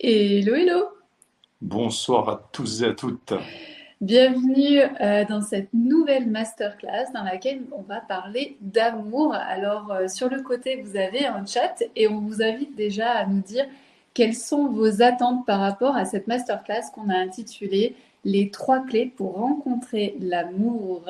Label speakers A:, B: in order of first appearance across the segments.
A: Hello, hello!
B: Bonsoir à tous et à toutes.
A: Bienvenue dans cette nouvelle masterclass dans laquelle on va parler d'amour. Alors, sur le côté, vous avez un chat et on vous invite déjà à nous dire quelles sont vos attentes par rapport à cette masterclass qu'on a intitulée Les trois clés pour rencontrer l'amour.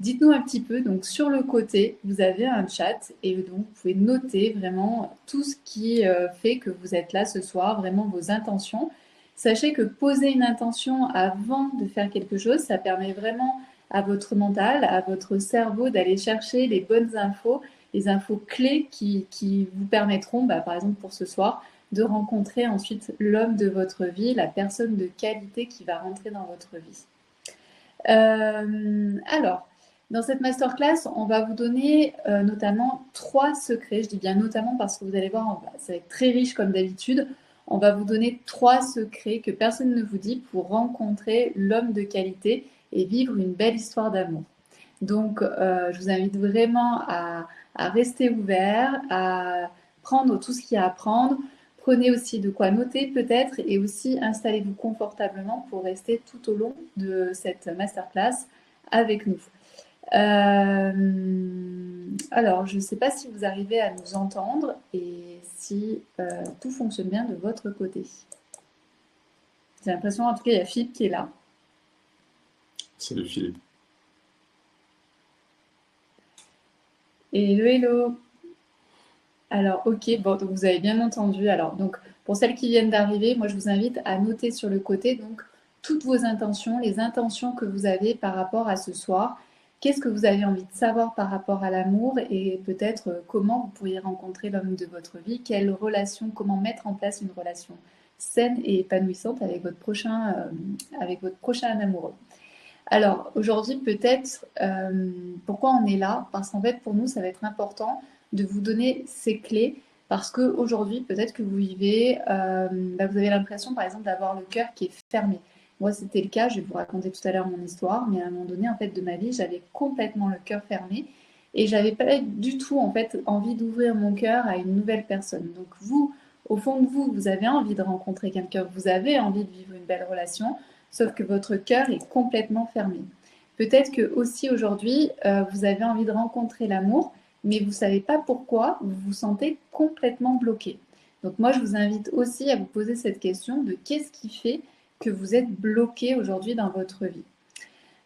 A: Dites-nous un petit peu, donc sur le côté, vous avez un chat et donc vous pouvez noter vraiment tout ce qui fait que vous êtes là ce soir, vraiment vos intentions. Sachez que poser une intention avant de faire quelque chose, ça permet vraiment à votre mental, à votre cerveau d'aller chercher les bonnes infos, les infos clés qui vous permettront, par exemple pour ce soir, de rencontrer ensuite l'homme de votre vie, la personne de qualité qui va rentrer dans votre vie. Alors, dans cette masterclass, on va vous donner notamment trois secrets. Je dis bien notamment parce que vous allez voir, ça va être très riche comme d'habitude. On va vous donner trois secrets que personne ne vous dit pour rencontrer l'homme de qualité et vivre une belle histoire d'amour. Donc, je vous invite vraiment à rester ouvert, à prendre tout ce qu'il y a à prendre. Prenez aussi de quoi noter peut-être et aussi installez-vous confortablement pour rester tout au long de cette masterclass avec nous. Alors, je ne sais pas si vous arrivez à nous entendre et si tout fonctionne bien de votre côté. J'ai l'impression, en tout cas, il y a Philippe qui est là.
B: Salut Philippe.
A: Hello, hello. Alors, ok, bon, donc vous avez bien entendu. Alors, donc, pour celles qui viennent d'arriver, moi, je vous invite à noter sur le côté, donc, toutes vos intentions, les intentions que vous avez par rapport à ce soir. Qu'est-ce que vous avez envie de savoir par rapport à l'amour et peut-être comment vous pourriez rencontrer l'homme de votre vie, quelle relation, comment mettre en place une relation saine et épanouissante avec votre prochain amoureux. Alors, aujourd'hui, peut-être, pourquoi on est là? Parce qu'en fait, pour nous, ça va être important de vous donner ces clés. Parce qu'aujourd'hui, peut-être que vous vivez, vous avez l'impression, par exemple, d'avoir le cœur qui est fermé. Moi, c'était le cas, je vais vous raconter tout à l'heure mon histoire, mais à un moment donné, en fait, de ma vie, j'avais complètement le cœur fermé et j'avais pas du tout, en fait, envie d'ouvrir mon cœur à une nouvelle personne. Donc, vous, au fond de vous, vous avez envie de rencontrer quelqu'un, vous avez envie de vivre une belle relation, sauf que votre cœur est complètement fermé. Peut-être que aussi aujourd'hui, vous avez envie de rencontrer l'amour, mais vous ne savez pas pourquoi, vous vous sentez complètement bloqué. Donc moi, je vous invite aussi à vous poser cette question de qu'est-ce qui fait que vous êtes bloqué aujourd'hui dans votre vie.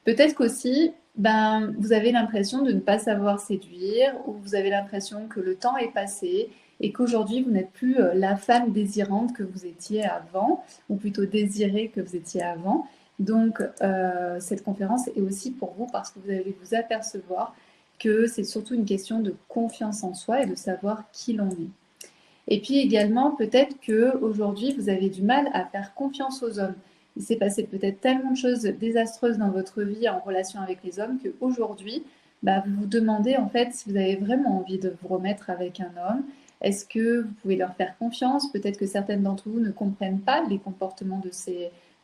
A: Peut-être qu'aussi, vous avez l'impression de ne pas savoir séduire, ou vous avez l'impression que le temps est passé et qu'aujourd'hui, vous n'êtes plus la femme désirante que vous étiez avant, ou plutôt désirée que vous étiez avant. Donc, cette conférence est aussi pour vous parce que vous allez vous apercevoir que c'est surtout une question de confiance en soi et de savoir qui l'on est. Et puis également, peut-être que aujourd'hui vous avez du mal à faire confiance aux hommes. Il s'est passé peut-être tellement de choses désastreuses dans votre vie en relation avec les hommes qu'aujourd'hui, vous vous demandez en fait si vous avez vraiment envie de vous remettre avec un homme. Est-ce que vous pouvez leur faire confiance? Peut-être que certaines d'entre vous ne comprennent pas les comportements de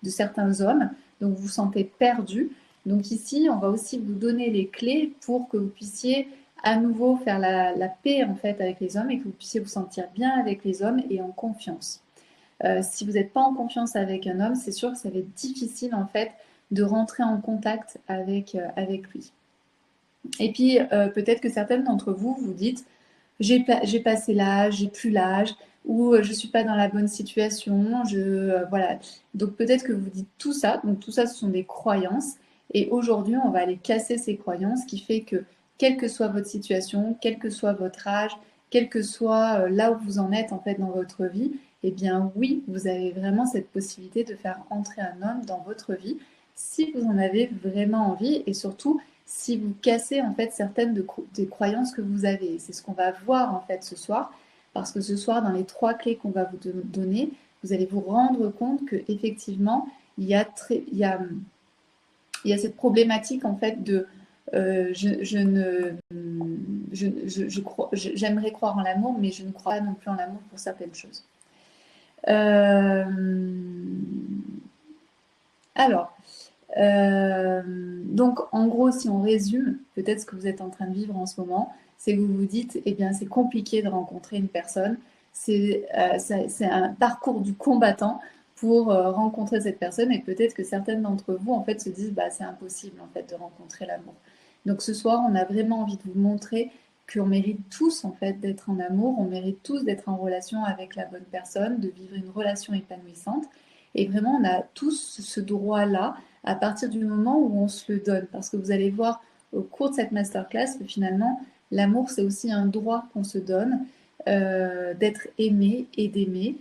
A: certains hommes, donc vous vous sentez perdu. Donc ici, on va aussi vous donner les clés pour que vous puissiez à nouveau faire la paix en fait avec les hommes et que vous puissiez vous sentir bien avec les hommes et en confiance. Si vous n'êtes pas en confiance avec un homme, c'est sûr que ça va être difficile en fait de rentrer en contact avec lui. Et puis peut-être que certaines d'entre vous vous dites j'ai passé l'âge, j'ai plus l'âge, ou je suis pas dans la bonne situation, voilà. Donc peut-être que vous dites tout ça. Donc tout ça, ce sont des croyances. Et aujourd'hui, on va aller casser ces croyances, qui fait que quelle que soit votre situation, quel que soit votre âge, quel que soit là où vous en êtes en fait dans votre vie, eh bien oui, vous avez vraiment cette possibilité de faire entrer un homme dans votre vie si vous en avez vraiment envie et surtout si vous cassez en fait certaines des croyances que vous avez. C'est ce qu'on va voir en fait ce soir, parce que ce soir, dans les trois clés qu'on va vous donner, vous allez vous rendre compte que effectivement, il y a cette problématique en fait de je ne j'aimerais croire en l'amour, mais je ne crois pas non plus en l'amour pour certaines choses. Euh, alors, donc, en gros, si on résume, peut-être ce que vous êtes en train de vivre en ce moment, c'est que vous vous dites, eh bien, c'est compliqué de rencontrer une personne, c'est un parcours du combattant pour rencontrer cette personne. Et peut-être que certaines d'entre vous, en fait, se disent, bah, c'est impossible, en fait, de rencontrer l'amour. Donc ce soir, on a vraiment envie de vous montrer qu'on mérite tous, en fait, d'être en amour. On mérite tous d'être en relation avec la bonne personne, de vivre une relation épanouissante. Et vraiment, on a tous ce droit-là à partir du moment où on se le donne. Parce que vous allez voir au cours de cette masterclass que finalement, l'amour, c'est aussi un droit qu'on se donne, d'être aimé et d'aimer.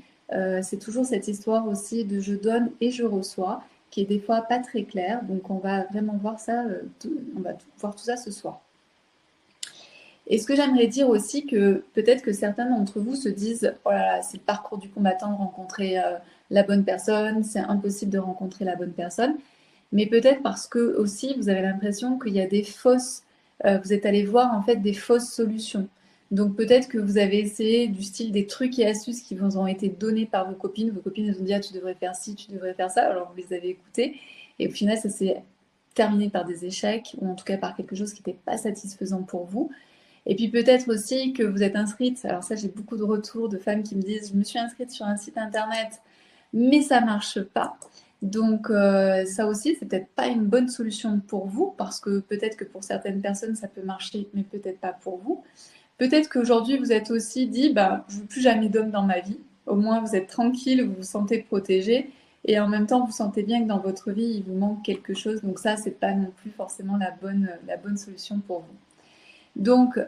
A: C'est toujours cette histoire aussi de je donne et je reçois, qui est des fois pas très claire. Donc on va vraiment voir ça, on va voir tout ça ce soir. Et ce que j'aimerais dire aussi, que peut-être que certains d'entre vous se disent, oh là là, c'est le parcours du combattant de rencontrer la bonne personne, c'est impossible de rencontrer la bonne personne. Mais peut-être parce que aussi vous avez l'impression qu'il y a des fausses, vous êtes allé voir en fait des fausses solutions. Donc peut-être que vous avez essayé du style des trucs et astuces qui vous ont été donnés par vos copines. Vos copines vous ont dit, ah, tu devrais faire ci, tu devrais faire ça. Alors vous les avez écoutées. Et au final, ça s'est terminé par des échecs, ou en tout cas par quelque chose qui n'était pas satisfaisant pour vous. Et puis peut-être aussi que vous êtes inscrite. Alors ça, j'ai beaucoup de retours de femmes qui me disent, je me suis inscrite sur un site internet, mais ça marche pas. Donc ça aussi, c'est peut-être pas une bonne solution pour vous, parce que peut-être que pour certaines personnes, ça peut marcher, mais peut-être pas pour vous. Peut-être qu'aujourd'hui, vous êtes aussi dit, bah, je ne veux plus jamais d'homme dans ma vie. Au moins, vous êtes tranquille, vous vous sentez protégé. Et en même temps, vous sentez bien que dans votre vie, il vous manque quelque chose. Donc ça, c'est pas non plus forcément la bonne solution pour vous. Donc,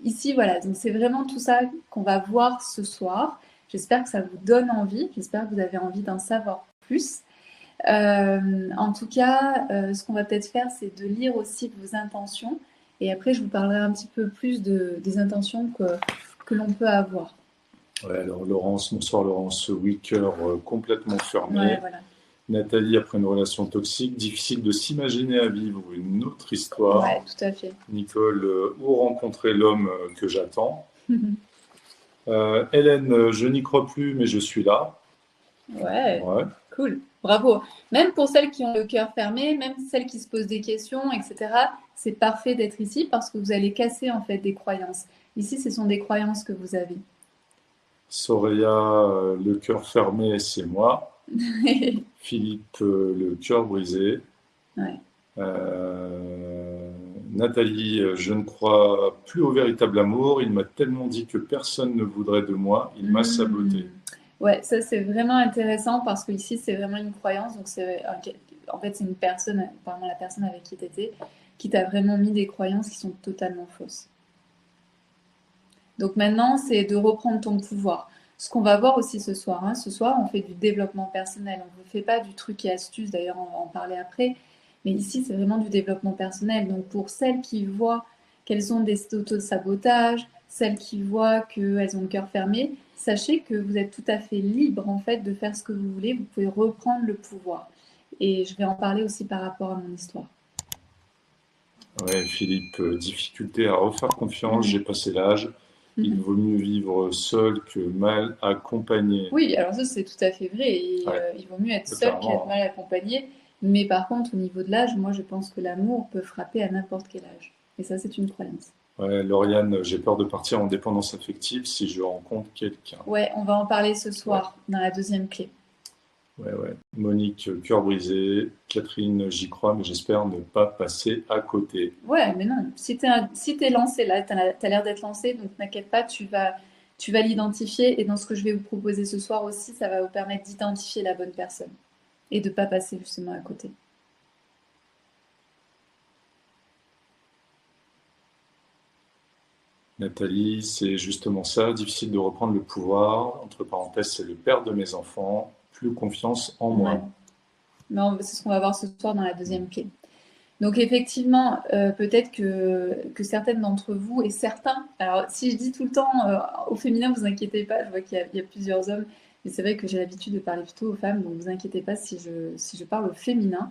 A: ici, voilà. Donc, c'est vraiment tout ça qu'on va voir ce soir. J'espère que ça vous donne envie. J'espère que vous avez envie d'en savoir plus. En tout cas, ce qu'on va peut-être faire, c'est de lire aussi vos intentions. Et après, je vous parlerai un petit peu plus des intentions que l'on peut avoir.
B: Ouais, alors Laurence, bonsoir Laurence, oui, cœur complètement fermé.
A: Ouais, voilà.
B: Nathalie, après une relation toxique, difficile de s'imaginer à vivre une autre histoire.
A: Ouais, tout à fait.
B: Nicole, où rencontrer l'homme que j'attends. Hélène, je n'y crois plus, mais je suis là.
A: Ouais,
B: Ouais.
A: cool. Bravo. Même pour celles qui ont le cœur fermé, même celles qui se posent des questions, etc., c'est parfait d'être ici parce que vous allez casser en fait des croyances. Ici, ce sont des croyances que vous avez.
B: Soraya, le cœur fermé, c'est moi. Philippe, le cœur brisé.
A: Ouais.
B: Nathalie, je ne crois plus au véritable amour. Il m'a tellement dit que personne ne voudrait de moi. Il m'a saboté.
A: Ouais, ça c'est vraiment intéressant parce que ici c'est vraiment une croyance. Donc en fait c'est une personne, apparemment la personne avec qui tu étais, qui t'a vraiment mis des croyances qui sont totalement fausses. Donc maintenant c'est de reprendre ton pouvoir. Ce qu'on va voir aussi ce soir, hein, ce soir on fait du développement personnel. On ne fait pas du truc et astuce, d'ailleurs on va en parler après. Mais ici c'est vraiment du développement personnel. Donc pour celles qui voient qu'elles ont des auto-sabotages, celles qui voient qu'elles ont le cœur fermé, sachez que vous êtes tout à fait libre en fait de faire ce que vous voulez. Vous pouvez reprendre le pouvoir. Et je vais en parler aussi par rapport à mon histoire.
B: Ouais, Philippe, difficulté à refaire confiance. J'ai passé l'âge. Il vaut mieux vivre seul que mal accompagné.
A: Oui, alors ça c'est tout à fait vrai. Et, il vaut mieux être seul qu'être mal accompagné. Mais par contre, au niveau de l'âge, moi je pense que l'amour peut frapper à n'importe quel âge. Et ça, c'est une croyance.
B: Ouais, Lauriane, j'ai peur de partir en dépendance affective si je rencontre quelqu'un.
A: Ouais, on va en parler ce soir dans la deuxième clé.
B: Ouais. Monique, cœur brisé. Catherine, j'y crois, mais j'espère ne pas passer à côté.
A: Ouais, mais non. Si t'es lancé là, t'as l'air d'être lancé, donc t'inquiète pas, tu vas l'identifier. Et dans ce que je vais vous proposer ce soir aussi, ça va vous permettre d'identifier la bonne personne et de pas passer justement à côté.
B: Nathalie, c'est justement ça, difficile de reprendre le pouvoir. Entre parenthèses, c'est le père de mes enfants. Plus confiance en moi.
A: Ouais. Non, c'est ce qu'on va voir ce soir dans la deuxième clé. Donc effectivement, peut-être que certaines d'entre vous et certains, alors si je dis tout le temps au féminin, vous inquiétez pas, je vois qu'il y a plusieurs hommes, mais c'est vrai que j'ai l'habitude de parler plutôt aux femmes, donc vous inquiétez pas si je parle au féminin.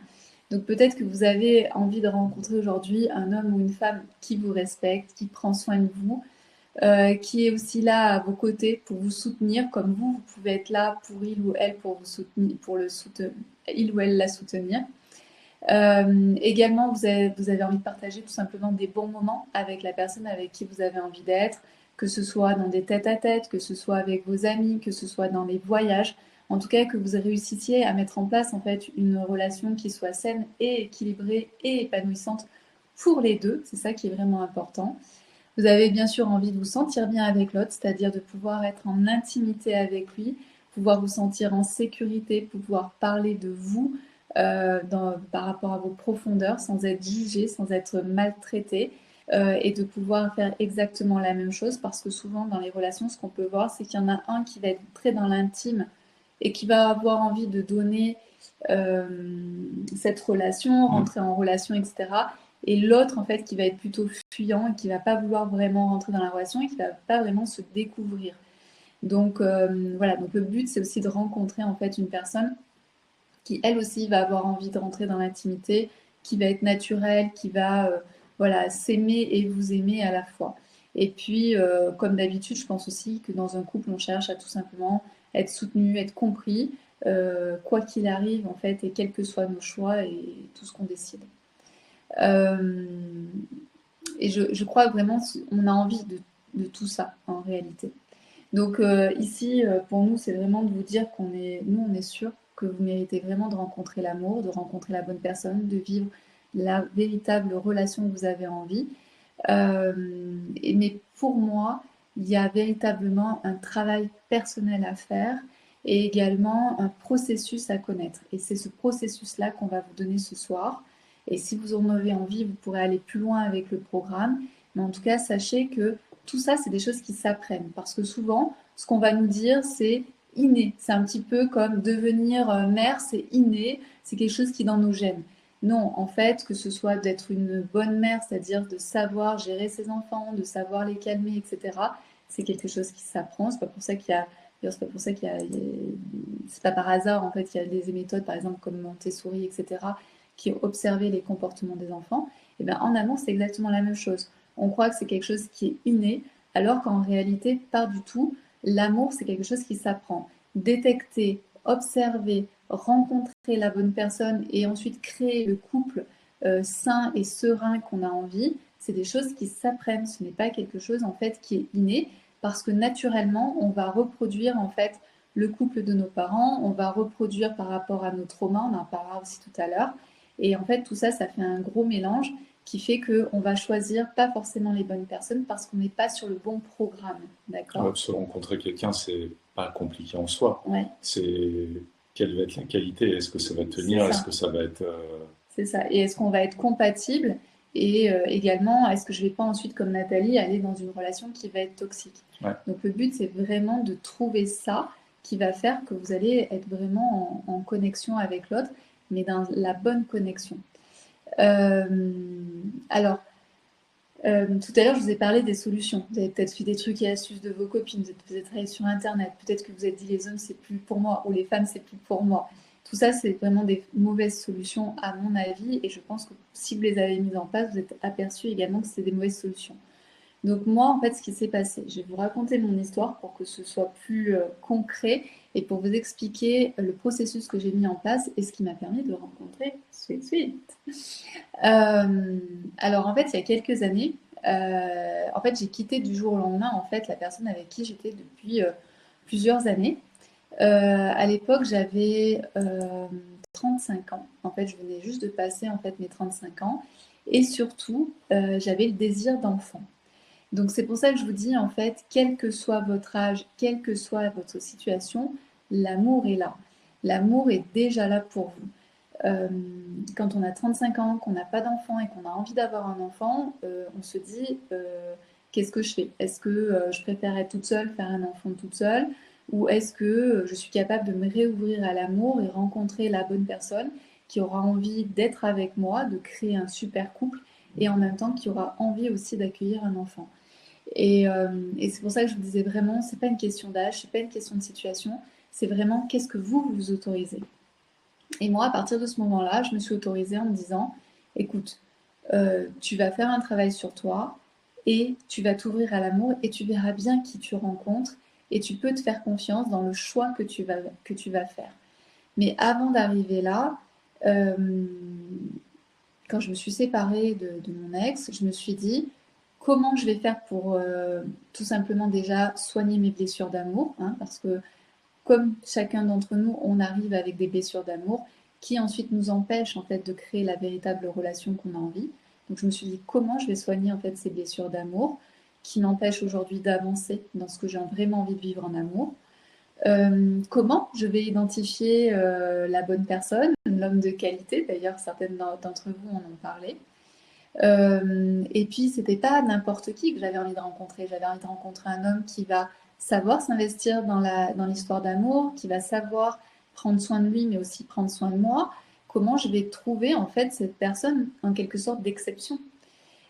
A: Donc peut-être que vous avez envie de rencontrer aujourd'hui un homme ou une femme qui vous respecte, qui prend soin de vous, qui est aussi là à vos côtés pour vous soutenir, comme vous pouvez être là pour il ou elle pour vous soutenir, il ou elle la soutenir. Également, vous avez envie de partager tout simplement des bons moments avec la personne avec qui vous avez envie d'être, que ce soit dans des tête-à-tête, que ce soit avec vos amis, que ce soit dans les voyages. En tout cas, que vous réussissiez à mettre en place en fait une relation qui soit saine et équilibrée et épanouissante pour les deux. C'est ça qui est vraiment important. Vous avez bien sûr envie de vous sentir bien avec l'autre, c'est-à-dire de pouvoir être en intimité avec lui, pouvoir vous sentir en sécurité, pouvoir parler de vous par rapport à vos profondeurs sans être jugé, sans être maltraité. Et de pouvoir faire exactement la même chose parce que souvent dans les relations, ce qu'on peut voir, c'est qu'il y en a un qui va être très dans l'intime et qui va avoir envie de donner euh, cette relation,
B: Mm.
A: rentrer en relation, etc. Et l'autre, en fait, qui va être plutôt fuyant et qui va pas vouloir vraiment rentrer dans la relation et qui va pas vraiment se découvrir. Donc voilà, donc le but, c'est aussi de rencontrer en fait une personne qui, elle aussi, va avoir envie de rentrer dans l'intimité, qui va être naturelle, qui va voilà, s'aimer et vous aimer à la fois. Et puis, comme d'habitude, je pense aussi que dans un couple, on cherche à tout simplement être soutenu, être compris, quoi qu'il arrive, en fait, et quels que soient nos choix et tout ce qu'on décide. Euh, et je crois vraiment qu'on a envie de tout ça, en réalité. Donc ici, pour nous, c'est vraiment de vous dire nous, on est sûr que vous méritez vraiment de rencontrer l'amour, de rencontrer la bonne personne, de vivre la véritable relation que vous avez envie. Mais pour moi, il y a véritablement un travail personnel à faire et également un processus à connaître. Et c'est ce processus-là qu'on va vous donner ce soir. Et si vous en avez envie, vous pourrez aller plus loin avec le programme. Mais en tout cas, sachez que tout ça, c'est des choses qui s'apprennent. Parce que souvent, ce qu'on va nous dire, c'est inné. C'est un petit peu comme devenir mère, c'est inné. C'est quelque chose qui est dans nos gènes. Non, en fait, que ce soit d'être une bonne mère, c'est-à-dire de savoir gérer ses enfants, de savoir les calmer, etc., c'est quelque chose qui s'apprend. C'est pas pour ça qu'il y a, d'ailleurs, c'est pas pour ça c'est pas par hasard, en fait, il y a des méthodes, par exemple, comme Montessori, etc., qui observaient les comportements des enfants. Et bien, en amont, c'est exactement la même chose. On croit que c'est quelque chose qui est inné, alors qu'en réalité, pas du tout. L'amour, c'est quelque chose qui s'apprend. Détecter, observer, rencontrer la bonne personne et ensuite créer le couple sain et serein qu'on a envie, c'est des choses qui s'apprennent. Ce n'est pas quelque chose en fait qui est inné parce que naturellement, on va reproduire en fait le couple de nos parents, on va reproduire par rapport à nos traumas, on en parlera aussi tout à l'heure. Et en fait, tout ça, ça fait un gros mélange qui fait qu'on va choisir pas forcément les bonnes personnes parce qu'on n'est pas sur le bon programme.
B: Ouais,
A: D'accord?
B: parce que rencontrer quelqu'un, c'est pas compliqué en soi.
A: Ouais,
B: C'est quelle va être la qualité? Est-ce que ça va
A: c'est
B: tenir? Est-ce
A: ça.
B: que ça va être
A: C'est ça. Et est-ce qu'on va être compatible? Et également, est-ce que je ne vais pas ensuite, comme Nathalie, aller dans une relation qui va être toxique?
B: ouais.
A: Donc le but, c'est vraiment de trouver ça qui va faire que vous allez être vraiment en connexion avec l'autre, mais dans la bonne connexion. Euh, alors, tout à l'heure, je vous ai parlé des solutions. Vous avez peut-être fait des trucs et astuces de vos copines, vous êtes allé sur Internet, peut-être que vous êtes dit les hommes, c'est plus pour moi, ou les femmes, c'est plus pour moi. Tout ça, c'est vraiment des mauvaises solutions à mon avis, et je pense que si vous les avez mises en place, vous êtes aperçu également que c'est des mauvaises solutions. Donc moi, en fait, ce qui s'est passé, je vais vous raconter mon histoire pour que ce soit plus concret et pour vous expliquer le processus que j'ai mis en place et ce qui m'a permis de rencontrer Sweet Sweet. Euh, alors en fait, il y a quelques années, en fait, j'ai quitté du jour au lendemain en fait la personne avec qui j'étais depuis plusieurs années. À l'époque, j'avais 35 ans. En fait, je venais juste de passer en fait mes 35 ans et surtout, j'avais le désir d'enfant. Donc c'est pour ça que je vous dis en fait, quel que soit votre âge, quelle que soit votre situation, l'amour est là. L'amour est déjà là pour vous. Euh, Quand on a 35 ans, qu'on n'a pas d'enfant et qu'on a envie d'avoir un enfant, on se dit qu'est-ce que je fais? Est-ce que je préfère être toute seule, faire un enfant toute seule? Ou est-ce que je suis capable de me réouvrir à l'amour et rencontrer la bonne personne qui aura envie d'être avec moi, de créer un super couple et en même temps qui aura envie aussi d'accueillir un enfant? Et c'est pour ça que je vous disais vraiment, c'est pas une question d'âge, c'est pas une question de situation, c'est vraiment qu'est-ce que vous vous autorisez. Et moi, à partir de ce moment-là, je me suis autorisée en me disant, écoute, tu vas faire un travail sur toi et tu vas t'ouvrir à l'amour et tu verras bien qui tu rencontres et tu peux te faire confiance dans le choix que tu vas faire. Mais avant d'arriver là, quand je me suis séparée de mon ex, je me suis dit, comment je vais faire pour tout simplement déjà soigner mes blessures d'amour, hein, parce que comme chacun d'entre nous, on arrive avec des blessures d'amour qui ensuite nous empêchent en fait de créer la véritable relation qu'on a envie. Donc je me suis dit comment je vais soigner en fait ces blessures d'amour qui m'empêchent aujourd'hui d'avancer dans ce que j'ai vraiment envie de vivre en amour. Comment je vais identifier la bonne personne, l'homme de qualité, d'ailleurs certaines d'entre vous en ont parlé. Et puis c'était pas n'importe qui que j'avais envie de rencontrer, j'avais envie de rencontrer un homme qui va savoir s'investir dans l'histoire d'amour, qui va savoir prendre soin de lui mais aussi prendre soin de moi. Comment je vais trouver en fait cette personne en quelque sorte d'exception.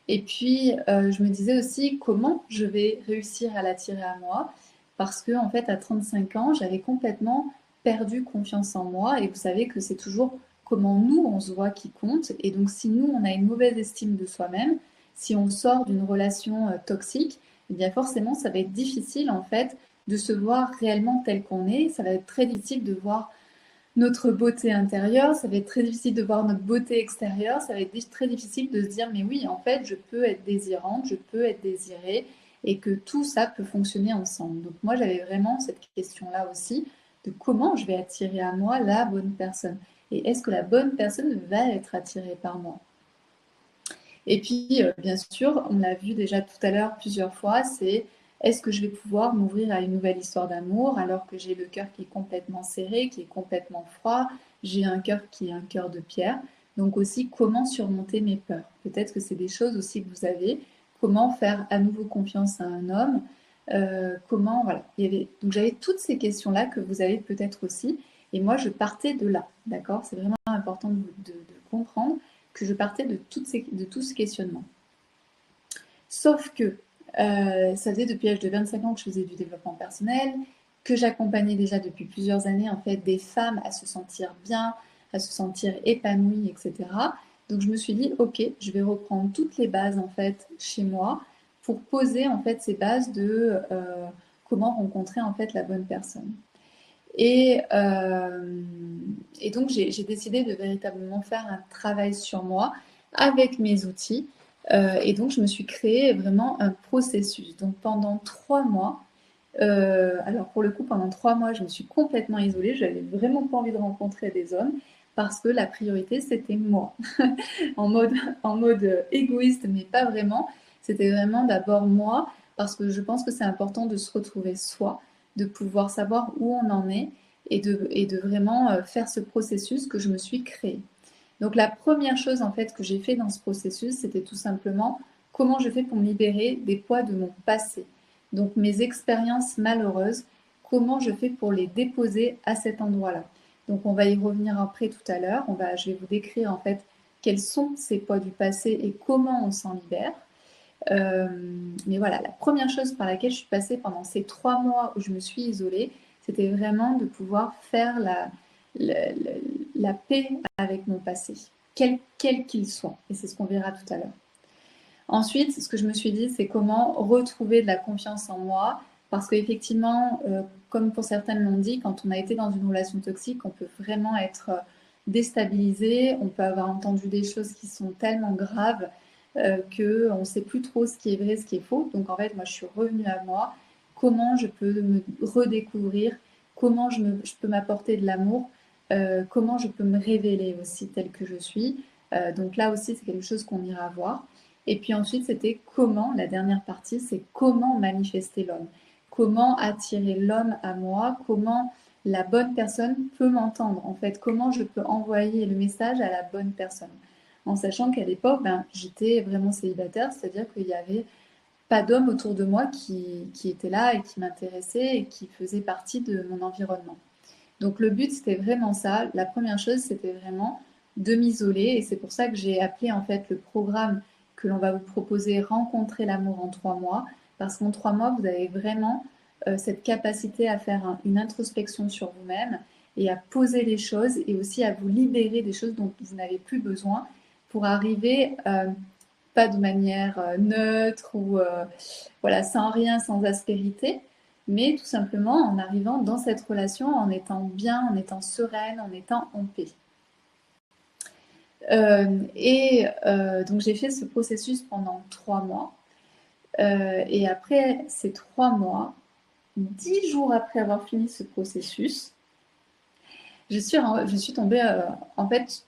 A: Et puis, je me disais aussi comment je vais réussir à l'attirer à moi, parce que en fait, à 35 ans, j'avais complètement perdu confiance en moi. Et vous savez que c'est toujours comment nous, on se voit qui compte. Et donc, si nous, on a une mauvaise estime de soi-même, si on sort d'une relation toxique, eh bien forcément, ça va être difficile en fait de se voir réellement tel qu'on est. Ça va être très difficile de voir notre beauté intérieure, ça va être très difficile de voir notre beauté extérieure, ça va être très difficile de se dire mais oui, en fait, je peux être désirante, je peux être désirée et que tout ça peut fonctionner ensemble. Donc moi, j'avais vraiment cette question-là aussi de comment je vais attirer à moi la bonne personne et est-ce que la bonne personne va être attirée par moi. Et puis, bien sûr, on l'a vu déjà tout à l'heure plusieurs fois, c'est est-ce que je vais pouvoir m'ouvrir à une nouvelle histoire d'amour alors que j'ai le cœur qui est complètement serré, qui est complètement froid, j'ai un cœur qui est un cœur de pierre. Donc aussi, comment surmonter mes peurs. Peut-être que c'est des choses aussi que vous avez. Comment faire à nouveau confiance à un homme. Comment, voilà. Donc j'avais toutes ces questions-là que vous avez peut-être aussi. Et moi, je partais de là. D'accord. C'est vraiment important de comprendre que je partais de tout ce questionnement. Sauf que ça faisait depuis l'âge de 25 ans que je faisais du développement personnel, que j'accompagnais déjà depuis plusieurs années en fait des femmes à se sentir bien, à se sentir épanouies, etc. Donc je me suis dit ok, je vais reprendre toutes les bases en fait chez moi pour poser en fait ces bases de comment rencontrer en fait la bonne personne. Et, euh, et donc, j'ai décidé de véritablement faire un travail sur moi avec mes outils. Et donc, je me suis créé vraiment un processus. Donc, pendant 3 mois, alors pour le coup, pendant 3 mois, je me suis complètement isolée. Je n'avais vraiment pas envie de rencontrer des hommes parce que la priorité, c'était moi. en mode, en mode égoïste, mais pas vraiment. C'était vraiment d'abord moi parce que je pense que c'est important de se retrouver soi, de pouvoir savoir où on en est et de vraiment faire ce processus que je me suis créé. Donc la première chose en fait que j'ai fait dans ce processus, c'était tout simplement comment je fais pour me libérer des poids de mon passé. Donc mes expériences malheureuses, comment je fais pour les déposer à cet endroit-là. Donc on va y revenir après tout à l'heure. Je vais vous décrire en fait quels sont ces poids du passé et comment on s'en libère. Euh, mais voilà, la première chose par laquelle je suis passée pendant ces 3 mois où je me suis isolée, c'était vraiment de pouvoir faire la, la paix avec mon passé, quel qu'il soit. Et c'est ce qu'on verra tout à l'heure. Ensuite, ce que je me suis dit, c'est comment retrouver de la confiance en moi. Parce qu'effectivement, comme pour certaines l'ont dit, quand on a été dans une relation toxique, on peut vraiment être déstabilisé. On peut avoir entendu des choses qui sont tellement graves qu'on ne sait plus trop ce qui est vrai, ce qui est faux. Donc en fait, moi, je suis revenue à moi. Comment je peux me redécouvrir, comment je peux m'apporter de l'amour, comment je peux me révéler aussi telle que je suis. Donc là aussi, c'est quelque chose qu'on ira voir. Et puis ensuite, c'était comment, la dernière partie, c'est comment manifester l'homme. Comment attirer l'homme à moi, comment la bonne personne peut m'entendre. En fait, comment je peux envoyer le message à la bonne personne. En sachant qu'à l'époque, j'étais vraiment célibataire, c'est-à-dire qu'il n'y avait pas d'homme autour de moi qui était là et qui m'intéressait et qui faisait partie de mon environnement. Donc le but, c'était vraiment ça. La première chose, c'était vraiment de m'isoler. Et c'est pour ça que j'ai appelé en fait le programme que l'on va vous proposer Rencontrer l'amour en 3 mois. Parce qu'en 3 mois, vous avez vraiment cette capacité à faire une introspection sur vous-même et à poser les choses et aussi à vous libérer des choses dont vous n'avez plus besoin pour arriver pas de manière neutre ou voilà, sans rien, sans aspérité, mais tout simplement en arrivant dans cette relation en étant bien, en étant sereine, en étant en paix. Donc j'ai fait ce processus pendant 3 mois. Et après ces 3 mois, 10 jours après avoir fini ce processus, je suis tombée, en fait,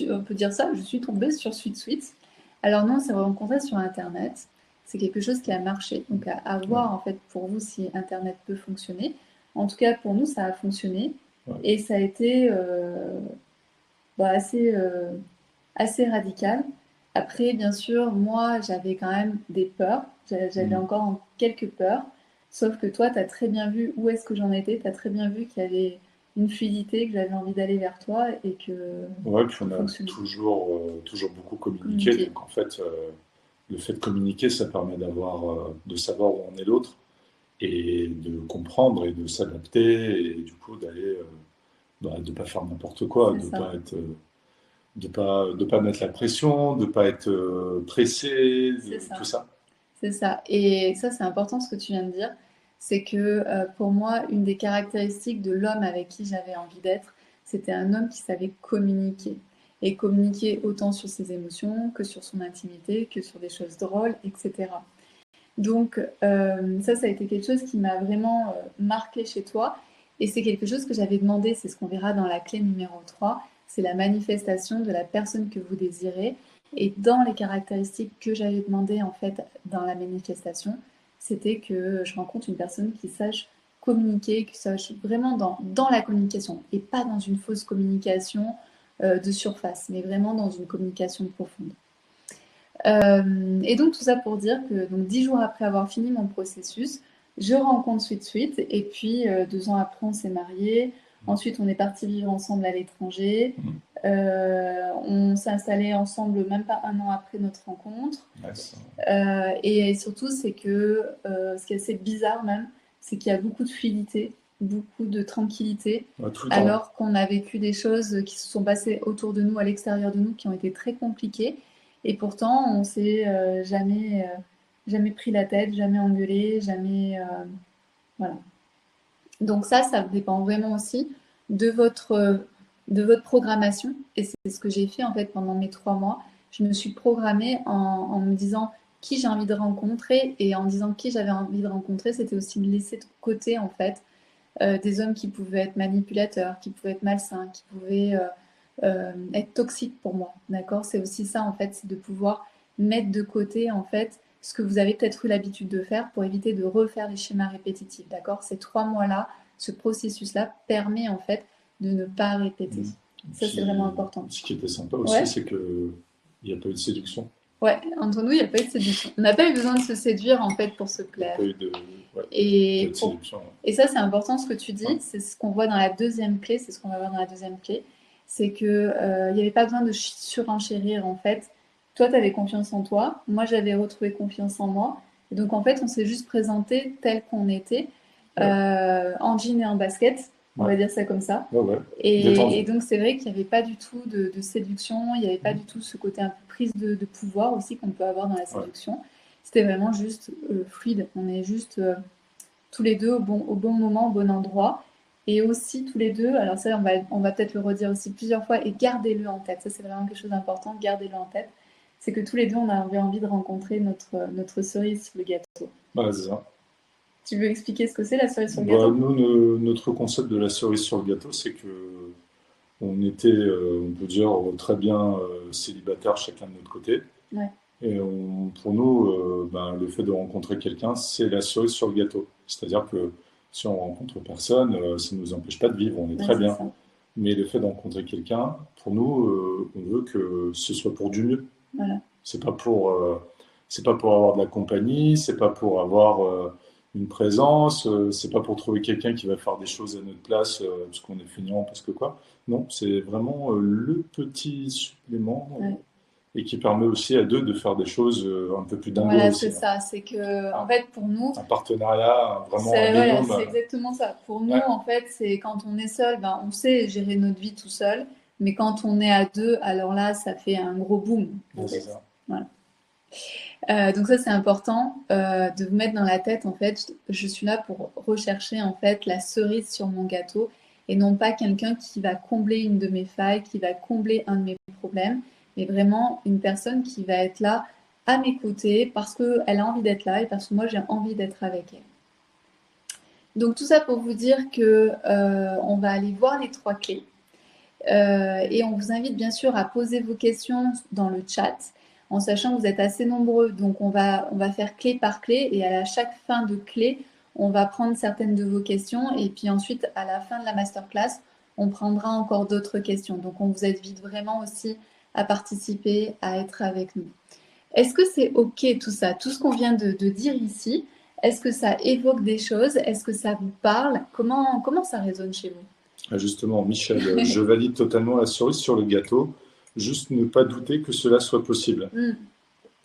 A: on peut dire ça, je suis tombée sur SweetSuite. Alors non, on s'est rencontrés sur Internet. C'est quelque chose qui a marché. Donc à
B: Ouais,
A: voir en fait pour vous si Internet peut fonctionner. En tout cas, pour nous, ça a fonctionné.
B: ouais.
A: Et ça a été assez radical. Après, bien sûr, moi, j'avais quand même des peurs. J'avais
B: Mm.
A: encore quelques peurs. Sauf que toi, tu as très bien vu où est-ce que j'en étais. Tu as très bien vu qu'il y avait une fluidité, que j'avais envie d'aller vers toi et que
B: Ouais, puis
A: tout
B: on a
A: fonctionnait.
B: toujours beaucoup communiqué.
A: Communiquer.
B: Donc en fait, le fait de communiquer, ça permet de savoir où on est l'autre et de comprendre et de s'adapter et du coup d'aller, de pas faire n'importe quoi,
A: C'est ça.
B: de pas mettre la pression, de pas être pressé,
A: C'est
B: tout
A: ça.
B: ça.
A: C'est ça. Et ça, c'est important ce que tu viens de dire. C'est que pour moi, une des caractéristiques de l'homme avec qui j'avais envie d'être, c'était un homme qui savait communiquer. Et communiquer autant sur ses émotions que sur son intimité, que sur des choses drôles, etc. Donc ça a été quelque chose qui m'a vraiment marqué chez toi. Et c'est quelque chose que j'avais demandé, c'est ce qu'on verra dans la clé numéro 3, c'est la manifestation de la personne que vous désirez. Et dans les caractéristiques que j'avais demandé en fait dans la manifestation, c'était que je rencontre une personne qui sache communiquer, qui sache vraiment dans la communication et pas dans une fausse communication de surface, mais vraiment dans une communication profonde. Et donc tout ça pour dire que donc 10 jours après avoir fini mon processus, je rencontre SweetSuite et puis 2 ans après on s'est mariés. Ensuite on est partis vivre ensemble à l'étranger.
B: Mm.
A: On s'est installés ensemble même pas un an après notre rencontre.
B: Ouais,
A: Et surtout c'est que ce qui est assez bizarre même, c'est qu'il y a beaucoup de fluidité, beaucoup de tranquillité,
B: ouais, tout le temps.
A: alors qu'on a vécu des choses qui se sont passées autour de nous, à l'extérieur de nous, qui ont été très compliquées. Et pourtant, on s'est jamais pris la tête, jamais engueulé, jamais. Voilà. Donc ça dépend vraiment aussi de votre programmation. Et c'est ce que j'ai fait en fait pendant mes 3 mois. Je me suis programmée en me disant qui j'ai envie de rencontrer. Et en disant qui j'avais envie de rencontrer, c'était aussi de laisser de côté en fait des hommes qui pouvaient être manipulateurs, qui pouvaient être malsains, qui pouvaient être toxiques pour moi. D'accord. C'est aussi ça en fait, c'est de pouvoir mettre de côté en fait ce que vous avez peut-être eu l'habitude de faire pour éviter de refaire les schémas répétitifs. D'accord. Ces 3 mois-là, ce processus-là permet en fait de ne pas répéter.
B: Mm.
A: Ça, c'est vraiment
B: Puis,
A: important.
B: ce qui était sympa aussi,
A: Ouais.
B: c'est que il n'y a pas eu de séduction.
A: Ouais, entre nous, il n'y a pas eu de séduction. On n'a pas eu besoin de se séduire en fait pour se
B: Il n'y a
A: plaire.
B: pas eu de, ouais, pas eu
A: Et,
B: de
A: pour...
B: séduction.
A: et ça, c'est important ce que tu
B: Ouais.
A: dis. C'est ce qu'on voit dans la deuxième clé. C'est ce qu'on va voir dans la deuxième clé. C'est que il n'y avait pas besoin de surenchérir en fait. Toi, tu avais confiance en toi. Moi, j'avais retrouvé confiance en moi. Et donc, en fait, on s'est juste présenté tel qu'on était,
B: Ouais,
A: en jean et en basket. On
B: ouais,
A: va dire ça comme ça.
B: ouais, ouais.
A: Et
B: Détendu.
A: donc, c'est vrai qu'il n'y avait pas du tout de séduction. Il n'y avait pas du tout ce côté un peu prise de pouvoir aussi qu'on peut avoir dans la
B: Ouais.
A: séduction. C'était vraiment juste fluide. On est juste tous les deux au bon moment, au bon endroit. Et aussi tous les deux, alors ça on va peut-être le redire aussi plusieurs fois et gardez-le en tête. Ça c'est vraiment quelque chose d'important, gardez-le en tête. C'est que tous les deux on avait envie de rencontrer notre cerise sur le gâteau.
B: Voilà, c'est ça.
A: Tu veux expliquer ce que c'est la cerise sur le
B: Bah,
A: gâteau?
B: nous, notre concept de la cerise sur le gâteau, c'est que on était, on peut dire, très bien célibataires chacun de notre côté.
A: Ouais,
B: Et pour nous, ben, le fait de rencontrer quelqu'un, c'est la cerise sur le gâteau. C'est-à-dire que si on rencontre personne, ça ne nous empêche pas de vivre, on est
A: ouais
B: très
A: c'est
B: bien.
A: ça.
B: Mais le fait de rencontrer quelqu'un, pour nous, on veut que ce soit pour du mieux.
A: Voilà,
B: C'est pas pour, c'est pas pour avoir de la compagnie, c'est pas pour avoir une présence, c'est pas pour trouver quelqu'un qui va faire des choses à notre place parce qu'on est feignant, parce que quoi. Non, c'est vraiment le petit supplément
A: ouais.
B: et qui permet aussi à deux de faire des choses un peu plus dingo
A: Voilà, c'est
B: aussi, hein.
A: ça. C'est que en
B: Un,
A: fait pour nous,
B: un partenariat, vraiment un
A: c'est voilà,
B: binôme.
A: c'est exactement ça. Pour nous,
B: Ouais,
A: en fait, c'est quand on est seul, ben, on sait gérer notre vie tout seul. Mais quand on est à deux, alors là, ça fait un gros boom, en
B: ouais, c'est
A: fait.
B: ça.
A: Voilà. Donc ça, c'est important de vous mettre dans la tête, en fait, je suis là pour rechercher, en fait, la cerise sur mon gâteau et non pas quelqu'un qui va combler une de mes failles, qui va combler un de mes problèmes, mais vraiment une personne qui va être là à m'écouter parce qu'elle a envie d'être là et parce que moi j'ai envie d'être avec elle. Donc tout ça pour vous dire que on va aller voir les 3 clés. Et on vous invite bien sûr à poser vos questions dans le chat, en sachant que vous êtes assez nombreux. Donc on va faire clé par clé et à chaque fin de clé, on va prendre certaines de vos questions et puis ensuite à la fin de la masterclass, on prendra encore d'autres questions. Donc on vous invite vraiment aussi à participer, à être avec nous. Est-ce que c'est OK tout ça, tout ce qu'on vient de dire ici? Est-ce que ça évoque des choses? Est-ce que ça vous parle? Comment ça résonne chez vous?
B: Ah, justement, Michel, je valide totalement la cerise sur le gâteau. Juste ne pas douter que cela soit possible.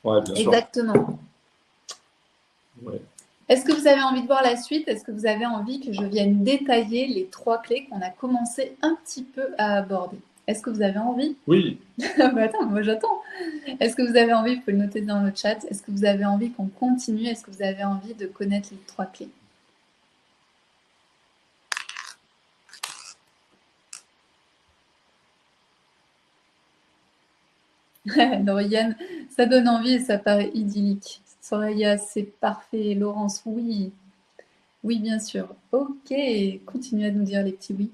B: Ouais, bien sûr.
A: Exactement.
B: Ouais.
A: Est-ce que vous avez envie de voir la suite? Est-ce que vous avez envie que je vienne détailler les 3 clés qu'on a commencé un petit peu à aborder? Est-ce que vous avez envie?
B: Oui.
A: Attends, moi j'attends. Est-ce que vous avez envie? Vous pouvez le noter dans le chat. Est-ce que vous avez envie qu'on continue? Est-ce que vous avez envie de connaître les 3 clés? Lauriane, ça donne envie et ça paraît idyllique. Soraya, c'est parfait. Laurence, oui. Oui, bien sûr. Ok, continuez à nous dire les petits oui.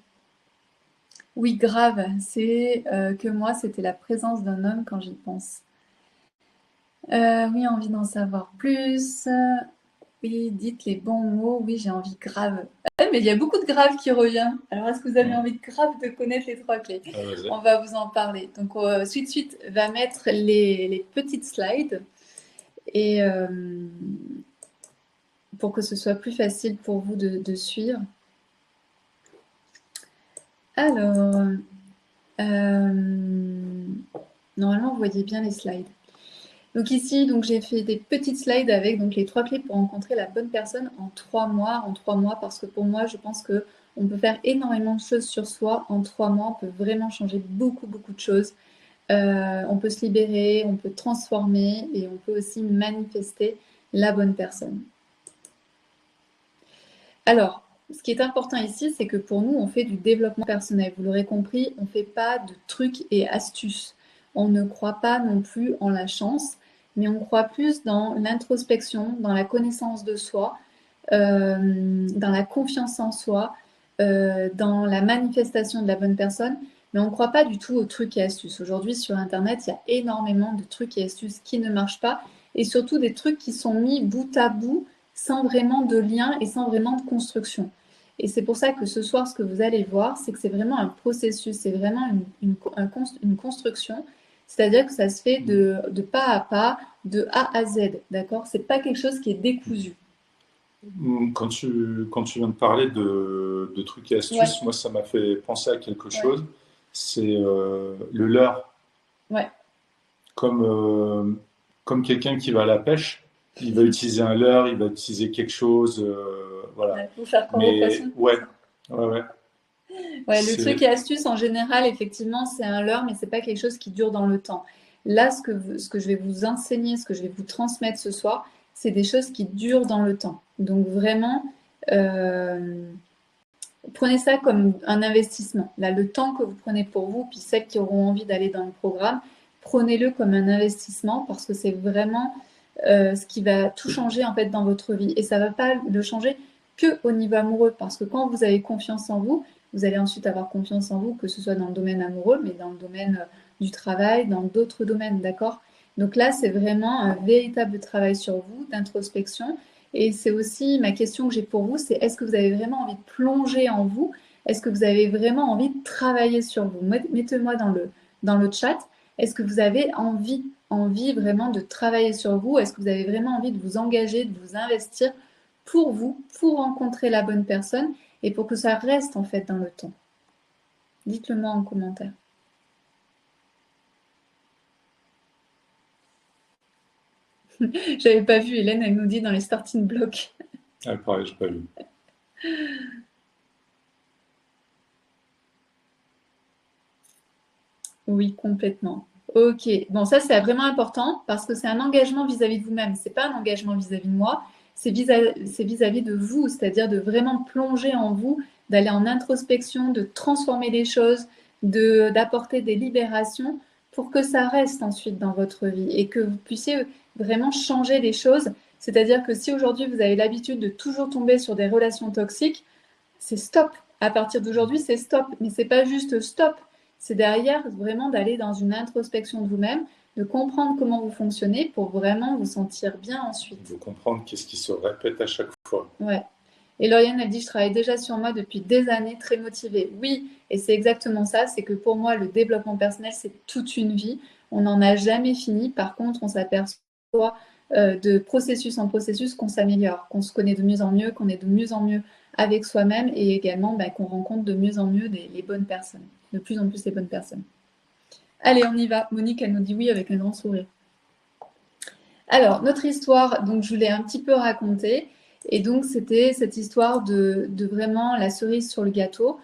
A: Oui, grave. C'est que moi, c'était la présence d'un homme quand j'y pense. Oui, envie d'en savoir plus. Oui, dites les bons mots. Oui, j'ai envie grave. Mais il y a beaucoup de grave qui revient. Alors, est-ce que vous avez envie de grave de connaître les 3 clés? On va vous en parler. Donc, suite va mettre les petites slides et pour que ce soit plus facile pour vous de suivre. Alors, normalement, vous voyez bien les slides. Donc ici, j'ai fait des petites slides avec donc, les 3 clés pour rencontrer la bonne personne en 3 mois. En 3 mois, parce que pour moi, je pense qu'on peut faire énormément de choses sur soi. En 3 mois, on peut vraiment changer beaucoup, beaucoup de choses. On peut se libérer, on peut transformer et on peut aussi manifester la bonne personne. Alors, ce qui est important ici, c'est que pour nous, on fait du développement personnel. Vous l'aurez compris, on ne fait pas de trucs et astuces. On ne croit pas non plus en la chance, mais on croit plus dans l'introspection, dans la connaissance de soi, dans la confiance en soi, dans la manifestation de la bonne personne, mais on ne croit pas du tout aux trucs et astuces. Aujourd'hui, sur Internet, il y a énormément de trucs et astuces qui ne marchent pas, et surtout des trucs qui sont mis bout à bout sans vraiment de lien et sans vraiment de construction. Et c'est pour ça que ce soir, ce que vous allez voir, c'est que c'est vraiment un processus, c'est vraiment une construction. C'est-à-dire que ça se fait de pas à pas, de A à Z, d'accord? C'est pas quelque chose qui est décousu.
B: Quand tu viens de parler de trucs et astuces, moi, ça m'a fait penser à quelque chose. C'est le leurre.
A: Ouais.
B: Comme quelqu'un qui va à la pêche, il va utiliser un leurre, il va utiliser quelque chose, voilà.
A: Pour faire croire aux poissons.
B: Ouais,
A: le truc et astuce, en général, effectivement, c'est un leurre, mais c'est pas quelque chose qui dure dans le temps. Là, ce que je vais vous enseigner, ce que je vais vous transmettre ce soir, c'est des choses qui durent dans le temps. Donc vraiment, prenez ça comme un investissement. Là, le temps que vous prenez pour vous, puis celles qui auront envie d'aller dans le programme, prenez-le comme un investissement parce que c'est vraiment ce qui va tout changer en fait dans votre vie. Et ça ne va pas le changer que au niveau amoureux, parce que quand vous avez confiance en vous, vous allez ensuite avoir confiance en vous, que ce soit dans le domaine amoureux, mais dans le domaine du travail, dans d'autres domaines, d'accord? Donc là, c'est vraiment un véritable travail sur vous, d'introspection. Et c'est aussi ma question que j'ai pour vous, c'est est-ce que vous avez vraiment envie de plonger en vous? Est-ce que vous avez vraiment envie de travailler sur vous? Mettez-moi dans le chat. Est-ce que vous avez envie vraiment de travailler sur vous? Est-ce que vous avez vraiment envie de vous engager, de vous investir pour vous, pour rencontrer la bonne personne et pour que ça reste en fait dans le temps? Dites-le moi en commentaire. J'avais pas vu, Hélène, elle nous dit dans les starting blocks.
B: Ah, pareil, j'ai pas vu.
A: Oui, complètement. Ok, bon, ça c'est vraiment important parce que c'est un engagement vis-à-vis de vous-même. C'est pas un engagement vis-à-vis de moi, c'est vis-à-vis de vous, c'est-à-dire de vraiment plonger en vous, d'aller en introspection, de transformer les choses, d'apporter des libérations pour que ça reste ensuite dans votre vie et que vous puissiez vraiment changer les choses. C'est-à-dire que si aujourd'hui vous avez l'habitude de toujours tomber sur des relations toxiques, c'est stop. À partir d'aujourd'hui, c'est stop. Mais c'est pas juste stop. C'est derrière vraiment d'aller dans une introspection de vous-même, de comprendre comment vous fonctionnez pour vraiment vous sentir bien ensuite.
B: De comprendre qu'est-ce qui se répète à chaque fois.
A: Ouais. Et Lauriane, elle dit, je travaille déjà sur moi depuis des années, très motivée. Oui, et c'est exactement ça, c'est que pour moi, le développement personnel, c'est toute une vie. On n'en a jamais fini. Par contre, on s'aperçoit de processus en processus qu'on s'améliore, qu'on se connaît de mieux en mieux, qu'on est de mieux en mieux avec soi-même et également qu'on rencontre de mieux en mieux les bonnes personnes, de plus en plus les bonnes personnes. Allez, on y va. Monique, elle nous dit oui avec un grand sourire. Alors, notre histoire, donc je vous l'ai un petit peu racontée. Et donc, c'était cette histoire de vraiment la cerise sur le gâteau.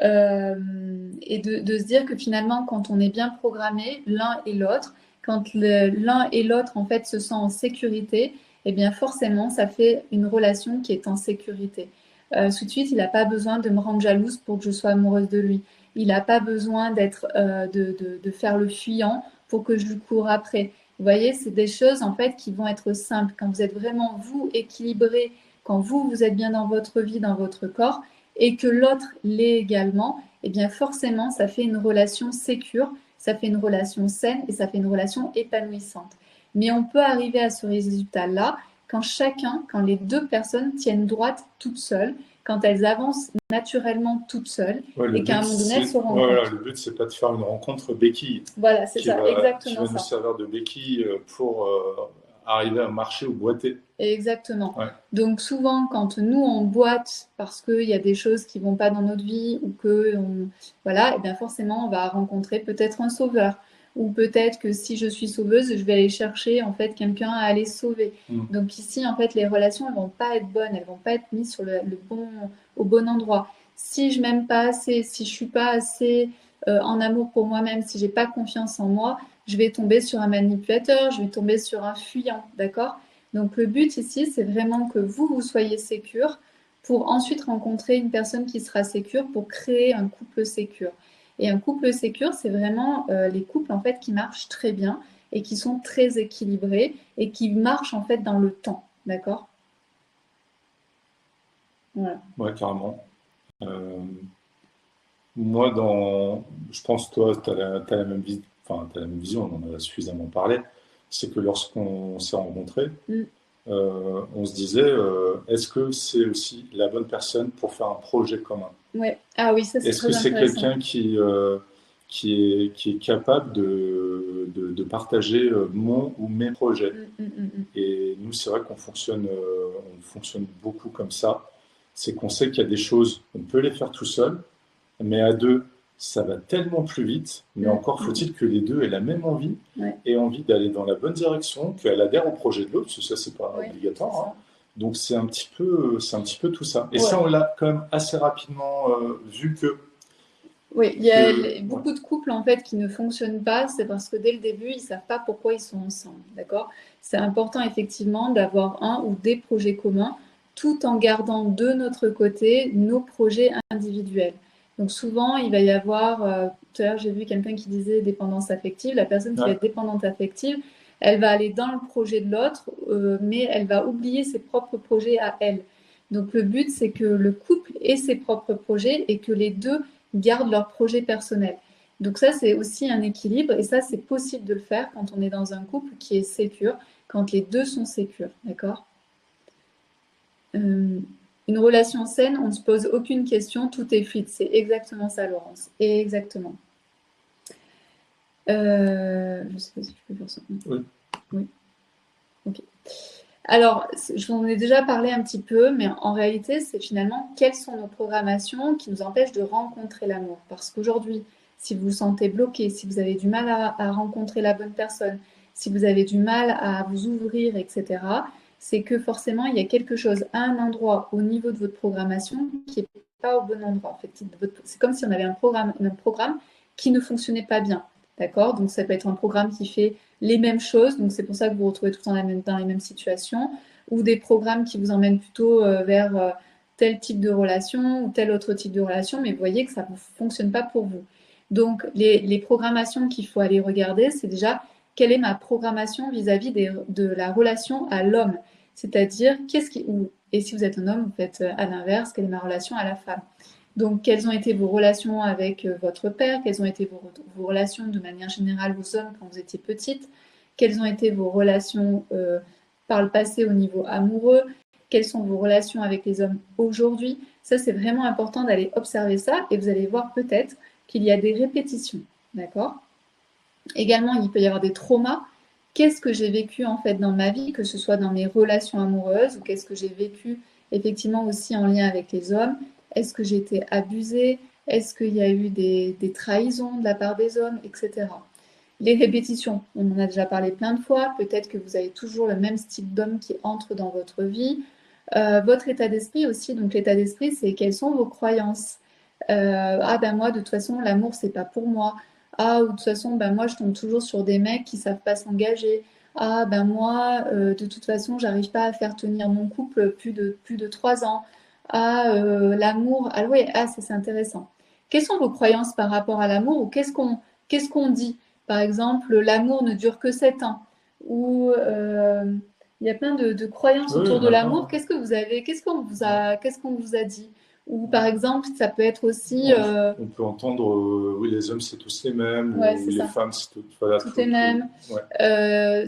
A: Et de se dire que finalement, quand on est bien programmé, l'un et l'autre, quand l'un et l'autre, en fait, se sent en sécurité, eh bien, forcément, ça fait une relation qui est en sécurité. Tout de suite, il n'a pas besoin de me rendre jalouse pour que je sois amoureuse de lui. Il n'a pas besoin de faire le fuyant pour que je lui cours après. Vous voyez, c'est des choses en fait qui vont être simples. Quand vous êtes vraiment vous équilibré, quand vous êtes bien dans votre vie, dans votre corps, et que l'autre l'est également, eh bien forcément, ça fait une relation sécure, ça fait une relation saine et ça fait une relation épanouissante. Mais on peut arriver à ce résultat-là quand les deux personnes tiennent droite toutes seules, quand elles avancent naturellement toutes seules,
B: Ouais,
A: et qu'à un moment donné, elles se rencontrent.
B: voilà, le but, c'est pas de faire une rencontre béquille
A: Voilà, c'est ça,
B: qui
A: exactement
B: va nous
A: ça.
B: servir de béquille pour arriver à marcher ou boiter.
A: Exactement.
B: Ouais.
A: Donc souvent, quand nous on boite parce qu'il y a des choses qui vont pas dans notre vie ou que voilà, et bien forcément on va rencontrer peut-être un sauveur ou peut-être que si je suis sauveuse, je vais aller chercher en fait quelqu'un à aller sauver. Donc ici en fait les relations elles vont pas être bonnes, elles vont pas être mises sur au bon endroit. Si je m'aime pas assez, si je suis pas assez en amour pour moi-même, si j'ai pas confiance en moi, je vais tomber sur un manipulateur, je vais tomber sur un fuyant, d'accord? Donc le but ici, c'est vraiment que vous soyez sécure pour ensuite rencontrer une personne qui sera sécure pour créer un couple sécure. Et un couple sécure, c'est vraiment les couples en fait qui marchent très bien et qui sont très équilibrés et qui marchent en fait dans le temps, d'accord? Voilà.
B: Ouais, carrément. Moi, je pense que toi, tu as la même vision, enfin, t'as la même vision, on en a suffisamment parlé. C'est que lorsqu'on s'est rencontrés, on se disait, est-ce que c'est aussi la bonne personne pour faire un projet commun?
A: Ouais. Ah oui, ça c'est
B: Est-ce que
A: très
B: c'est
A: intéressant.
B: quelqu'un qui est capable de partager mon ou mes projets? Et nous, c'est vrai on fonctionne beaucoup comme ça. C'est qu'on sait qu'il y a des choses, on peut les faire tout seul, mais à deux, ça va tellement plus vite. Mais encore faut-il que les deux aient la même envie et envie d'aller dans la bonne direction, qu'elle adhère au projet de l'autre, parce que ça, c'est pas obligatoire. Hein. Donc c'est un petit peu tout ça. Et ça, on l'a quand même assez rapidement vu que.
A: Oui, il y a beaucoup de couples en fait qui ne fonctionnent pas, c'est parce que dès le début, ils ne savent pas pourquoi ils sont ensemble, d'accord? C'est important effectivement d'avoir un ou des projets communs, tout en gardant de notre côté nos projets individuels. Donc souvent, il va y avoir, tout à l'heure j'ai vu quelqu'un qui disait dépendance affective, la personne qui va être dépendante affective, elle va aller dans le projet de l'autre, mais elle va oublier ses propres projets à elle. Donc le but, c'est que le couple ait ses propres projets et que les deux gardent leur projet personnel. Donc ça, c'est aussi un équilibre et ça, c'est possible de le faire quand on est dans un couple qui est sécure, quand les deux sont sécures, d'accord? Une relation saine, on ne se pose aucune question, tout est fluide. C'est exactement ça, Laurence. Exactement. Je ne sais pas si je peux faire ça. Oui. Ok. Alors, j'en ai déjà parlé un petit peu, mais en réalité, c'est finalement quelles sont nos programmations qui nous empêchent de rencontrer l'amour. Parce qu'aujourd'hui, si vous vous sentez bloqué, si vous avez du mal à rencontrer la bonne personne, si vous avez du mal à vous ouvrir, etc., c'est que forcément, il y a quelque chose à un endroit au niveau de votre programmation qui n'est pas au bon endroit. En fait, c'est comme si on avait un programme qui ne fonctionnait pas bien. D'accord? Donc, ça peut être un programme qui fait les mêmes choses, donc c'est pour ça que vous vous retrouvez tout le temps dans les mêmes situations, ou des programmes qui vous emmènent plutôt vers tel type de relation ou tel autre type de relation, mais vous voyez que ça ne fonctionne pas pour vous. Donc les programmations qu'il faut aller regarder, c'est déjà quelle est ma programmation vis-à-vis de la relation à l'homme. C'est-à-dire, et si vous êtes un homme, vous faites à l'inverse, quelle est ma relation à la femme. Donc, quelles ont été vos relations avec votre père? Quelles ont été vos relations de manière générale, aux hommes, quand vous étiez petite? Quelles ont été vos relations par le passé au niveau amoureux? Quelles sont vos relations avec les hommes aujourd'hui? Ça, c'est vraiment important d'aller observer ça et vous allez voir peut-être qu'il y a des répétitions. D'accord? Également, il peut y avoir des traumas. Qu'est-ce que j'ai vécu en fait dans ma vie, que ce soit dans mes relations amoureuses ou qu'est-ce que j'ai vécu effectivement aussi en lien avec les hommes? Est-ce que j'ai été abusée? Est-ce qu'il y a eu des trahisons de la part des hommes, etc. Les répétitions, on en a déjà parlé plein de fois. Peut-être que vous avez toujours le même style d'homme qui entre dans votre vie. Votre état d'esprit aussi. Donc l'état d'esprit, c'est quelles sont vos croyances. Ah ben moi, de toute façon, l'amour, c'est pas pour moi. Ah, ou de toute façon, ben moi, je tombe toujours sur des mecs qui savent pas s'engager. Ah, ben moi, de toute façon, j'arrive pas à faire tenir mon couple plus de 3 ans. Ah, l'amour. Ah oui, ah, ça c'est intéressant. Quelles sont vos croyances par rapport à l'amour ou qu'est-ce qu'on dit? Par exemple, l'amour ne dure que 7 ans. Ou il y a plein de croyances
B: Oui, il y
A: autour
B: en
A: de
B: a
A: l'amour.
B: plein.
A: Qu'est-ce que vous avez?
B: Ouais.
A: Qu'est-ce qu'on vous a dit? Ou par exemple, ça peut être aussi,
B: On peut entendre, oui, les hommes, c'est tous les mêmes,
A: ouais,
B: ou
A: c'est
B: les
A: ça,
B: femmes, c'est tout. Voilà,
A: tout est même.
B: ouais.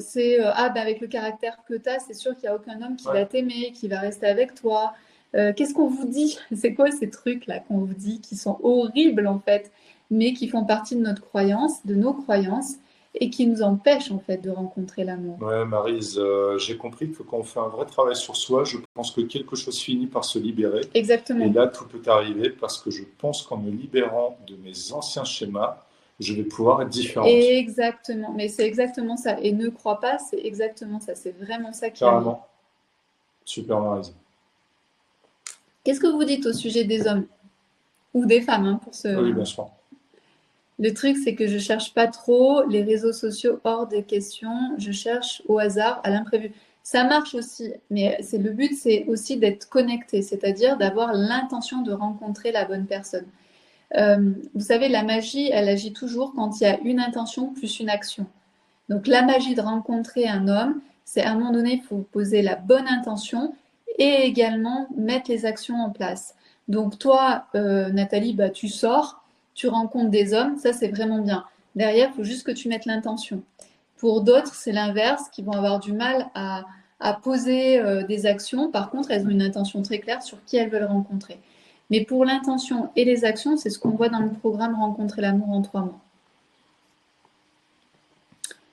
A: Ah ben avec le caractère que tu as, c'est sûr qu'il n'y a aucun homme qui
B: Ouais.
A: va t'aimer, qui va rester avec toi. Qu'est-ce qu'on vous dit? C'est quoi ces trucs-là qu'on vous dit qui sont horribles en fait, mais qui font partie de notre croyance, de nos croyances, et qui nous empêchent en fait de rencontrer l'amour.
B: Ouais, Maryse, j'ai compris que quand on fait un vrai travail sur soi, je pense que quelque chose finit par se libérer. Et
A: Exactement.
B: là, tout peut arriver parce que je pense qu'en me libérant de mes anciens schémas, je vais pouvoir être différente.
A: Exactement. Mais c'est exactement ça. Et ne crois pas, c'est exactement ça. C'est vraiment ça qui arrive.
B: Carrément. Super, Maryse.
A: Qu'est-ce que vous dites au sujet des hommes ou des femmes hein, pour
B: Oui,
A: ce...
B: bien sûr.
A: Le truc, c'est que je cherche pas trop les réseaux sociaux hors des questions. Je cherche au hasard, à l'imprévu. Ça marche aussi, mais le but, c'est aussi d'être connecté, c'est-à-dire d'avoir l'intention de rencontrer la bonne personne. Vous savez, la magie, elle agit toujours quand il y a une intention plus une action. Donc la magie de rencontrer un homme, c'est à un moment donné, il faut poser la bonne intention et également mettre les actions en place. Donc toi, Nathalie, bah, tu sors, tu rencontres des hommes, ça c'est vraiment bien. Derrière, il faut juste que tu mettes l'intention. Pour d'autres, c'est l'inverse, qui vont avoir du mal à poser des actions. Par contre, elles ont une intention très claire sur qui elles veulent rencontrer. Mais pour l'intention et les actions, c'est ce qu'on voit dans le programme Rencontrer l'amour en 3 mois.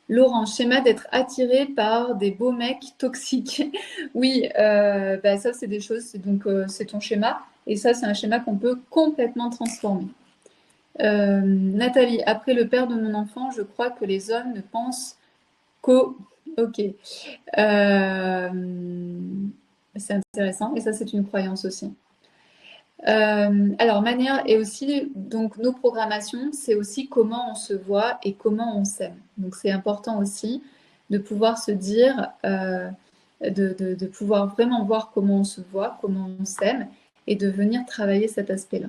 A: Laurent, schéma d'être attiré par des beaux mecs toxiques. Oui, bah ça c'est des choses, c'est ton schéma, et ça c'est un schéma qu'on peut complètement transformer. Nathalie, après le père de mon enfant, je crois que les hommes ne pensent qu'au... Ok. C'est intéressant, et ça c'est une croyance aussi. Alors, manière et aussi, donc nos programmations, c'est aussi comment on se voit et comment on s'aime. Donc, c'est important aussi de pouvoir se dire, de pouvoir vraiment voir comment on se voit, comment on s'aime et de venir travailler cet aspect-là.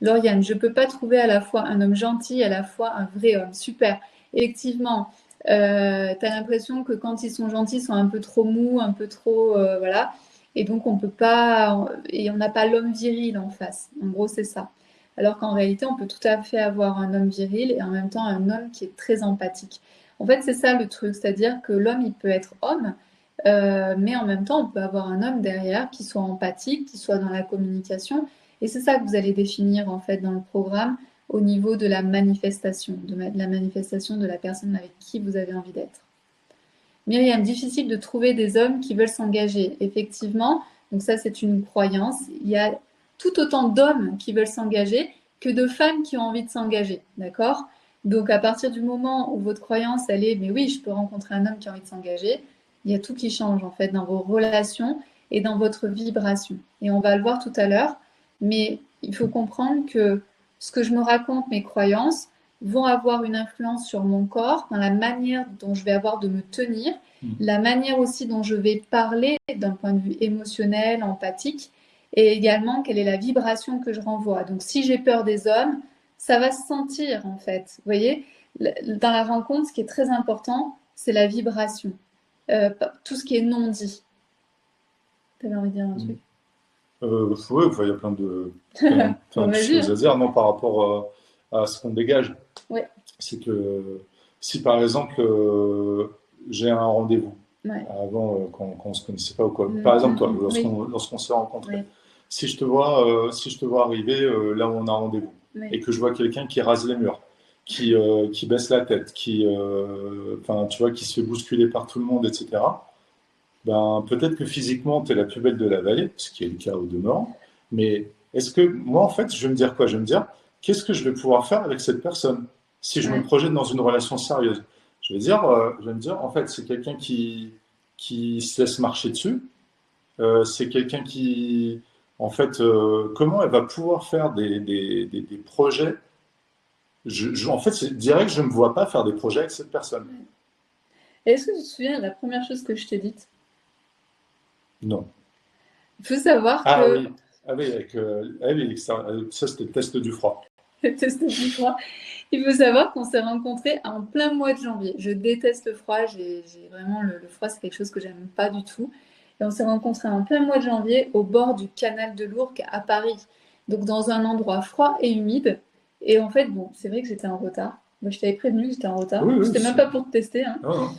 A: Lauriane, je ne peux pas trouver à la fois un homme gentil et à la fois un vrai homme. Super. Effectivement, tu as l'impression que quand ils sont gentils, ils sont un peu trop mous, un peu trop... voilà. Et donc, on peut pas... Et on n'a pas l'homme viril en face. En gros, c'est ça. Alors qu'en réalité, on peut tout à fait avoir un homme viril et en même temps un homme qui est très empathique. En fait, c'est ça le truc. C'est-à-dire que l'homme, il peut être homme, mais en même temps, on peut avoir un homme derrière qui soit empathique, qui soit dans la communication. Et c'est ça que vous allez définir en fait dans le programme au niveau de la manifestation, de la manifestation de la personne avec qui vous avez envie d'être. Myriam, difficile de trouver des hommes qui veulent s'engager. Effectivement, donc ça c'est une croyance. Il y a tout autant d'hommes qui veulent s'engager que de femmes qui ont envie de s'engager. D'accord? Donc à partir du moment où votre croyance elle est, mais oui, je peux rencontrer un homme qui a envie de s'engager, il y a tout qui change en fait dans vos relations et dans votre vibration. Et on va le voir tout à l'heure. Mais il faut comprendre que ce que je me raconte, mes croyances, vont avoir une influence sur mon corps, dans la manière dont je vais avoir de me tenir, la manière aussi dont je vais parler d'un point de vue émotionnel, empathique, et également quelle est la vibration que je renvoie. Donc si j'ai peur des hommes, ça va se sentir en fait. Vous voyez? Dans la rencontre, ce qui est très important, c'est la vibration. Tout ce qui est non dit. Tu avais envie de dire un truc?
B: Oui, enfin, il y a plein de,
A: Bon,
B: plein de
A: vas-y,
B: choses
A: hein.
B: à dire, non, par rapport à ce qu'on dégage.
A: Ouais,
B: C'est que si par exemple j'ai un rendez-vous
A: ouais.
B: avant qu'on se connaissait pas ou quoi,
A: Mm,
B: par exemple
A: mm,
B: toi,
A: mm. Oui,
B: lorsqu'on s'est rencontrés,
A: oui,
B: si je te vois arriver là où on a rendez-vous
A: oui.
B: et que je vois quelqu'un qui rase les murs, qui baisse la tête, enfin tu vois, qui se fait bousculer par tout le monde, etc. Ben peut-être que physiquement tu es la plus belle de la vallée, ce qui est le cas au demeurant, mais est-ce que moi en fait je vais me dire quoi? Je vais me dire qu'est-ce que je vais pouvoir faire avec cette personne si je me
A: Ouais.
B: projette dans une relation sérieuse? Je vais me dire en fait c'est quelqu'un qui se laisse marcher dessus. C'est quelqu'un qui, en fait, comment elle va pouvoir faire des projets? En fait, c'est direct, je ne me vois pas faire des projets avec cette personne.
A: Ouais. Est-ce que tu te souviens de la première chose que je t'ai dite?
B: Non.
A: Il faut savoir
B: Ah
A: que
B: oui, ah oui, oui, ça c'était le test du froid.
A: le test du froid, il faut savoir qu'on s'est rencontrés en plein mois de janvier. Je déteste le froid, j'ai vraiment le froid, c'est quelque chose que j'aime pas du tout. Et on s'est rencontrés en plein mois de janvier au bord du canal de l'Ourcq à Paris. Donc dans un endroit froid et humide. Et en fait, bon, c'est vrai que j'étais en retard. Moi, je t'avais prévenu que j'étais en retard.
B: Oui, oui,
A: C'était même pas pour te tester, hein.
B: non, non.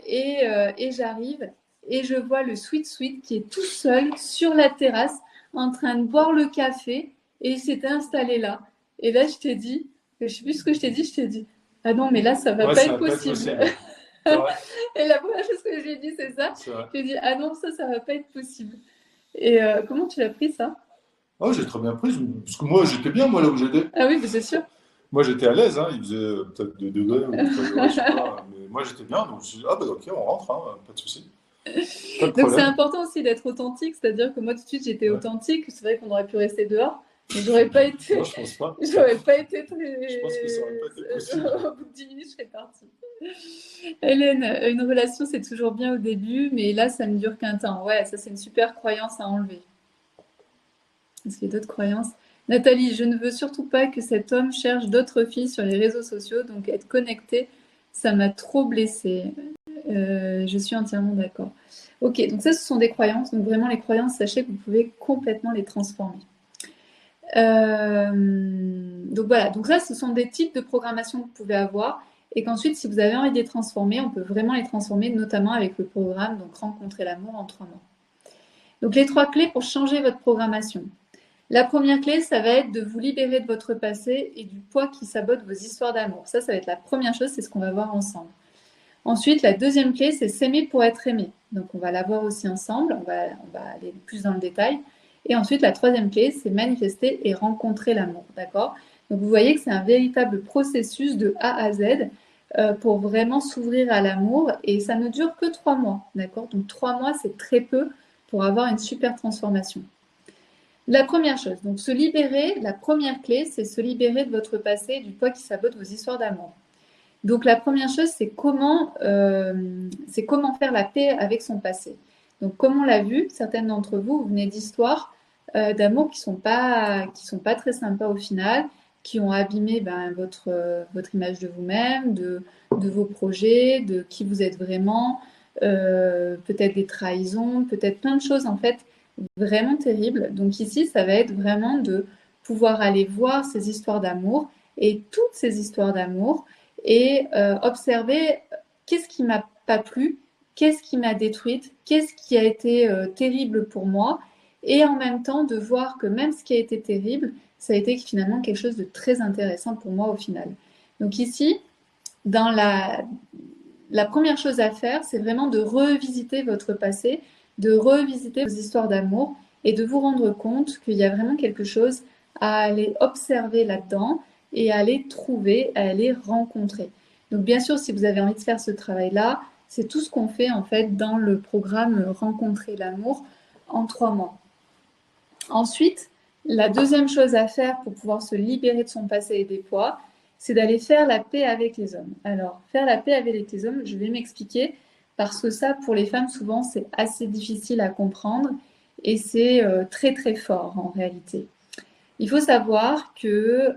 A: Et j'arrive et je vois le Sweet Sweet qui est tout seul sur la terrasse en train de boire le café et il s'était installé là. Et là, je t'ai dit, je sais plus ce que je t'ai dit, ah non, mais là, ça va
B: Ouais,
A: pas
B: ça
A: être
B: va pas être
A: possible.
B: possible. C'est vrai,
A: Et la première chose que j'ai dit, c'est ça.
B: c'est vrai.
A: J'ai dit, ah non, ça va pas être possible. Et comment tu l'as pris ça?
B: Oh, j'ai très bien pris, parce que moi j'étais bien, moi là où j'étais.
A: Ah oui, mais c'est sûr.
B: Moi j'étais à l'aise, hein, il faisait peut-être 2 degrés ou 3 degrés, je sais pas, mais moi j'étais bien, donc je me suis dit, ah bah ok, on rentre, hein, pas de souci, pas de
A: Donc c'est
B: problème.
A: important aussi d'être authentique, c'est-à-dire que moi tout de suite j'étais
B: Ouais.
A: authentique. C'est vrai qu'on aurait pu rester dehors, mais j'aurais pas
B: Non,
A: été,
B: je pense pas.
A: j'aurais pas été
B: Je pense que ça aurait
A: très.
B: pas été possible.
A: Au bout de 10 minutes, je serais partie. Hélène, une relation c'est toujours bien au début, mais là ça ne dure qu'un temps. Ouais, ça c'est une super croyance à enlever. Est-ce qu'il y a d'autres croyances? Nathalie, je ne veux surtout pas que cet homme cherche d'autres filles sur les réseaux sociaux, donc être connecté, ça m'a trop blessée. Je suis entièrement d'accord. Ok, donc ça, ce sont des croyances. Donc vraiment, les croyances, sachez que vous pouvez complètement les transformer. Donc voilà, donc ça, ce sont des types de programmation que vous pouvez avoir. Et qu'ensuite, si vous avez envie de les transformer, on peut vraiment les transformer, notamment avec le programme, donc Rencontrer l'amour en 3 mois. Donc les 3 clés pour changer votre programmation. La première clé, ça va être de vous libérer de votre passé et du poids qui sabote vos histoires d'amour. Ça va être la première chose, c'est ce qu'on va voir ensemble. Ensuite, la deuxième clé, c'est s'aimer pour être aimé. Donc, on va la voir aussi ensemble, on va aller plus dans le détail. Et ensuite, la troisième clé, c'est manifester et rencontrer l'amour. D'accord? Donc, vous voyez que c'est un véritable processus de A à Z pour vraiment s'ouvrir à l'amour. Et ça ne dure que 3 mois. D'accord? Donc, 3 mois, c'est très peu pour avoir une super transformation. La première chose, donc se libérer, la première clé, c'est se libérer de votre passé et du poids qui sabote vos histoires d'amour. Donc la première chose, c'est comment faire la paix avec son passé. Donc comme on l'a vu, certaines d'entre vous, vous venez d'histoires d'amour qui sont pas très sympas au final, qui ont abîmé votre image de vous-même, de vos projets, de qui vous êtes vraiment, peut-être des trahisons, peut-être plein de choses en fait vraiment terribles. Donc ici, ça va être vraiment de pouvoir aller voir ces histoires d'amour et toutes ces histoires d'amour et observer qu'est-ce qui m'a pas plu, qu'est-ce qui m'a détruite, qu'est-ce qui a été terrible pour moi, et en même temps de voir que même ce qui a été terrible, ça a été finalement quelque chose de très intéressant pour moi au final. Donc ici, dans la première chose à faire, c'est vraiment de revisiter votre passé, de revisiter vos histoires d'amour et de vous rendre compte qu'il y a vraiment quelque chose à aller observer là-dedans et à aller trouver, à aller rencontrer. Donc bien sûr, si vous avez envie de faire ce travail-là, c'est tout ce qu'on fait en fait dans le programme Rencontrer l'amour en 3 mois. Ensuite, la deuxième chose à faire pour pouvoir se libérer de son passé et des poids, c'est d'aller faire la paix avec les hommes. Alors, faire la paix avec les hommes, je vais m'expliquer, parce que ça, pour les femmes, souvent, c'est assez difficile à comprendre et c'est très très fort en réalité. Il faut savoir que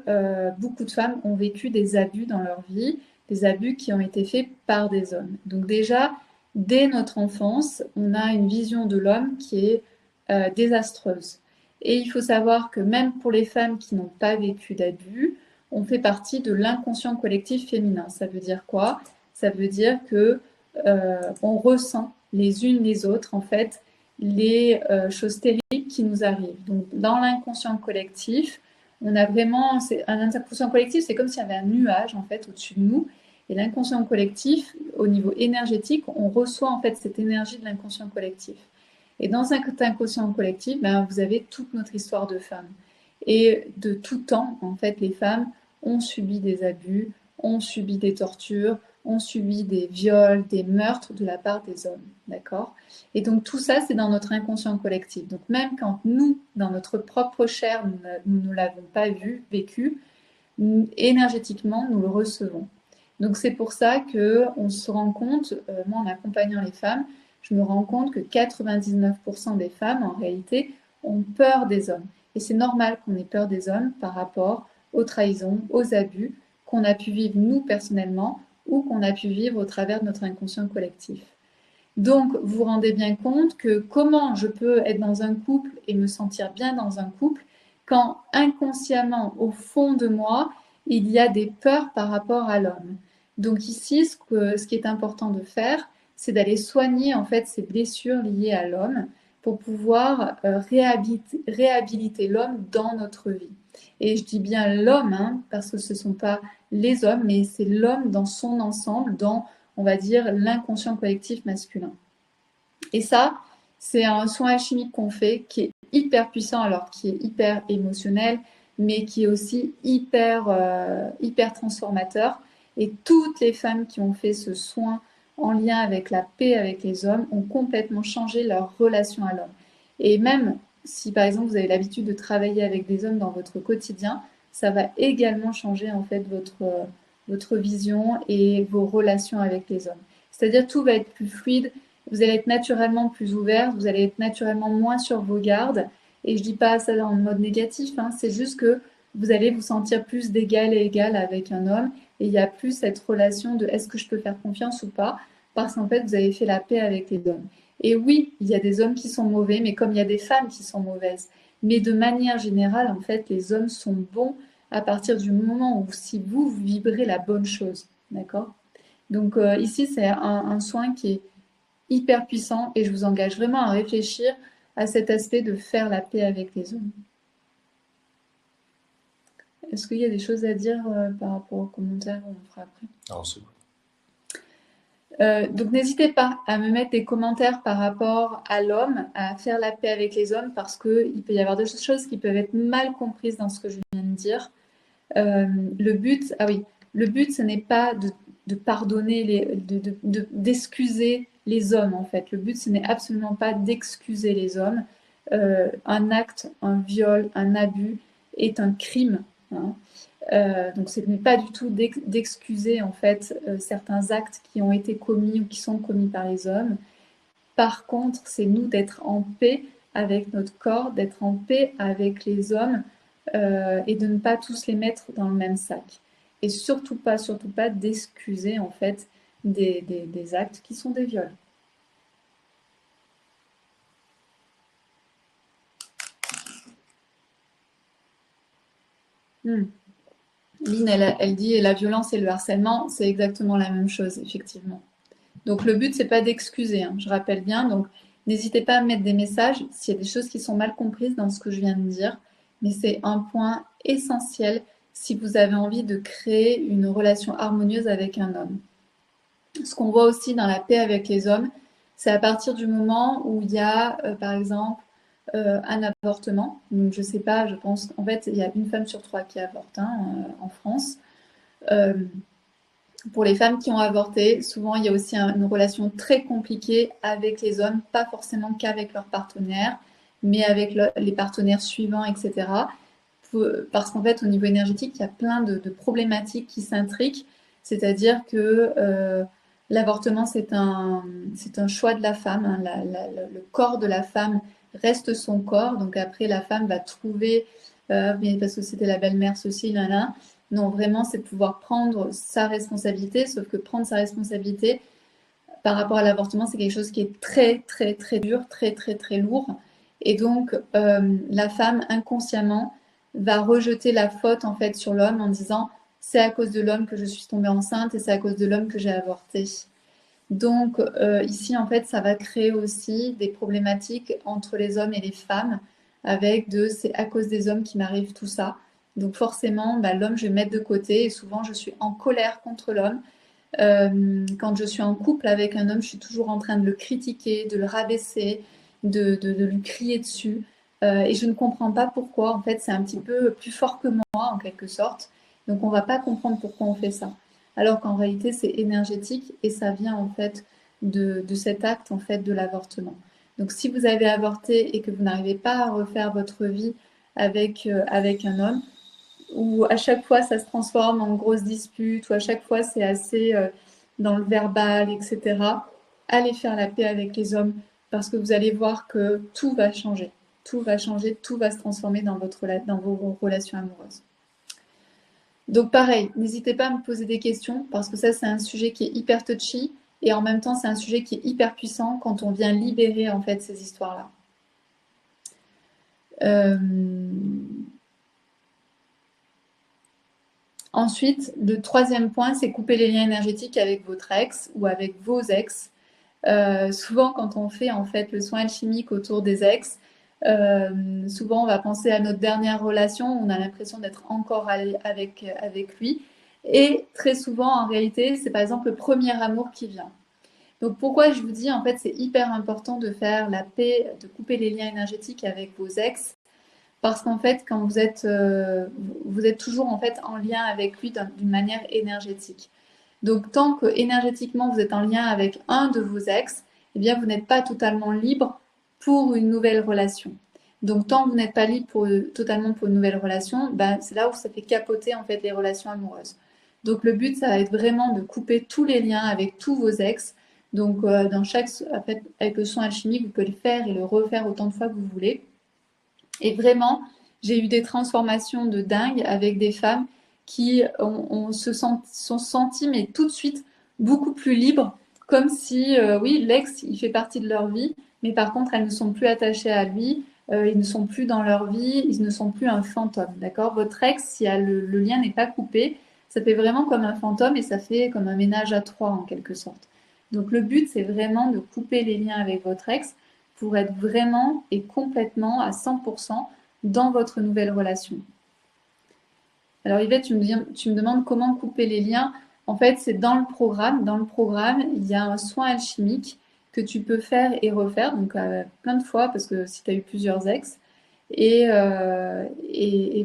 A: beaucoup de femmes ont vécu des abus dans leur vie, des abus qui ont été faits par des hommes. Donc déjà, dès notre enfance, on a une vision de l'homme qui est désastreuse. Et il faut savoir que même pour les femmes qui n'ont pas vécu d'abus, on fait partie de l'inconscient collectif féminin. Ça veut dire quoi? Ça veut dire que on ressent les unes les autres, en fait, les choses terribles qui nous arrivent. Donc, dans l'inconscient collectif, on a vraiment, un inconscient collectif, c'est comme s'il y avait un nuage, en fait, au-dessus de nous. Et l'inconscient collectif, au niveau énergétique, on reçoit, en fait, cette énergie de l'inconscient collectif. Et dans cet inconscient collectif, ben, vous avez toute notre histoire de femmes. Et de tout temps, en fait, les femmes ont subi des abus, ont subi des tortures, ont subi des viols, des meurtres de la part des hommes. D'accord? Et donc tout ça, c'est dans notre inconscient collectif. Donc même quand nous, dans notre propre chair, nous ne l'avons pas vu, vécu, énergétiquement, nous le recevons. Donc c'est pour ça qu'on se rend compte, moi en accompagnant les femmes, je me rends compte que 99% des femmes, en réalité, ont peur des hommes. Et c'est normal qu'on ait peur des hommes par rapport aux trahisons, aux abus qu'on a pu vivre nous personnellement ou qu'on a pu vivre au travers de notre inconscient collectif. Donc, vous vous rendez bien compte que comment je peux être dans un couple et me sentir bien dans un couple quand inconsciemment, au fond de moi, il y a des peurs par rapport à l'homme. Donc ici, ce qui est important de faire, c'est d'aller soigner en fait ces blessures liées à l'homme pour pouvoir réhabiliter l'homme dans notre vie. Et je dis bien l'homme, hein, parce que ce ne sont pas les hommes, mais c'est l'homme dans son ensemble, dans, on va dire, l'inconscient collectif masculin. Et ça, c'est un soin alchimique qu'on fait qui est hyper puissant, alors qui est hyper émotionnel, mais qui est aussi hyper transformateur. Et toutes les femmes qui ont fait ce soin en lien avec la paix avec les hommes ont complètement changé leur relation à l'homme. Et même si par exemple vous avez l'habitude de travailler avec des hommes dans votre quotidien, ça va également changer en fait votre vision et vos relations avec les hommes. C'est-à-dire tout va être plus fluide, vous allez être naturellement plus ouvert, vous allez être naturellement moins sur vos gardes. Et je dis pas ça en mode négatif, hein, c'est juste que vous allez vous sentir plus d'égal à égal avec un homme et il y a plus cette relation de est-ce que je peux faire confiance ou pas, parce qu'en fait vous avez fait la paix avec les hommes. Et oui, il y a des hommes qui sont mauvais, mais comme il y a des femmes qui sont mauvaises. Mais de manière générale, en fait, les hommes sont bons à partir du moment où si vous vibrez la bonne chose. D'accord? Donc ici, c'est un soin qui est hyper puissant et je vous engage vraiment à réfléchir à cet aspect de faire la paix avec les hommes. Est-ce qu'il y a des choses à dire par rapport aux commentaires? On le fera après.
B: Alors, c'est
A: Donc n'hésitez pas à me mettre des commentaires par rapport à l'homme, à faire la paix avec les hommes, parce qu'il peut y avoir des choses qui peuvent être mal comprises dans ce que je viens de dire. Le but, le but, ce n'est pas de pardonner, d'excuser les hommes, en fait. Le but, ce n'est absolument pas d'excuser les hommes. Un acte, un viol, un abus est un crime. Hein. Donc ce n'est pas du tout d'excuser en fait certains actes qui ont été commis ou qui sont commis par les hommes. Par contre, c'est nous d'être en paix avec notre corps, d'être en paix avec les hommes et de ne pas tous les mettre dans le même sac. Et surtout pas d'excuser en fait des actes qui sont des viols. Lynn, elle dit la violence et le harcèlement, c'est exactement la même chose, effectivement. Donc le but, c'est pas d'excuser, hein, je rappelle bien. Donc n'hésitez pas à mettre des messages s'il y a des choses qui sont mal comprises dans ce que je viens de dire. Mais c'est un point essentiel si vous avez envie de créer une relation harmonieuse avec un homme. Ce qu'on voit aussi dans la paix avec les hommes, c'est à partir du moment où il y a, par exemple, un avortement. Donc, je sais pas, je pense qu'en fait, il y a une femme sur 3 qui avorte en France. Pour les femmes qui ont avorté, souvent, il y a aussi une relation très compliquée avec les hommes, pas forcément qu'avec leurs partenaires, mais avec les partenaires suivants, etc. Parce qu'en fait, au niveau énergétique, il y a plein de problématiques qui s'intriquent. C'est-à-dire que l'avortement, c'est un choix de la femme. Hein. Le corps de la femme reste son corps. Donc après, la femme va trouver mais parce que c'était la belle-mère, ceci, là, là. Non, vraiment, c'est pouvoir prendre sa responsabilité, sauf que prendre sa responsabilité par rapport à l'avortement, c'est quelque chose qui est très, très, très dur, très, très, très lourd. Et donc, la femme, inconsciemment, va rejeter la faute, en fait, sur l'homme en disant, c'est à cause de l'homme que je suis tombée enceinte et c'est à cause de l'homme que j'ai avorté. Donc, ici, en fait, ça va créer aussi des problématiques entre les hommes et les femmes, avec c'est à cause des hommes qui m'arrive tout ça. Donc, forcément, bah, l'homme, je vais mettre de côté et souvent, je suis en colère contre l'homme. Quand je suis en couple avec un homme, je suis toujours en train de le critiquer, de le rabaisser, de lui crier dessus. Et je ne comprends pas pourquoi. En fait, c'est un petit peu plus fort que moi, en quelque sorte. Donc, on ne va pas comprendre pourquoi on fait ça. Alors qu'en réalité, c'est énergétique et ça vient en fait de cet acte en fait de l'avortement. Donc, si vous avez avorté et que vous n'arrivez pas à refaire votre vie avec un homme, où à chaque fois ça se transforme en grosse dispute, où à chaque fois c'est assez dans le verbal, etc. Allez faire la paix avec les hommes parce que vous allez voir que tout va changer. Tout va changer, tout va se transformer dans vos relations amoureuses. Donc pareil, n'hésitez pas à me poser des questions parce que ça c'est un sujet qui est hyper touchy et en même temps c'est un sujet qui est hyper puissant quand on vient libérer en fait ces histoires-là. Euh... Ensuite, le troisième point, c'est couper les liens énergétiques avec votre ex ou avec vos ex. Souvent, quand on fait en fait le soin alchimique autour des ex, souvent on va penser à notre dernière relation, on a l'impression d'être encore avec lui. Et très souvent, en réalité, c'est par exemple le premier amour qui vient. Donc pourquoi je vous dis, en fait, c'est hyper important de faire la paix, de couper les liens énergétiques avec vos ex, parce qu'en fait, quand vous êtes toujours en fait en lien avec lui d'une manière énergétique. Donc, tant que énergétiquement vous êtes en lien avec un de vos ex, eh bien, vous n'êtes pas totalement libre pour une nouvelle relation. Donc, tant que vous n'êtes pas libre totalement pour une nouvelle relation, ben, c'est là où ça fait capoter en fait les relations amoureuses. Donc, le but, ça va être vraiment de couper tous les liens avec tous vos ex. Donc, en fait, avec le soin alchimique, vous pouvez le faire et le refaire autant de fois que vous voulez. Et vraiment, j'ai eu des transformations de dingue avec des femmes qui sont senties, mais tout de suite, beaucoup plus libres, comme si, oui, l'ex, il fait partie de leur vie, mais par contre, elles ne sont plus attachées à lui, ils ne sont plus dans leur vie, ils ne sont plus un fantôme, d'accord? Votre ex, si le lien n'est pas coupé, ça fait vraiment comme un fantôme et ça fait comme un ménage à trois, en quelque sorte. Donc, le but, c'est vraiment de couper les liens avec votre ex pour être vraiment et complètement à 100% dans votre nouvelle relation. Alors Yvette, tu me demandes comment couper les liens. En fait, c'est dans le programme. Dans le programme, il y a un soin alchimique que tu peux faire et refaire, donc plein de fois, parce que si tu as eu plusieurs ex. Et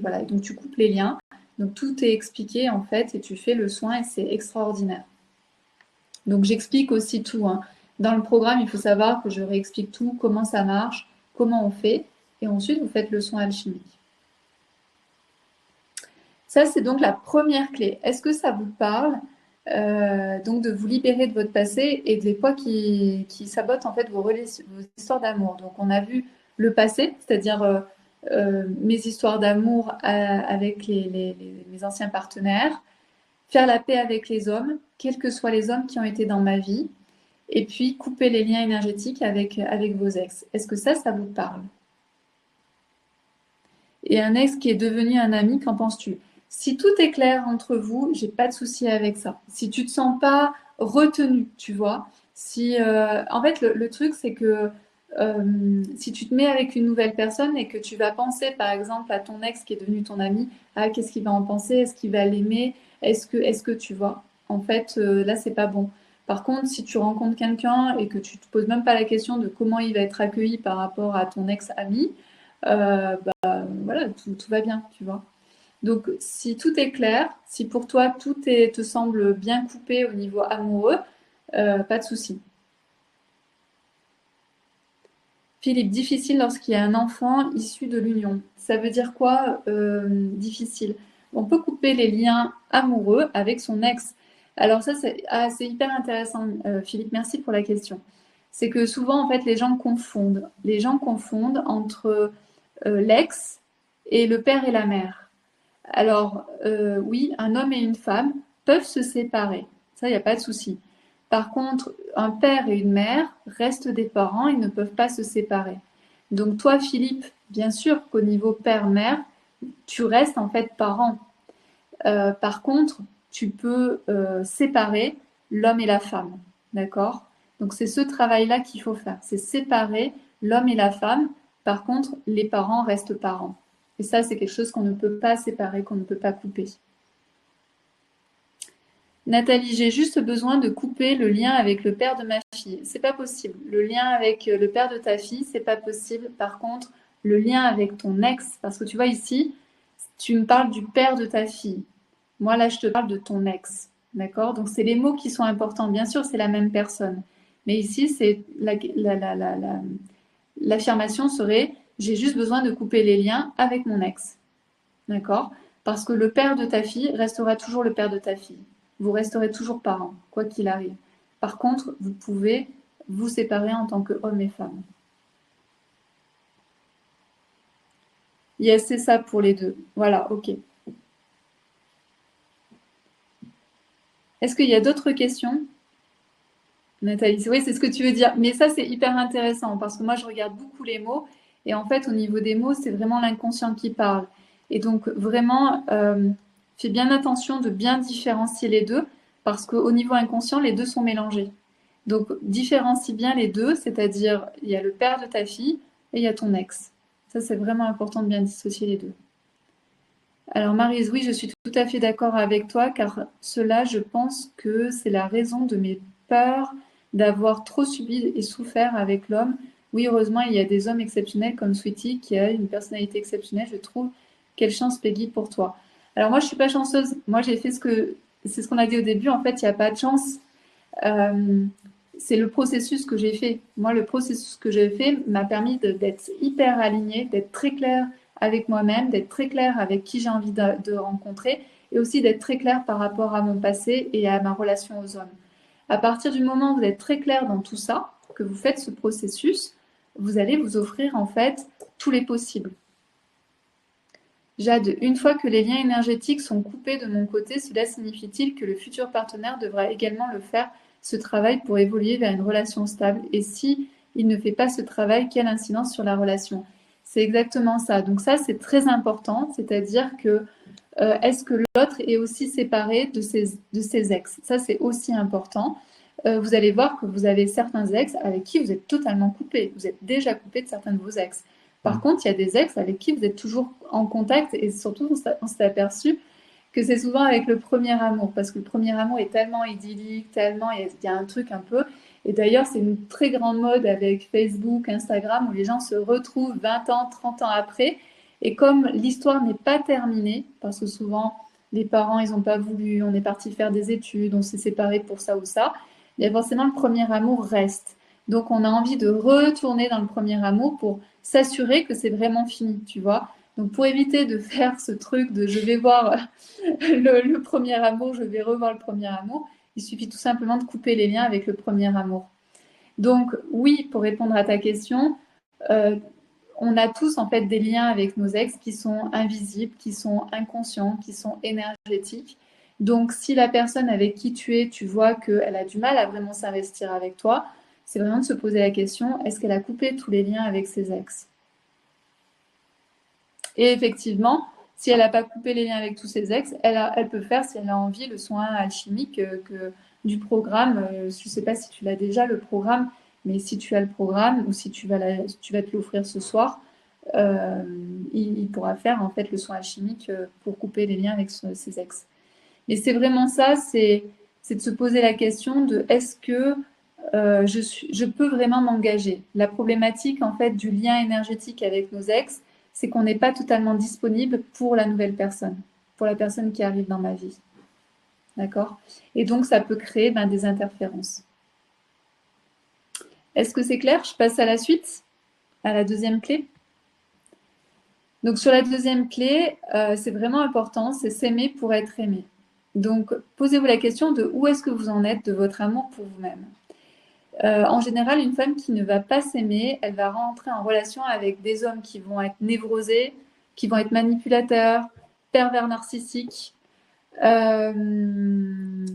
A: voilà, donc tu coupes les liens. Donc tout est expliqué en fait, et tu fais le soin, et c'est extraordinaire. Donc j'explique aussi tout, hein. Dans le programme, il faut savoir que je réexplique tout, comment ça marche, comment on fait, et ensuite vous faites le soin alchimique. Ça, c'est donc la première clé. Est-ce que ça vous parle donc de vous libérer de votre passé et des poids qui sabotent en fait vos histoires d'amour. Donc on a vu le passé, c'est-à-dire mes histoires d'amour avec mes anciens partenaires, faire la paix avec les hommes, quels que soient les hommes qui ont été dans ma vie, et puis couper les liens énergétiques avec vos ex. Est-ce que ça vous parle? Et un ex qui est devenu un ami, qu'en penses-tu? Si tout est clair entre vous, j'ai pas de souci avec ça. Si tu te sens pas retenu, tu vois. En fait, le truc, c'est que si tu te mets avec une nouvelle personne et que tu vas penser, par exemple, à ton ex qui est devenu ton ami, ah, qu'est-ce qu'il va en penser? Est-ce qu'il va l'aimer? Est-ce que tu vois? En fait, là, c'est pas bon. Par contre, si tu rencontres quelqu'un et que tu te poses même pas la question de comment il va être accueilli par rapport à ton ex-ami, voilà, tout va bien, tu vois. Donc, si tout est clair, si pour toi te semble bien coupé au niveau amoureux, pas de souci. Philippe, difficile lorsqu'il y a un enfant issu de l'union. Ça veut dire quoi, difficile? On peut couper les liens amoureux avec son ex. Alors ça, c'est hyper intéressant, Philippe, merci pour la question. C'est que souvent, en fait, les gens confondent. Les gens confondent entre l'ex et le père et la mère. Alors, oui, un homme et une femme peuvent se séparer. Ça, il n'y a pas de souci. Par contre, un père et une mère restent des parents, ils ne peuvent pas se séparer. Donc toi, Philippe, bien sûr qu'au niveau père-mère, tu restes en fait parent. Par contre, tu peux séparer l'homme et la femme. D'accord? Donc c'est ce travail-là qu'il faut faire. C'est séparer l'homme et la femme. Par contre, les parents restent parents. Et ça, c'est quelque chose qu'on ne peut pas séparer, qu'on ne peut pas couper. Nathalie, j'ai juste besoin de couper le lien avec le père de ma fille. C'est pas possible. Le lien avec le père de ta fille, c'est pas possible. Par contre, le lien avec ton ex, parce que tu vois ici, tu me parles du père de ta fille. Moi, là, je te parle de ton ex. D'accord? Donc, c'est les mots qui sont importants. Bien sûr, c'est la même personne. Mais ici, c'est l'affirmation serait j'ai juste besoin de couper les liens avec mon ex. D'accord? Parce que le père de ta fille restera toujours le père de ta fille. Vous resterez toujours parents, quoi qu'il arrive. Par contre, vous pouvez vous séparer en tant qu'homme et femme. Yes, c'est ça pour les deux. Voilà, ok. Est-ce qu'il y a d'autres questions, Nathalie? Oui, c'est ce que tu veux dire. Mais ça, c'est hyper intéressant parce que moi, je regarde beaucoup les mots. Et en fait, au niveau des mots, c'est vraiment l'inconscient qui parle. Et donc, vraiment, fais bien attention de bien différencier les deux parce qu'au niveau inconscient, les deux sont mélangés. Donc, différencie bien les deux, c'est-à-dire, il y a le père de ta fille et il y a ton ex. Ça, c'est vraiment important de bien dissocier les deux. Alors, Maryse, oui, je suis tout à fait d'accord avec toi, car cela, je pense que c'est la raison de mes peurs d'avoir trop subi et souffert avec l'homme. Oui, heureusement, il y a des hommes exceptionnels comme Sweetie qui a une personnalité exceptionnelle. Je trouve quelle chance, Peggy, pour toi. Alors, moi, je suis pas chanceuse. Moi, j'ai fait c'est ce qu'on a dit au début. En fait, il n'y a pas de chance. Euh, c'est le processus que j'ai fait. Moi, le processus que j'ai fait m'a permis d'être hyper alignée, d'être très claire avec moi-même, d'être très claire avec qui j'ai envie de rencontrer et aussi d'être très claire par rapport à mon passé et à ma relation aux hommes. À partir du moment où vous êtes très clair dans tout ça, que vous faites ce processus, vous allez vous offrir en fait tous les possibles. Jade, une fois que les liens énergétiques sont coupés de mon côté, cela signifie-t-il que le futur partenaire devra également le faire, ce travail, pour évoluer vers une relation stable? Et si il ne fait pas ce travail, quelle incidence sur la relation? C'est exactement ça. Donc ça, c'est très important, c'est-à-dire que est-ce que l'autre est aussi séparé de ses ex? Ça, c'est aussi important. Vous allez voir que vous avez certains ex avec qui vous êtes totalement coupé. Vous êtes déjà coupé de certains de vos ex. Par contre, il y a des ex avec qui vous êtes toujours en contact et surtout, on s'est aperçu que c'est souvent avec le premier amour parce que le premier amour est tellement idyllique, tellement il y a un truc un peu. Et d'ailleurs, c'est une très grande mode avec Facebook, Instagram où les gens se retrouvent 20 ans, 30 ans après. Et comme l'histoire n'est pas terminée, parce que souvent les parents ils n'ont pas voulu, on est parti faire des études, on s'est séparés pour ça ou ça, bien forcément le premier amour reste. Donc on a envie de retourner dans le premier amour pour s'assurer que c'est vraiment fini, tu vois. Donc pour éviter de faire ce truc de je vais voir le premier amour, je vais revoir le premier amour, il suffit tout simplement de couper les liens avec le premier amour. Donc oui, pour répondre à ta question, euh, on a tous en fait des liens avec nos ex qui sont invisibles, qui sont inconscients, qui sont énergétiques. Donc si la personne avec qui tu es, tu vois qu'elle a du mal à vraiment s'investir avec toi, c'est vraiment de se poser la question, est-ce qu'elle a coupé tous les liens avec ses ex? Et effectivement, si elle n'a pas coupé les liens avec tous ses ex, elle peut faire, si elle a envie, le soin alchimique du programme. Je ne sais pas si tu l'as déjà, le programme, mais si tu as le programme ou si tu vas te l'offrir ce soir, euh, il pourra faire en fait le soin alchimique pour couper les liens avec ses ex. Mais c'est vraiment ça, c'est de se poser la question de est-ce que je peux vraiment m'engager. La problématique en fait du lien énergétique avec nos ex, c'est qu'on n'est pas totalement disponible pour la nouvelle personne, pour la personne qui arrive dans ma vie. D'accord? Et donc ça peut créer des interférences. Est-ce que c'est clair? Je passe à la suite, à la deuxième clé. Donc sur la deuxième clé, c'est vraiment important, c'est s'aimer pour être aimé. Donc posez-vous la question de où est-ce que vous en êtes de votre amour pour vous-même. En général, une femme qui ne va pas s'aimer, elle va rentrer en relation avec des hommes qui vont être névrosés, qui vont être manipulateurs, pervers narcissiques. Euh,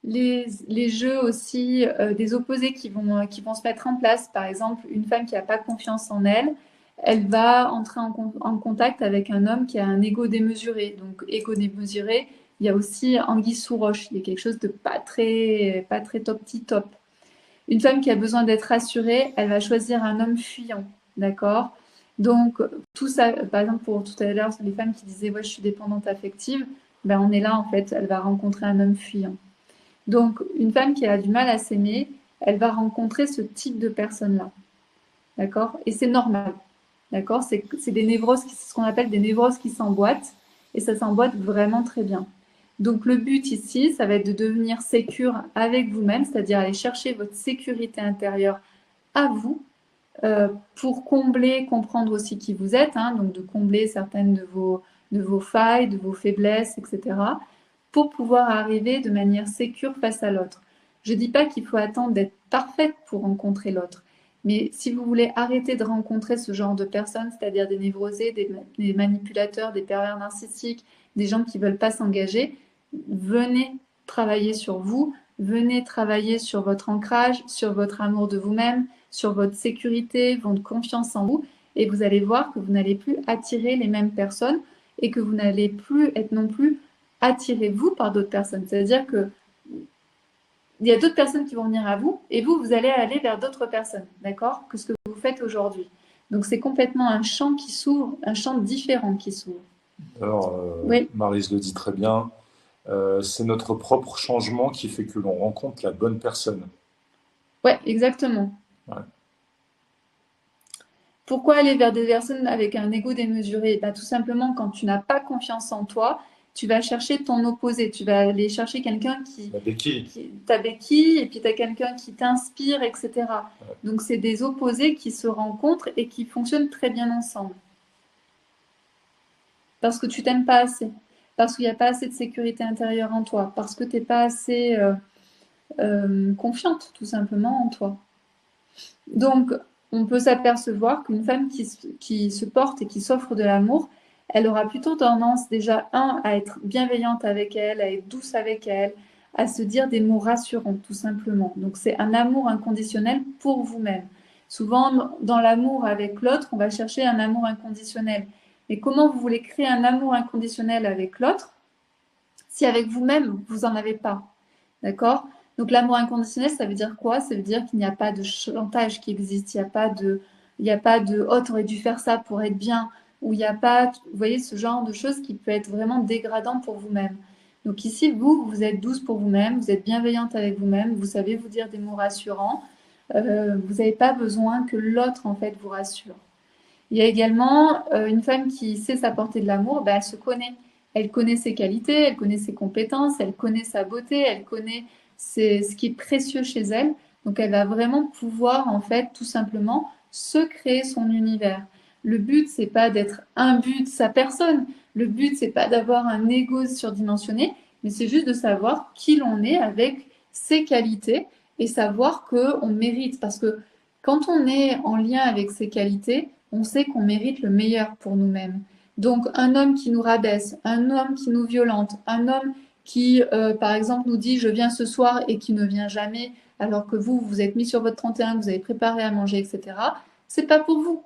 A: les jeux aussi des opposés qui vont se mettre en place. Par exemple, une femme qui n'a pas confiance en elle, elle va entrer en contact avec un homme qui a un ego démesuré. Donc, ego démesuré, il y a aussi anguille sous roche. Il y a quelque chose de pas très top. Une femme qui a besoin d'être rassurée, elle va choisir un homme fuyant. D'accord? Donc, tout ça, par exemple, pour tout à l'heure, les femmes qui disaient, ouais, je suis dépendante affective, ben, on est là, en fait, elle va rencontrer un homme fuyant. Donc, une femme qui a du mal à s'aimer, elle va rencontrer ce type de personne-là. D'accord? Et c'est normal. D'accord? C'est des névroses, c'est ce qu'on appelle des névroses qui s'emboîtent. Et ça s'emboîte vraiment très bien. Donc, le but ici, ça va être de devenir sécure avec vous-même, c'est-à-dire aller chercher votre sécurité intérieure à vous pour combler, comprendre aussi qui vous êtes, hein, donc de combler certaines de vos failles, de vos faiblesses, etc., pour pouvoir arriver de manière sécure face à l'autre. Je ne dis pas qu'il faut attendre d'être parfaite pour rencontrer l'autre, mais si vous voulez arrêter de rencontrer ce genre de personnes, c'est-à-dire des névrosés, des manipulateurs, des pervers narcissiques, des gens qui ne veulent pas s'engager, venez travailler sur vous, venez travailler sur votre ancrage, sur votre amour de vous-même, sur votre sécurité, votre confiance en vous, et vous allez voir que vous n'allez plus attirer les mêmes personnes et que vous n'allez plus être non plus attiré vous par d'autres personnes. C'est-à-dire que il y a d'autres personnes qui vont venir à vous et vous, vous allez aller vers d'autres personnes, d'accord, que ce que vous faites aujourd'hui. Donc c'est complètement un champ qui s'ouvre, un champ différent qui s'ouvre.
B: Alors,
A: Oui,
B: Maryse le dit très bien, c'est notre propre changement qui fait que l'on rencontre la bonne personne.
A: ouais, exactement.
B: Ouais.
A: Pourquoi aller vers des personnes avec un ego démesuré? Bah, tout simplement, quand tu n'as pas confiance en toi, tu vas chercher ton opposé. Tu vas aller chercher quelqu'un
B: La béquille.
A: qui t'a béquille et puis tu as quelqu'un qui t'inspire, etc.
B: Ouais.
A: Donc, c'est des opposés qui se rencontrent et qui fonctionnent très bien ensemble. Parce que tu t'aimes pas assez. Parce qu'il n'y a pas assez de sécurité intérieure en toi. Parce que tu n'es pas assez confiante, tout simplement, en toi. Donc, on peut s'apercevoir qu'une femme qui se porte et qui s'offre de l'amour, elle aura plutôt tendance déjà, à être bienveillante avec elle, à être douce avec elle, à se dire des mots rassurants, tout simplement. Donc, c'est un amour inconditionnel pour vous-même. Souvent, dans l'amour avec l'autre, on va chercher un amour inconditionnel. Mais comment vous voulez créer un amour inconditionnel avec l'autre si avec vous-même, vous n'en avez pas? D'accord? Donc l'amour inconditionnel, ça veut dire quoi? Ça veut dire qu'il n'y a pas de chantage qui existe, il y a pas de oh, t'aurais dû faire ça pour être bien, ou il n'y a pas, vous voyez, ce genre de choses qui peut être vraiment dégradant pour vous-même. Donc ici, vous êtes douce pour vous-même, vous êtes bienveillante avec vous-même, vous savez vous dire des mots rassurants, vous n'avez pas besoin que l'autre, en fait, vous rassure. Il y a également une femme qui sait s'apporter de l'amour, ben, elle se connaît. Elle connaît ses qualités, elle connaît ses compétences, elle connaît sa beauté, elle connaît ce qui est précieux chez elle. Donc elle va vraiment pouvoir, en fait, tout simplement, se créer son univers. Le but, c'est pas d'être imbu de sa personne. Le but, c'est pas d'avoir un ego surdimensionné, mais c'est juste de savoir qui l'on est avec ses qualités et savoir qu'on mérite. Parce que quand on est en lien avec ses qualités, on sait qu'on mérite le meilleur pour nous-mêmes. Donc un homme qui nous rabaisse, un homme qui nous violente, un homme qui, par exemple, nous dit je viens ce soir et qui ne vient jamais, alors que vous, vous êtes mis sur votre 31, vous avez préparé à manger, etc., c'est pas pour vous.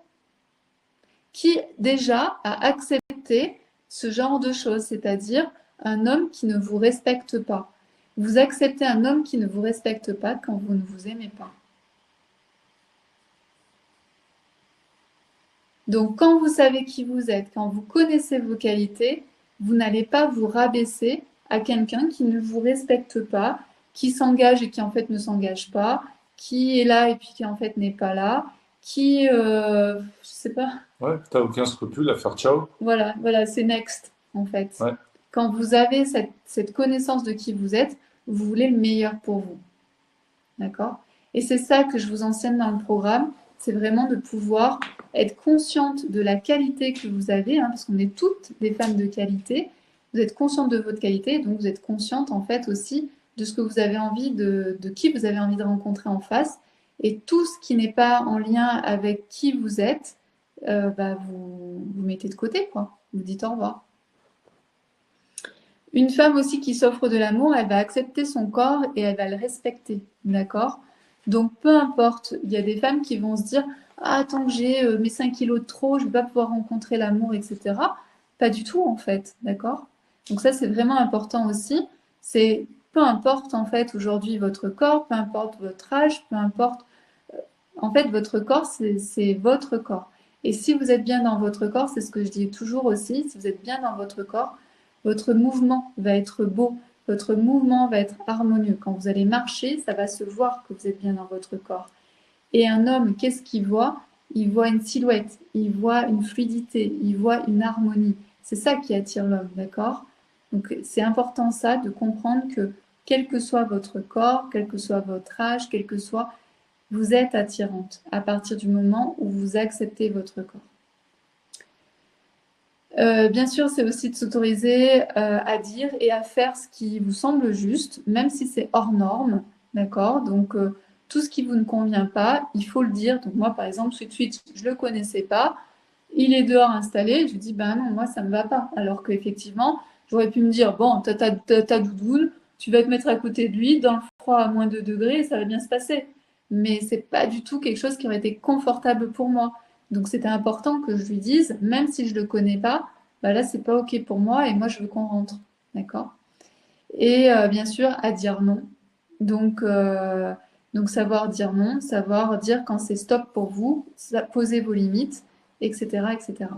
A: Qui déjà a accepté ce genre de choses, c'est-à-dire un homme qui ne vous respecte pas. Vous acceptez un homme qui ne vous respecte pas quand vous ne vous aimez pas. Donc, quand vous savez qui vous êtes, quand vous connaissez vos qualités, vous n'allez pas vous rabaisser à quelqu'un qui ne vous respecte pas, qui s'engage et qui en fait ne s'engage pas, qui est là et puis qui en fait n'est pas là, qui, je sais pas,
B: Ouais, t'as aucun scrupule à faire ciao.
A: voilà, c'est next en fait.
B: Ouais.
A: Quand vous avez cette connaissance de qui vous êtes, vous voulez le meilleur pour vous. D'accord? Et c'est ça que je vous enseigne dans le programme, c'est vraiment de pouvoir être consciente de la qualité que vous avez, hein, parce qu'on est toutes des femmes de qualité. Vous êtes consciente de votre qualité, donc vous êtes consciente en fait aussi de ce que vous avez envie de qui vous avez envie de rencontrer en face. Et tout ce qui n'est pas en lien avec qui vous êtes, vous mettez de côté, quoi. Vous dites au revoir. Une femme aussi qui s'offre de l'amour, elle va accepter son corps et elle va le respecter, d'accord? Donc peu importe, il y a des femmes qui vont se dire ah, tant que j'ai mes 5 kilos de trop, je ne vais pas pouvoir rencontrer l'amour, etc. Pas du tout en fait, d'accord? Donc ça c'est vraiment important aussi. C'est peu importe en fait aujourd'hui votre corps, peu importe votre âge, peu importe. En fait, votre corps, c'est votre corps. Et si vous êtes bien dans votre corps, c'est ce que je dis toujours aussi, si vous êtes bien dans votre corps, votre mouvement va être beau, votre mouvement va être harmonieux. Quand vous allez marcher, ça va se voir que vous êtes bien dans votre corps. Et un homme, qu'est-ce qu'il voit? Il voit une silhouette, il voit une fluidité, il voit une harmonie. C'est ça qui attire l'homme, d'accord? Donc c'est important ça, de comprendre que quel que soit votre corps, quel que soit votre âge, quel que soit, vous êtes attirante à partir du moment où vous acceptez votre corps. Bien sûr, c'est aussi de s'autoriser à dire et à faire ce qui vous semble juste, même si c'est hors norme, d'accord? Donc, tout ce qui vous ne convient pas, il faut le dire. Donc, moi, par exemple, Sweet Sweet, je ne le connaissais pas. Il est dehors installé. Je dis, ben non, moi, ça ne me va pas. Alors qu'effectivement, j'aurais pu me dire, bon, t'as ta doudoune, tu vas te mettre à côté de lui, dans le froid à moins 2 degrés, ça va bien se passer. Mais c'est pas du tout quelque chose qui aurait été confortable pour moi. Donc, c'était important que je lui dise, même si je ne le connais pas, bah là, c'est pas OK pour moi et moi, je veux qu'on rentre. D'accord? Et bien sûr, à dire non. Donc, euh, donc, savoir dire non, savoir dire quand c'est stop pour vous, poser vos limites, etc., etc.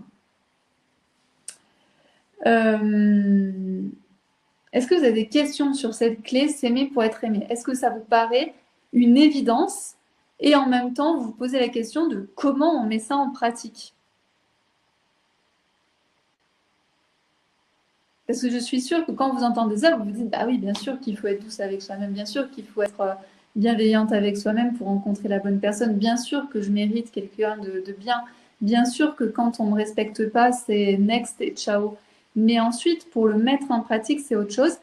A: Euh, Est-ce que vous avez des questions sur cette clé, s'aimer pour être aimé? Est-ce que ça vous paraît une évidence? Et en même temps, vous vous posez la question de comment on met ça en pratique? Parce que je suis sûre que quand vous entendez ça, vous vous dites, bah oui, bien sûr qu'il faut être douce avec soi-même, bien sûr qu'il faut être bienveillante avec soi-même pour rencontrer la bonne personne, bien sûr que je mérite quelqu'un de bien, bien sûr que quand on ne me respecte pas, c'est next et ciao. Mais ensuite, pour le mettre en pratique, c'est autre chose,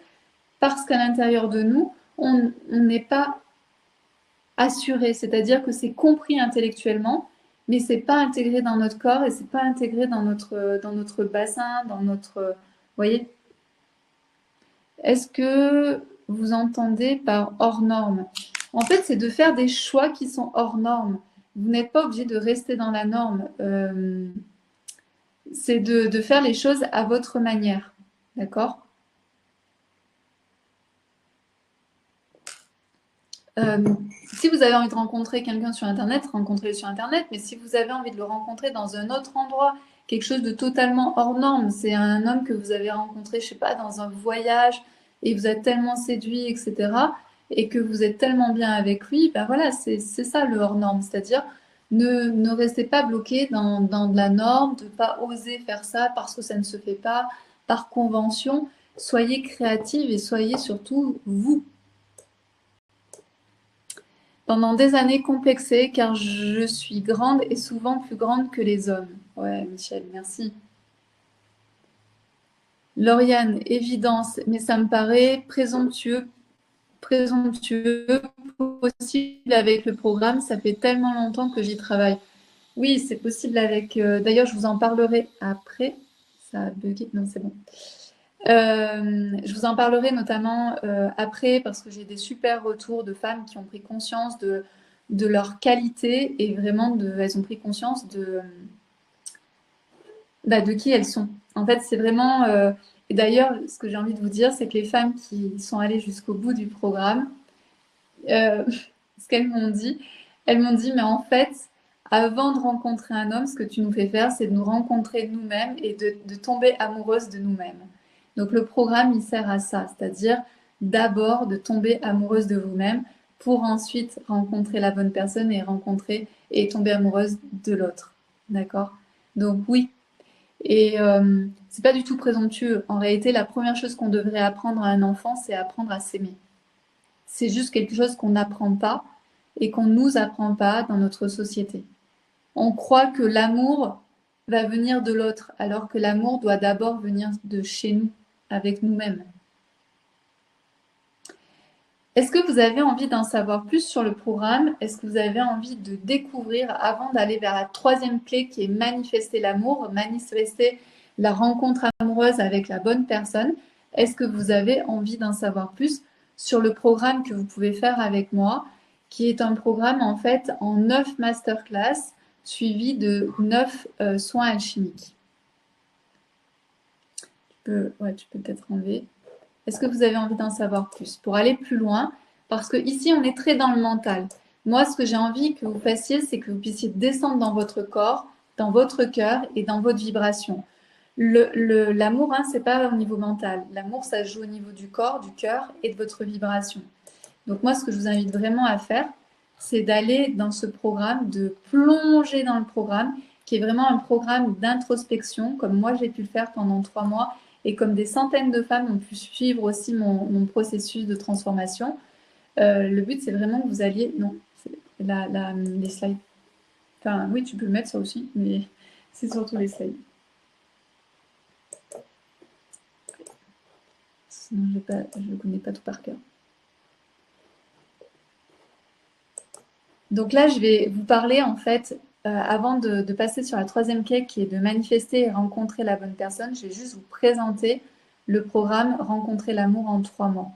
A: parce qu'à l'intérieur de nous, on n'est pas assuré, c'est-à-dire que c'est compris intellectuellement, mais c'est pas intégré dans notre corps et c'est pas intégré dans notre bassin, dans notre... Vous voyez. Est-ce que vous entendez par hors norme? En fait, c'est de faire des choix qui sont hors norme. Vous n'êtes pas obligé de rester dans la norme. C'est de faire les choses à votre manière. D'accord? Euh, Si vous avez envie de rencontrer quelqu'un sur Internet, rencontrez-le sur Internet. Mais si vous avez envie de le rencontrer dans un autre endroit, quelque chose de totalement hors norme, c'est un homme que vous avez rencontré, je sais pas, dans un voyage et vous êtes tellement séduit, etc. Et que vous êtes tellement bien avec lui, ben voilà, c'est ça le hors norme. C'est-à-dire, ne restez pas bloqué dans de la norme, de ne pas oser faire ça parce que ça ne se fait pas, par convention. Soyez créative et soyez surtout vous. Pendant des années complexées, car je suis grande et souvent plus grande que les hommes. Ouais, Michel, merci. Lauriane, évidence, mais ça me paraît présomptueux, possible avec le programme. Ça fait tellement longtemps que j'y travaille. Oui, c'est possible avec. D'ailleurs, je vous en parlerai après. Ça a bugué. Non, c'est bon. Je vous en parlerai notamment après parce que j'ai des super retours de femmes qui ont pris conscience de leur qualité et vraiment elles ont pris conscience de qui elles sont. En fait, c'est vraiment. Et d'ailleurs, ce que j'ai envie de vous dire, c'est que les femmes qui sont allées jusqu'au bout du programme, euh, ce qu'elles m'ont dit, elles m'ont dit, mais en fait, avant de rencontrer un homme, ce que tu nous fais faire, c'est de nous rencontrer nous-mêmes et de tomber amoureuse de nous-mêmes. Donc le programme, il sert à ça, c'est-à-dire d'abord de tomber amoureuse de vous-même pour ensuite rencontrer la bonne personne et rencontrer et tomber amoureuse de l'autre. D'accord? Donc oui. Et c'est pas du tout présomptueux. En réalité, la première chose qu'on devrait apprendre à un enfant, c'est apprendre à s'aimer. C'est juste quelque chose qu'on n'apprend pas et qu'on ne nous apprend pas dans notre société. On croit que l'amour va venir de l'autre, alors que l'amour doit d'abord venir de chez nous, avec nous-mêmes. Est-ce que vous avez envie d'en savoir plus sur le programme? Est-ce que vous avez envie de découvrir avant d'aller vers la troisième clé qui est manifester l'amour, manifester la rencontre amoureuse avec la bonne personne? Est-ce que vous avez envie d'en savoir plus sur le programme que vous pouvez faire avec moi, qui est un programme en fait en 9 masterclass suivi de 9 soins alchimiques? Tu peux peut-être enlever. Est-ce que vous avez envie d'en savoir plus pour aller plus loin? Parce que ici, on est très dans le mental. Moi, ce que j'ai envie que vous fassiez, c'est que vous puissiez descendre dans votre corps, dans votre cœur et dans votre vibration. L'amour, hein, c'est pas au niveau mental. L'amour, ça se joue au niveau du corps, du cœur et de votre vibration. Donc moi, ce que je vous invite vraiment à faire, c'est d'aller dans ce programme, de plonger dans le programme, qui est vraiment un programme d'introspection, comme moi j'ai pu le faire pendant 3 mois, et comme des centaines de femmes ont pu suivre aussi mon processus de transformation. Le but, c'est vraiment que vous alliez... Non, les slides. Enfin, oui, tu peux le mettre ça aussi, mais c'est surtout les slides. Sinon, je ne connais pas tout par cœur. Donc là, je vais vous parler en fait, avant de passer sur la troisième clé qui est de manifester et rencontrer la bonne personne, je vais juste vous présenter le programme Rencontrer l'amour en 3 mois.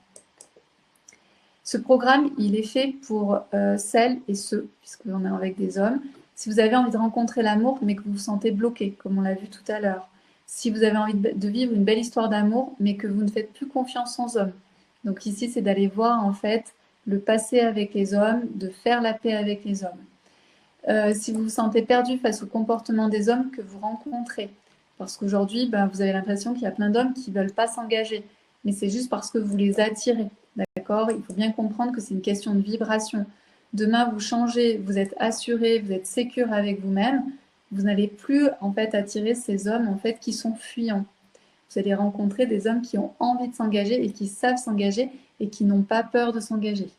A: Ce programme, il est fait pour celles et ceux, puisqu'on est avec des hommes, si vous avez envie de rencontrer l'amour, mais que vous vous sentez bloqué, comme on l'a vu tout à l'heure. Si vous avez envie de vivre une belle histoire d'amour, mais que vous ne faites plus confiance aux hommes. Donc ici, c'est d'aller voir en fait le passé avec les hommes, de faire la paix avec les hommes. Si vous vous sentez perdu face au comportement des hommes que vous rencontrez, parce qu'aujourd'hui, vous avez l'impression qu'il y a plein d'hommes qui ne veulent pas s'engager, mais c'est juste parce que vous les attirez, d'accord? Il faut bien comprendre que c'est une question de vibration. Demain, vous changez, vous êtes assuré, vous êtes sécure avec vous-même, vous n'allez plus en fait attirer ces hommes en fait qui sont fuyants. Vous allez rencontrer des hommes qui ont envie de s'engager et qui savent s'engager et qui n'ont pas peur de s'engager.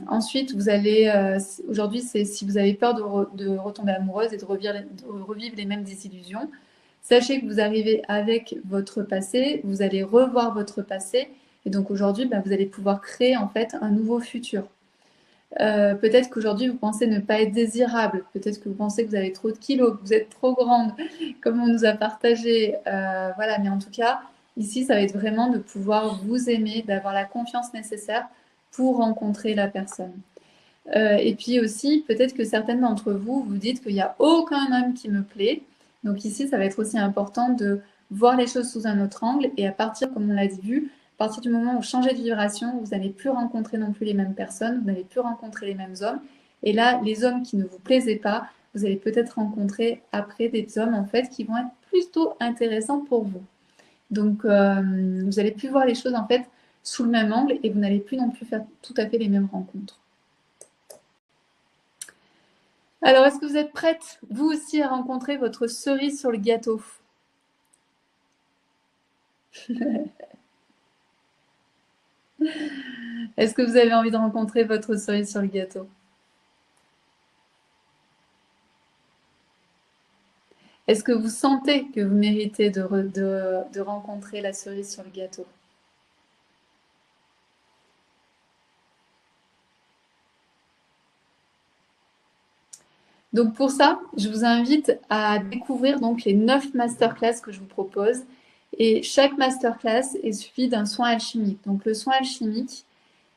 A: Ensuite, vous allez, aujourd'hui, c'est si vous avez peur de retomber amoureuse et de revivre les mêmes désillusions, sachez que vous arrivez avec votre passé, vous allez revoir votre passé, et donc aujourd'hui, vous allez pouvoir créer en fait un nouveau futur. Peut-être qu'aujourd'hui, vous pensez ne pas être désirable, peut-être que vous pensez que vous avez trop de kilos, que vous êtes trop grande, comme on nous a partagé, voilà, mais en tout cas, ici, ça va être vraiment de pouvoir vous aimer, d'avoir la confiance nécessaire pour rencontrer la personne. Et puis aussi, peut-être que certaines d'entre vous, vous dites qu'il n'y a aucun homme qui me plaît. Donc ici, ça va être aussi important de voir les choses sous un autre angle. Et à partir, comme on l'a vu, à partir du moment où vous changez de vibration, vous n'allez plus rencontrer non plus les mêmes personnes, vous n'allez plus rencontrer les mêmes hommes. Et là, les hommes qui ne vous plaisaient pas, vous allez peut-être rencontrer après des hommes en fait qui vont être plutôt intéressants pour vous. Donc, vous allez plus voir les choses en fait sous le même angle et vous n'allez plus non plus faire tout à fait les mêmes rencontres. Alors, est-ce que vous êtes prête, vous aussi, à rencontrer votre cerise sur le gâteau? Est-ce que vous avez envie de rencontrer votre cerise sur le gâteau? Est-ce que vous sentez que vous méritez de rencontrer la cerise sur le gâteau? Donc pour ça, je vous invite à découvrir donc les 9 masterclass que je vous propose. Et chaque masterclass est suivi d'un soin alchimique. Donc le soin alchimique,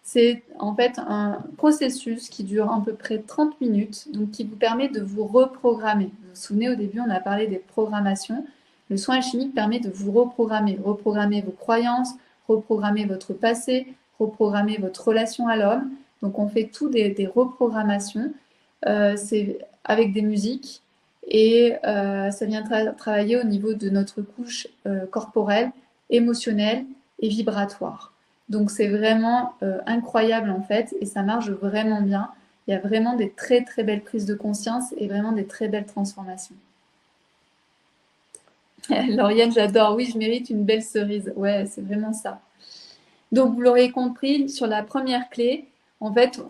A: c'est en fait un processus qui dure à peu près 30 minutes, donc qui vous permet de vous reprogrammer. Vous vous souvenez, au début, on a parlé des programmations. Le soin alchimique permet de vous reprogrammer vos croyances, reprogrammer votre passé, reprogrammer votre relation à l'homme. Donc on fait tout des reprogrammations. C'est avec des musiques et ça vient travailler au niveau de notre couche corporelle, émotionnelle et vibratoire. Donc c'est vraiment incroyable en fait et ça marche vraiment bien. Il y a vraiment des très très belles prises de conscience et vraiment des très belles transformations. Lauriane, j'adore. Oui, je mérite une belle cerise. Ouais, c'est vraiment ça. Donc vous l'aurez compris, sur la première clé, en fait,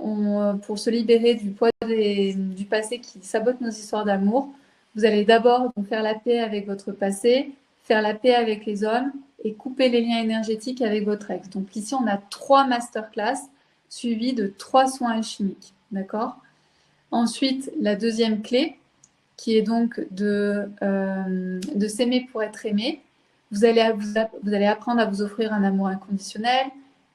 A: pour se libérer du poids du passé qui sabote nos histoires d'amour, vous allez d'abord faire la paix avec votre passé, faire la paix avec les hommes et couper les liens énergétiques avec votre ex. Donc ici, on a 3 masterclass suivies de 3 soins alchimiques. D'accord? Ensuite, la deuxième clé, qui est donc de s'aimer pour être aimé. Vous allez apprendre à vous offrir un amour inconditionnel.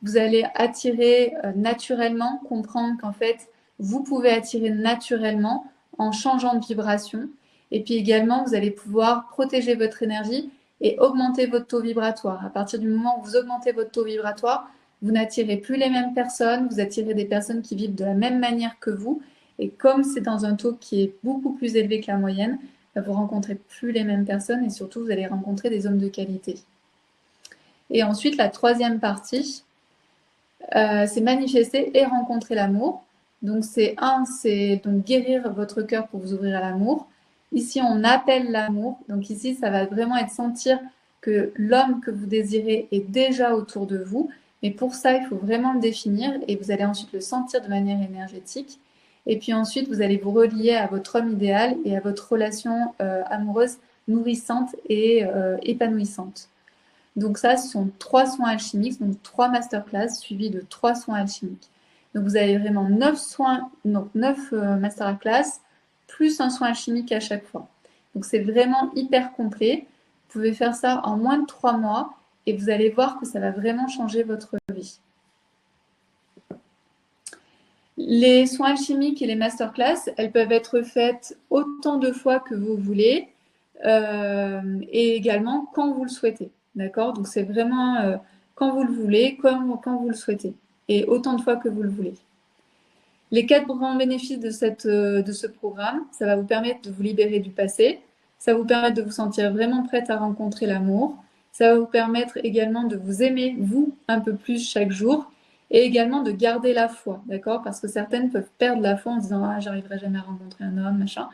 A: Vous allez attirer naturellement, comprendre qu'en fait, vous pouvez attirer naturellement en changeant de vibration. Et puis également, vous allez pouvoir protéger votre énergie et augmenter votre taux vibratoire. À partir du moment où vous augmentez votre taux vibratoire, vous n'attirez plus les mêmes personnes, vous attirez des personnes qui vivent de la même manière que vous. Et comme c'est dans un taux qui est beaucoup plus élevé que la moyenne, vous ne rencontrez plus les mêmes personnes et surtout, vous allez rencontrer des hommes de qualité. Et ensuite, la troisième partie, c'est manifester et rencontrer l'amour. Donc, c'est donc guérir votre cœur pour vous ouvrir à l'amour. Ici, on appelle l'amour. Donc ici, ça va vraiment être sentir que l'homme que vous désirez est déjà autour de vous. Mais pour ça, il faut vraiment le définir et vous allez ensuite le sentir de manière énergétique. Et puis ensuite, vous allez vous relier à votre homme idéal et à votre relation amoureuse nourrissante et épanouissante. Donc ça, ce sont 3 soins alchimiques, donc 3 masterclass suivis de 3 soins alchimiques. Donc vous avez vraiment 9 soins, donc 9 masterclass, plus un soin alchimique à chaque fois. Donc c'est vraiment hyper complet. Vous pouvez faire ça en moins de 3 mois et vous allez voir que ça va vraiment changer votre vie. Les soins alchimiques et les masterclass, elles peuvent être faites autant de fois que vous voulez et également quand vous le souhaitez. D'accord? Donc c'est vraiment quand vous le voulez, comme quand vous le souhaitez et autant de fois que vous le voulez. Les 4 grands bénéfices de ce programme, ça va vous permettre de vous libérer du passé, ça va vous permettre de vous sentir vraiment prête à rencontrer l'amour, ça va vous permettre également de vous aimer, vous, un peu plus chaque jour, et également de garder la foi, d'accord? Parce que certaines peuvent perdre la foi en disant « Ah, j'arriverai jamais à rencontrer un homme, machin ».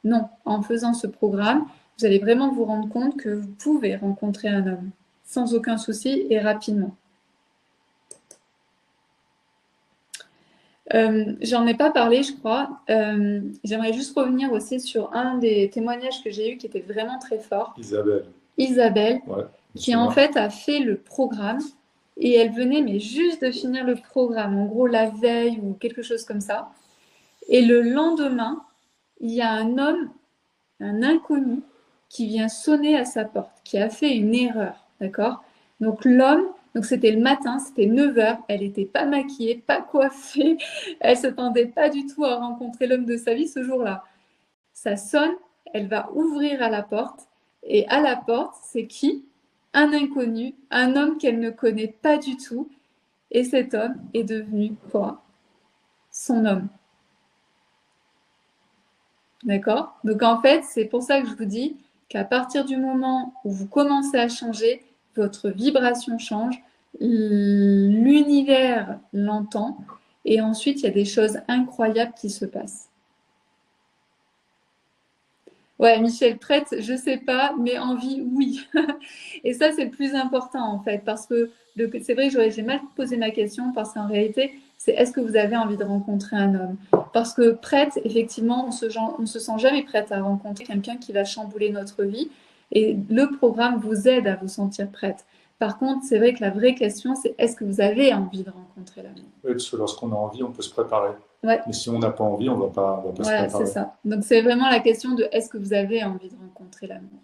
A: Non, en faisant ce programme, vous allez vraiment vous rendre compte que vous pouvez rencontrer un homme sans aucun souci et rapidement. J'en ai pas parlé, je crois. J'aimerais juste revenir aussi sur un des témoignages que j'ai eu qui était vraiment très fort. Isabelle,
B: Ouais,
A: qui en fait a fait le programme et elle venait mais juste de finir le programme, en gros la veille ou quelque chose comme ça. Et le lendemain, il y a un homme, un inconnu, qui vient sonner à sa porte, qui a fait une erreur, d'accord? Donc l'homme, donc c'était le matin, c'était 9 h, elle n'était pas maquillée, pas coiffée, elle ne s'attendait pas du tout à rencontrer l'homme de sa vie ce jour-là. Ça sonne, elle va ouvrir à la porte, et à la porte, c'est qui? Un inconnu, un homme qu'elle ne connaît pas du tout, et cet homme est devenu quoi? Son homme. D'accord? Donc en fait, c'est pour ça que je vous dis qu'à partir du moment où vous commencez à changer, votre vibration change, l'univers l'entend, et ensuite il y a des choses incroyables qui se passent. Ouais, Michel, prête, je sais pas, mais envie, oui. Et ça, c'est le plus important en fait, parce que c'est vrai que j'ai mal posé ma question, parce qu'en réalité, c'est est-ce que vous avez envie de rencontrer un homme? Parce que prête, effectivement, on se sent jamais prête à rencontrer quelqu'un qui va chambouler notre vie, et le programme vous aide à vous sentir prête. Par contre, c'est vrai que la vraie question, c'est est-ce que vous avez envie de rencontrer l'amour?
B: Oui, parce que lorsqu'on a envie, on peut se préparer.
A: Ouais.
B: Mais si on n'a pas envie, on va pas se
A: Voilà,
B: préparer.
A: c'est ça. Donc c'est vraiment la question de est-ce que vous avez envie de rencontrer l'amour?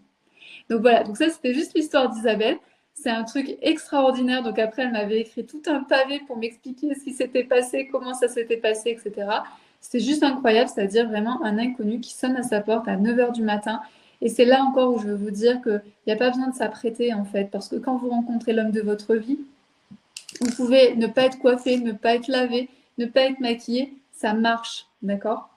A: Donc voilà, donc ça c'était juste l'histoire d'Isabelle. C'est un truc extraordinaire. Donc après, elle m'avait écrit tout un pavé pour m'expliquer ce qui s'était passé, comment ça s'était passé, etc. C'était juste incroyable, c'est-à-dire vraiment un inconnu qui sonne à sa porte à 9 h du matin. Et c'est là encore où je veux vous dire qu'il n'y a pas besoin de s'apprêter en fait, parce que quand vous rencontrez l'homme de votre vie, vous pouvez ne pas être coiffé, ne pas être lavé, ne pas être maquillé, ça marche, d'accord?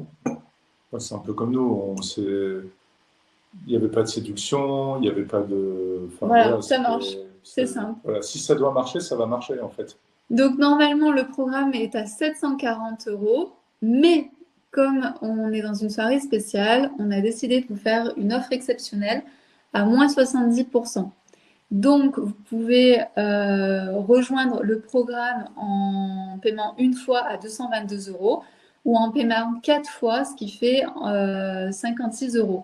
B: Ouais, c'est un peu comme nous. Il n'y avait pas de séduction, il n'y avait pas de. Enfin,
A: voilà, ça marche. C'est simple.
B: Voilà, si ça doit marcher, ça va marcher en fait.
A: Donc normalement, le programme est à 740 €, mais comme on est dans une soirée spéciale, on a décidé de vous faire une offre exceptionnelle à moins 70%. Donc, vous pouvez rejoindre le programme en paiement une fois à 222 € ou en paiement 4 fois, ce qui fait 56 €.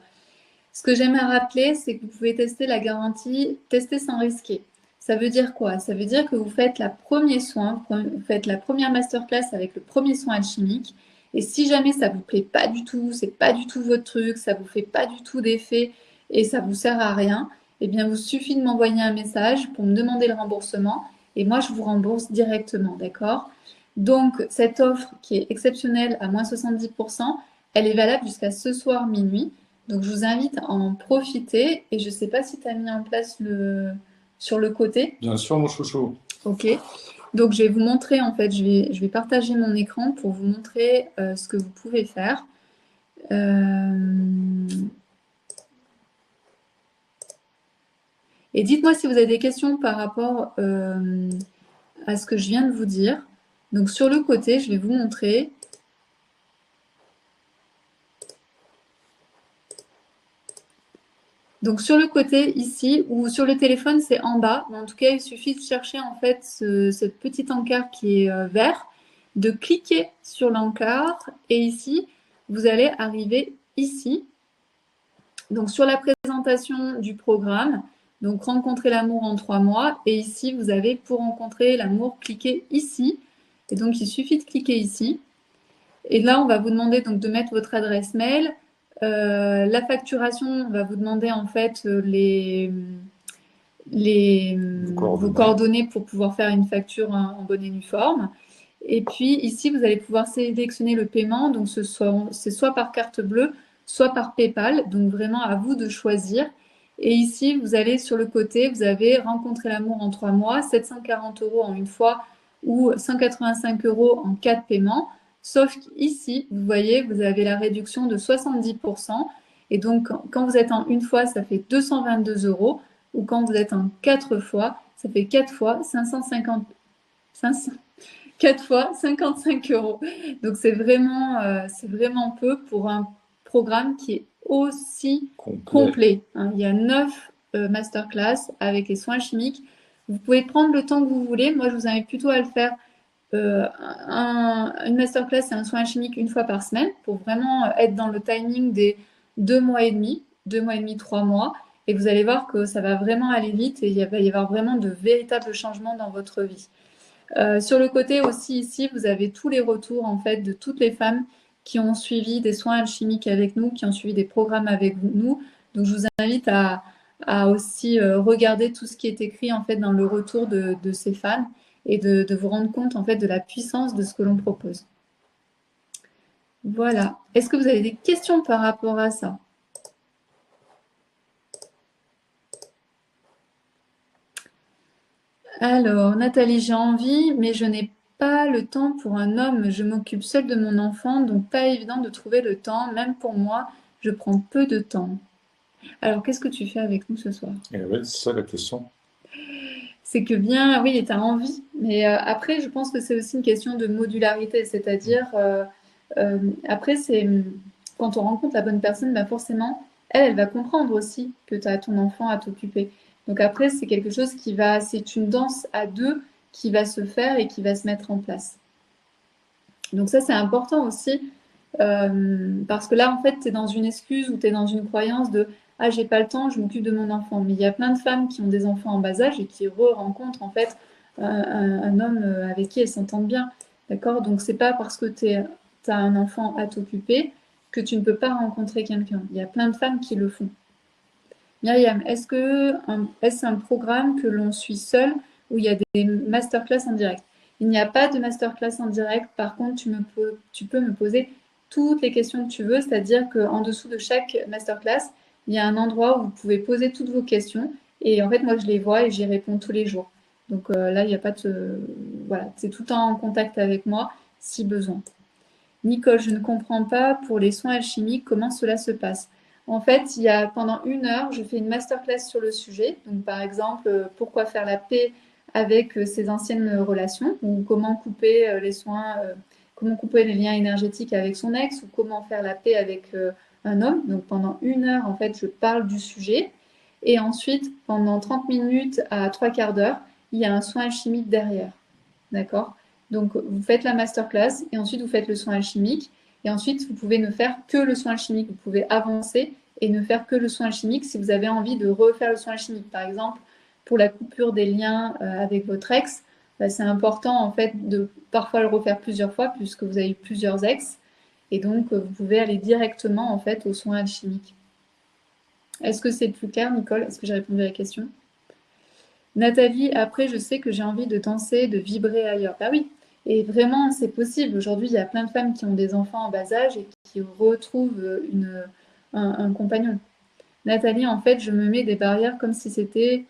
A: Ce que j'aime à rappeler, c'est que vous pouvez tester la garantie tester sans risquer. Ça veut dire quoi? Ça veut dire que vous faites la premier soin, vous faites la première masterclass avec le premier soin alchimique. Et si jamais ça vous plaît pas du tout, c'est pas du tout votre truc, ça vous fait pas du tout d'effet et ça vous sert à rien, eh bien, vous suffit de m'envoyer un message pour me demander le remboursement et moi, je vous rembourse directement, d'accord? Donc, cette offre qui est exceptionnelle à moins 70%, elle est valable jusqu'à ce soir minuit. Donc, je vous invite à en profiter. Et je ne sais pas si tu as mis en place sur le côté.
B: Bien sûr, mon chouchou.
A: Ok. Donc, je vais vous montrer, en fait, je vais partager mon écran pour vous montrer ce que vous pouvez faire. Et dites-moi si vous avez des questions par rapport à ce que je viens de vous dire. Donc, sur le côté, je vais vous montrer. Donc sur le côté ici, ou sur le téléphone, c'est en bas. Mais en tout cas, il suffit de chercher en fait cette petite encart qui est vert, de cliquer sur l'encart et ici, vous allez arriver ici. Donc sur la présentation du programme, donc rencontrer l'amour en 3 mois. Et ici, vous avez pour rencontrer l'amour, cliquez ici. Et donc il suffit de cliquer ici. Et là, on va vous demander donc de mettre votre adresse mail. La facturation, on va vous demander en fait vos coordonnées pour pouvoir faire une facture en bonne et due forme. Et puis ici, vous allez pouvoir sélectionner le paiement. Donc c'est soit par carte bleue, soit par PayPal. Donc vraiment à vous de choisir. Et ici, vous allez sur le côté, vous avez rencontré l'amour en 3 mois, 740 € en une fois ou 185 € en 4 paiements. Sauf qu'ici, vous voyez, vous avez la réduction de 70%. Et donc, quand vous êtes en une fois, ça fait 222 €. Ou quand vous êtes en 4 fois, ça fait 4 fois 4 fois 55 €. Donc, c'est vraiment peu pour un programme qui est aussi complet. Hein. Il y a 9 masterclass avec les soins chimiques. Vous pouvez prendre le temps que vous voulez. Moi, je vous invite plutôt à le faire une masterclass et un soin chimique une fois par semaine pour vraiment être dans le timing des 2 mois et demi, 3 mois. Et vous allez voir que ça va vraiment aller vite et il va y avoir vraiment de véritables changements dans votre vie. Sur le côté aussi ici, vous avez tous les retours en fait de toutes les femmes qui ont suivi des soins alchimiques avec nous, qui ont suivi des programmes avec nous. Donc je vous invite à aussi regarder tout ce qui est écrit en fait dans le retour de ces femmes et de vous rendre compte en fait de la puissance de ce que l'on propose. Voilà. Est-ce que vous avez des questions par rapport à ça? Alors, Nathalie, j'ai envie, mais je n'ai pas le temps pour un homme. Je m'occupe seule de mon enfant, donc pas évident de trouver le temps. Même pour moi, je prends peu de temps. Alors, qu'est-ce que tu fais avec nous ce soir?
B: Oui, c'est ça la question.
A: C'est que bien, oui, tu as envie. Mais après, je pense que c'est aussi une question de modularité. C'est-à-dire, après, c'est quand on rencontre la bonne personne, bah forcément, elle va comprendre aussi que tu as ton enfant à t'occuper. Donc après, c'est quelque chose c'est une danse à deux qui va se faire et qui va se mettre en place. Donc ça, c'est important aussi, parce que là, en fait, tu es dans une excuse ou tu es dans une croyance de ah, j'ai pas le temps, je m'occupe de mon enfant. Mais il y a plein de femmes qui ont des enfants en bas âge et qui rencontrent en fait un homme avec qui elles s'entendent bien. D'accord? Donc c'est pas parce que tu as un enfant à t'occuper que tu ne peux pas rencontrer quelqu'un. Il y a plein de femmes qui le font. Myriam, est-ce un programme que l'on suit seul où il y a des masterclass en direct? Il n'y a pas de masterclass en direct. Par contre, tu peux me poser toutes les questions que tu veux, c'est-à-dire qu'en dessous de chaque masterclass, il y a un endroit où vous pouvez poser toutes vos questions. Et en fait, moi, je les vois et j'y réponds tous les jours. Donc là, il n'y a pas de... Voilà, c'est tout le temps en contact avec moi si besoin. Nicole, je ne comprends pas pour les soins alchimiques comment cela se passe. En fait, pendant 1 heure, je fais une masterclass sur le sujet. Donc, par exemple, pourquoi faire la paix avec ses anciennes relations, ou comment couper les soins, comment couper les liens énergétiques avec son ex, ou comment faire la paix avec un homme. Donc, pendant 1 heure, en fait, je parle du sujet. Et ensuite, pendant 30 minutes à 3/4 d'heure, il y a un soin alchimique derrière. D'accord? Donc, vous faites la masterclass et ensuite vous faites le soin alchimique. Et ensuite, vous pouvez ne faire que le soin alchimique. Vous pouvez avancer et ne faire que le soin alchimique si vous avez envie de refaire le soin alchimique. Par exemple, pour la coupure des liens avec votre ex, c'est important en fait de parfois le refaire plusieurs fois puisque vous avez eu plusieurs ex et donc vous pouvez aller directement en fait au soin alchimique. Est-ce que c'est plus clair, Nicole? Est-ce que j'ai répondu à la question? Nathalie, après, je sais que j'ai envie de danser, de vibrer ailleurs. Bah oui, et vraiment, c'est possible. Aujourd'hui, il y a plein de femmes qui ont des enfants en bas âge et qui retrouvent un compagnon. Nathalie, en fait, je me mets des barrières comme si c'était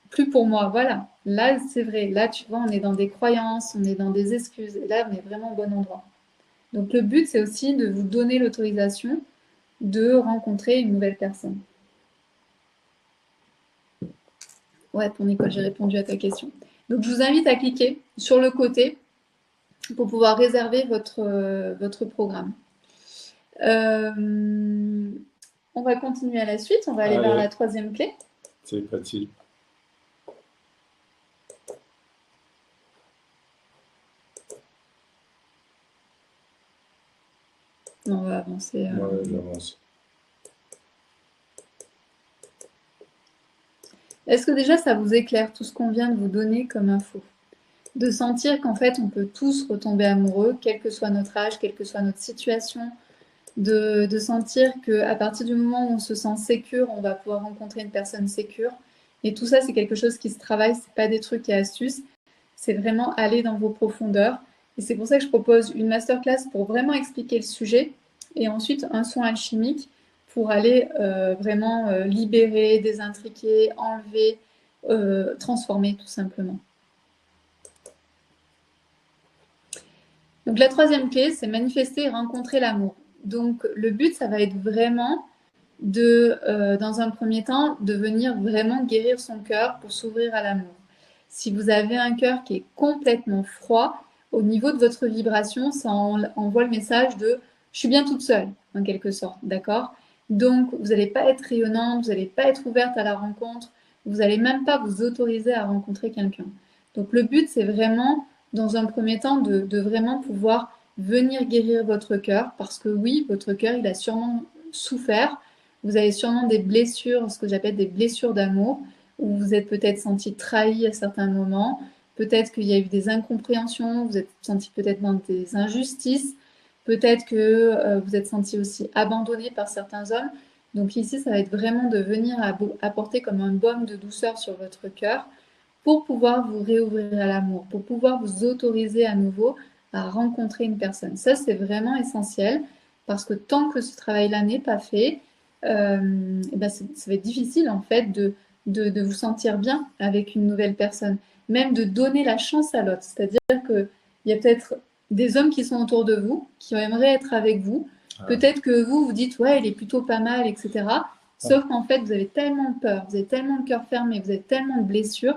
A: plus pour moi. Voilà, là, c'est vrai. Là, tu vois, on est dans des croyances, on est dans des excuses. Et là, on est vraiment au bon endroit. Donc, le but, c'est aussi de vous donner l'autorisation de rencontrer une nouvelle personne. Ouais, pour Nicole, j'ai répondu à ta question. Donc, je vous invite à cliquer sur le côté pour pouvoir réserver votre programme. On va continuer à la suite. On va aller vers la troisième clé.
B: C'est facile.
A: Non, on va avancer.
B: Ouais, j'avance.
A: Est-ce que déjà ça vous éclaire tout ce qu'on vient de vous donner comme info? De sentir qu'en fait on peut tous retomber amoureux, quel que soit notre âge, quelle que soit notre situation, de sentir qu'à partir du moment où on se sent sécure, on va pouvoir rencontrer une personne sécure. Et tout ça, c'est quelque chose qui se travaille, c'est pas des trucs et astuces, c'est vraiment aller dans vos profondeurs. Et c'est pour ça que je propose une masterclass pour vraiment expliquer le sujet et ensuite un soin alchimique pour aller vraiment libérer, désintriquer, enlever, transformer tout simplement. Donc la troisième clé, c'est manifester et rencontrer l'amour. Donc le but, ça va être vraiment dans un premier temps, de venir vraiment guérir son cœur pour s'ouvrir à l'amour. Si vous avez un cœur qui est complètement froid, au niveau de votre vibration, ça envoie le message de « je suis bien toute seule », en quelque sorte, d'accord? Donc, vous n'allez pas être rayonnante, vous n'allez pas être ouverte à la rencontre, vous n'allez même pas vous autoriser à rencontrer quelqu'un. Donc, le but, c'est vraiment, dans un premier temps, de vraiment pouvoir venir guérir votre cœur, parce que oui, votre cœur, il a sûrement souffert, vous avez sûrement des blessures, ce que j'appelle des blessures d'amour, où vous êtes peut-être senti trahi à certains moments, peut-être qu'il y a eu des incompréhensions, vous êtes senti peut-être dans des injustices, peut-être que vous êtes senti aussi abandonné par certains hommes. Donc ici, ça va être vraiment de venir apporter comme un baume de douceur sur votre cœur pour pouvoir vous réouvrir à l'amour, pour pouvoir vous autoriser à nouveau à rencontrer une personne. Ça, c'est vraiment essentiel parce que tant que ce travail-là n'est pas fait, ben ça va être difficile en fait de vous sentir bien avec une nouvelle personne, même de donner la chance à l'autre. C'est-à-dire qu'il y a peut-être des hommes qui sont autour de vous, qui aimeraient être avec vous. Peut-être que vous dites, ouais, il est plutôt pas mal, etc. Sauf qu'en fait, vous avez tellement peur, vous avez tellement le cœur fermé, vous avez tellement de blessures,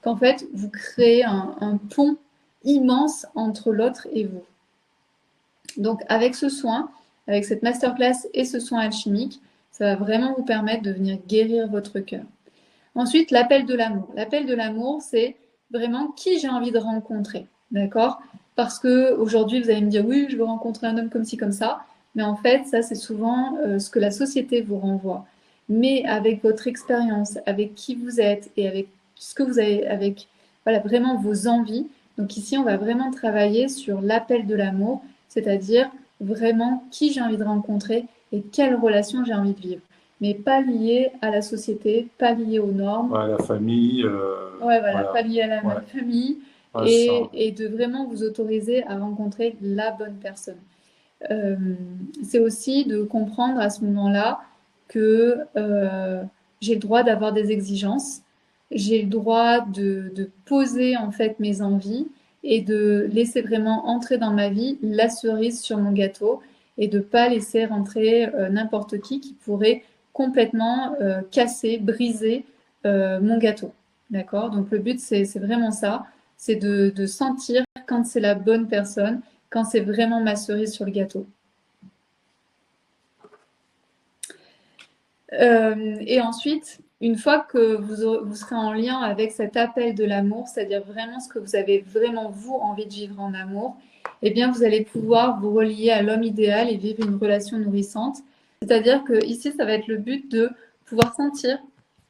A: qu'en fait, vous créez un pont immense entre l'autre et vous. Donc, avec ce soin, avec cette masterclass et ce soin alchimique, ça va vraiment vous permettre de venir guérir votre cœur. Ensuite, l'appel de l'amour. L'appel de l'amour, c'est vraiment qui j'ai envie de rencontrer, d'accord? Parce que aujourd'hui, vous allez me dire, oui, je veux rencontrer un homme comme ci, comme ça. Mais en fait, ça, c'est souvent ce que la société vous renvoie. Mais avec votre expérience, avec qui vous êtes et avec ce que vous avez, avec voilà, vraiment vos envies. Donc ici, on va vraiment travailler sur l'appel de l'amour, c'est-à-dire vraiment qui j'ai envie de rencontrer et quelle relation j'ai envie de vivre. Mais pas lié à la société, pas lié aux normes.
B: Ouais, la famille.
A: Ouais, voilà, pas lié à la même famille.
B: Ouais,
A: Et de vraiment vous autoriser à rencontrer la bonne personne. C'est aussi de comprendre à ce moment-là que j'ai le droit d'avoir des exigences, j'ai le droit de poser en fait mes envies et de laisser vraiment entrer dans ma vie la cerise sur mon gâteau et de pas laisser rentrer n'importe qui pourrait complètement casser, briser mon gâteau. D'accord? Donc le but c'est vraiment ça, c'est de sentir quand c'est la bonne personne, quand c'est vraiment ma cerise sur le gâteau. Et ensuite, une fois que vous serez en lien avec cet appel de l'amour, c'est-à-dire vraiment ce que vous avez vraiment, vous, envie de vivre en amour, eh bien, vous allez pouvoir vous relier à l'homme idéal et vivre une relation nourrissante. C'est-à-dire que ici, ça va être le but de pouvoir sentir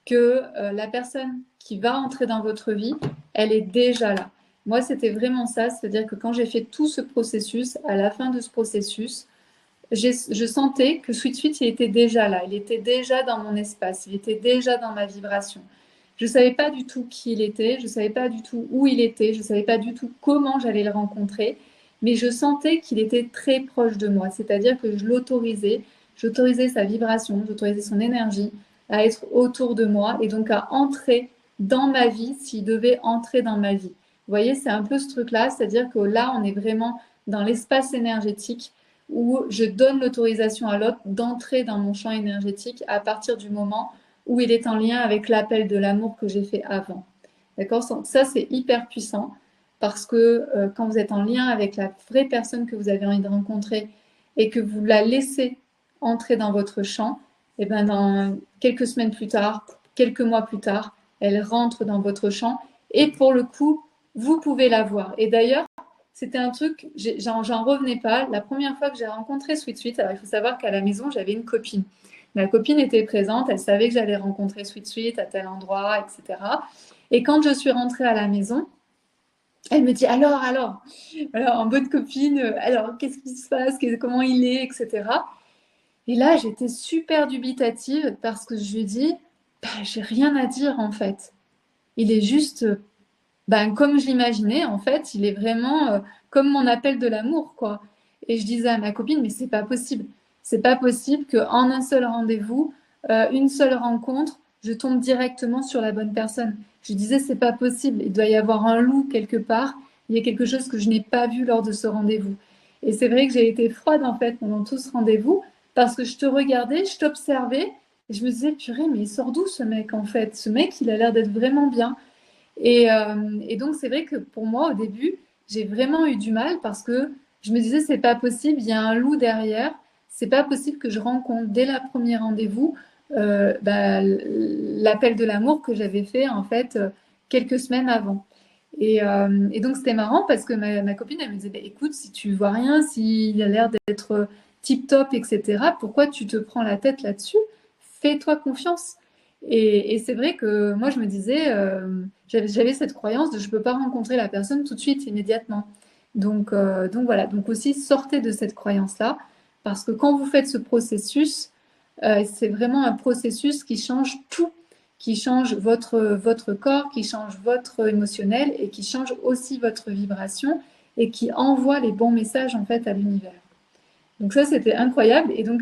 A: que la personne qui va entrer dans votre vie, elle est déjà là. Moi, c'était vraiment ça, c'est-à-dire que quand j'ai fait tout ce processus, à la fin de ce processus, je sentais que Sweet Sweet, il était déjà là, il était déjà dans mon espace, il était déjà dans ma vibration. Je ne savais pas du tout qui il était, je ne savais pas du tout où il était, je ne savais pas du tout comment j'allais le rencontrer, mais je sentais qu'il était très proche de moi, c'est-à-dire que je l'autorisais, j'autorisais sa vibration, j'autorisais son énergie à être autour de moi et donc à entrer dans ma vie s'il devait entrer dans ma vie. Vous voyez, c'est un peu ce truc-là, c'est-à-dire que là, on est vraiment dans l'espace énergétique où je donne l'autorisation à l'autre d'entrer dans mon champ énergétique à partir du moment où il est en lien avec l'appel de l'amour que j'ai fait avant. D'accord? Ça, c'est hyper puissant parce que quand vous êtes en lien avec la vraie personne que vous avez envie de rencontrer et que vous la laissez entrer dans votre champ, et ben dans quelques semaines plus tard, quelques mois plus tard, elle rentre dans votre champ et pour le coup, vous pouvez la voir. Et d'ailleurs, c'était un truc, j'en revenais pas. La première fois que j'ai rencontré Sweet Sweet, alors il faut savoir qu'à la maison, j'avais une copine. Ma copine était présente, elle savait que j'allais rencontrer Sweet Sweet à tel endroit, etc. Et quand je suis rentrée à la maison, elle me dit alors en bonne copine, alors qu'est-ce qui se passe, comment il est, etc. Et là, j'étais super dubitative parce que je lui dis, bah, j'ai rien à dire en fait. Il est juste ben, comme je l'imaginais, en fait, il est vraiment comme mon appel de l'amour, quoi. Et je disais à ma copine, mais c'est pas possible. C'est pas possible qu'en un seul rendez-vous, une seule rencontre, je tombe directement sur la bonne personne. Je disais, c'est pas possible. Il doit y avoir un loup quelque part. Il y a quelque chose que je n'ai pas vu lors de ce rendez-vous. Et c'est vrai que j'ai été froide, en fait, pendant tout ce rendez-vous, parce que je te regardais, je t'observais, et je me disais, purée, mais il sort d'où ce mec, en fait? Ce mec, il a l'air d'être vraiment bien. Et donc, c'est vrai que pour moi, au début, j'ai vraiment eu du mal parce que je me disais, c'est pas possible, il y a un loup derrière, c'est pas possible que je rencontre dès la première rendez-vous bah, l'appel de l'amour que j'avais fait en fait quelques semaines avant. Et donc, c'était marrant parce que ma copine, elle me disait, bah, écoute, si tu vois rien, s'il a l'air d'être tip-top, etc., pourquoi tu te prends la tête là-dessus? Fais-toi confiance. Et c'est vrai que moi, je me disais, j'avais cette croyance de je ne peux pas rencontrer la personne tout de suite, immédiatement. Donc voilà, donc aussi sortez de cette croyance-là, parce que quand vous faites ce processus, c'est vraiment un processus qui change tout, qui change votre corps, qui change votre émotionnel et qui change aussi votre vibration et qui envoie les bons messages en fait à l'univers. Donc ça, c'était incroyable. Et donc,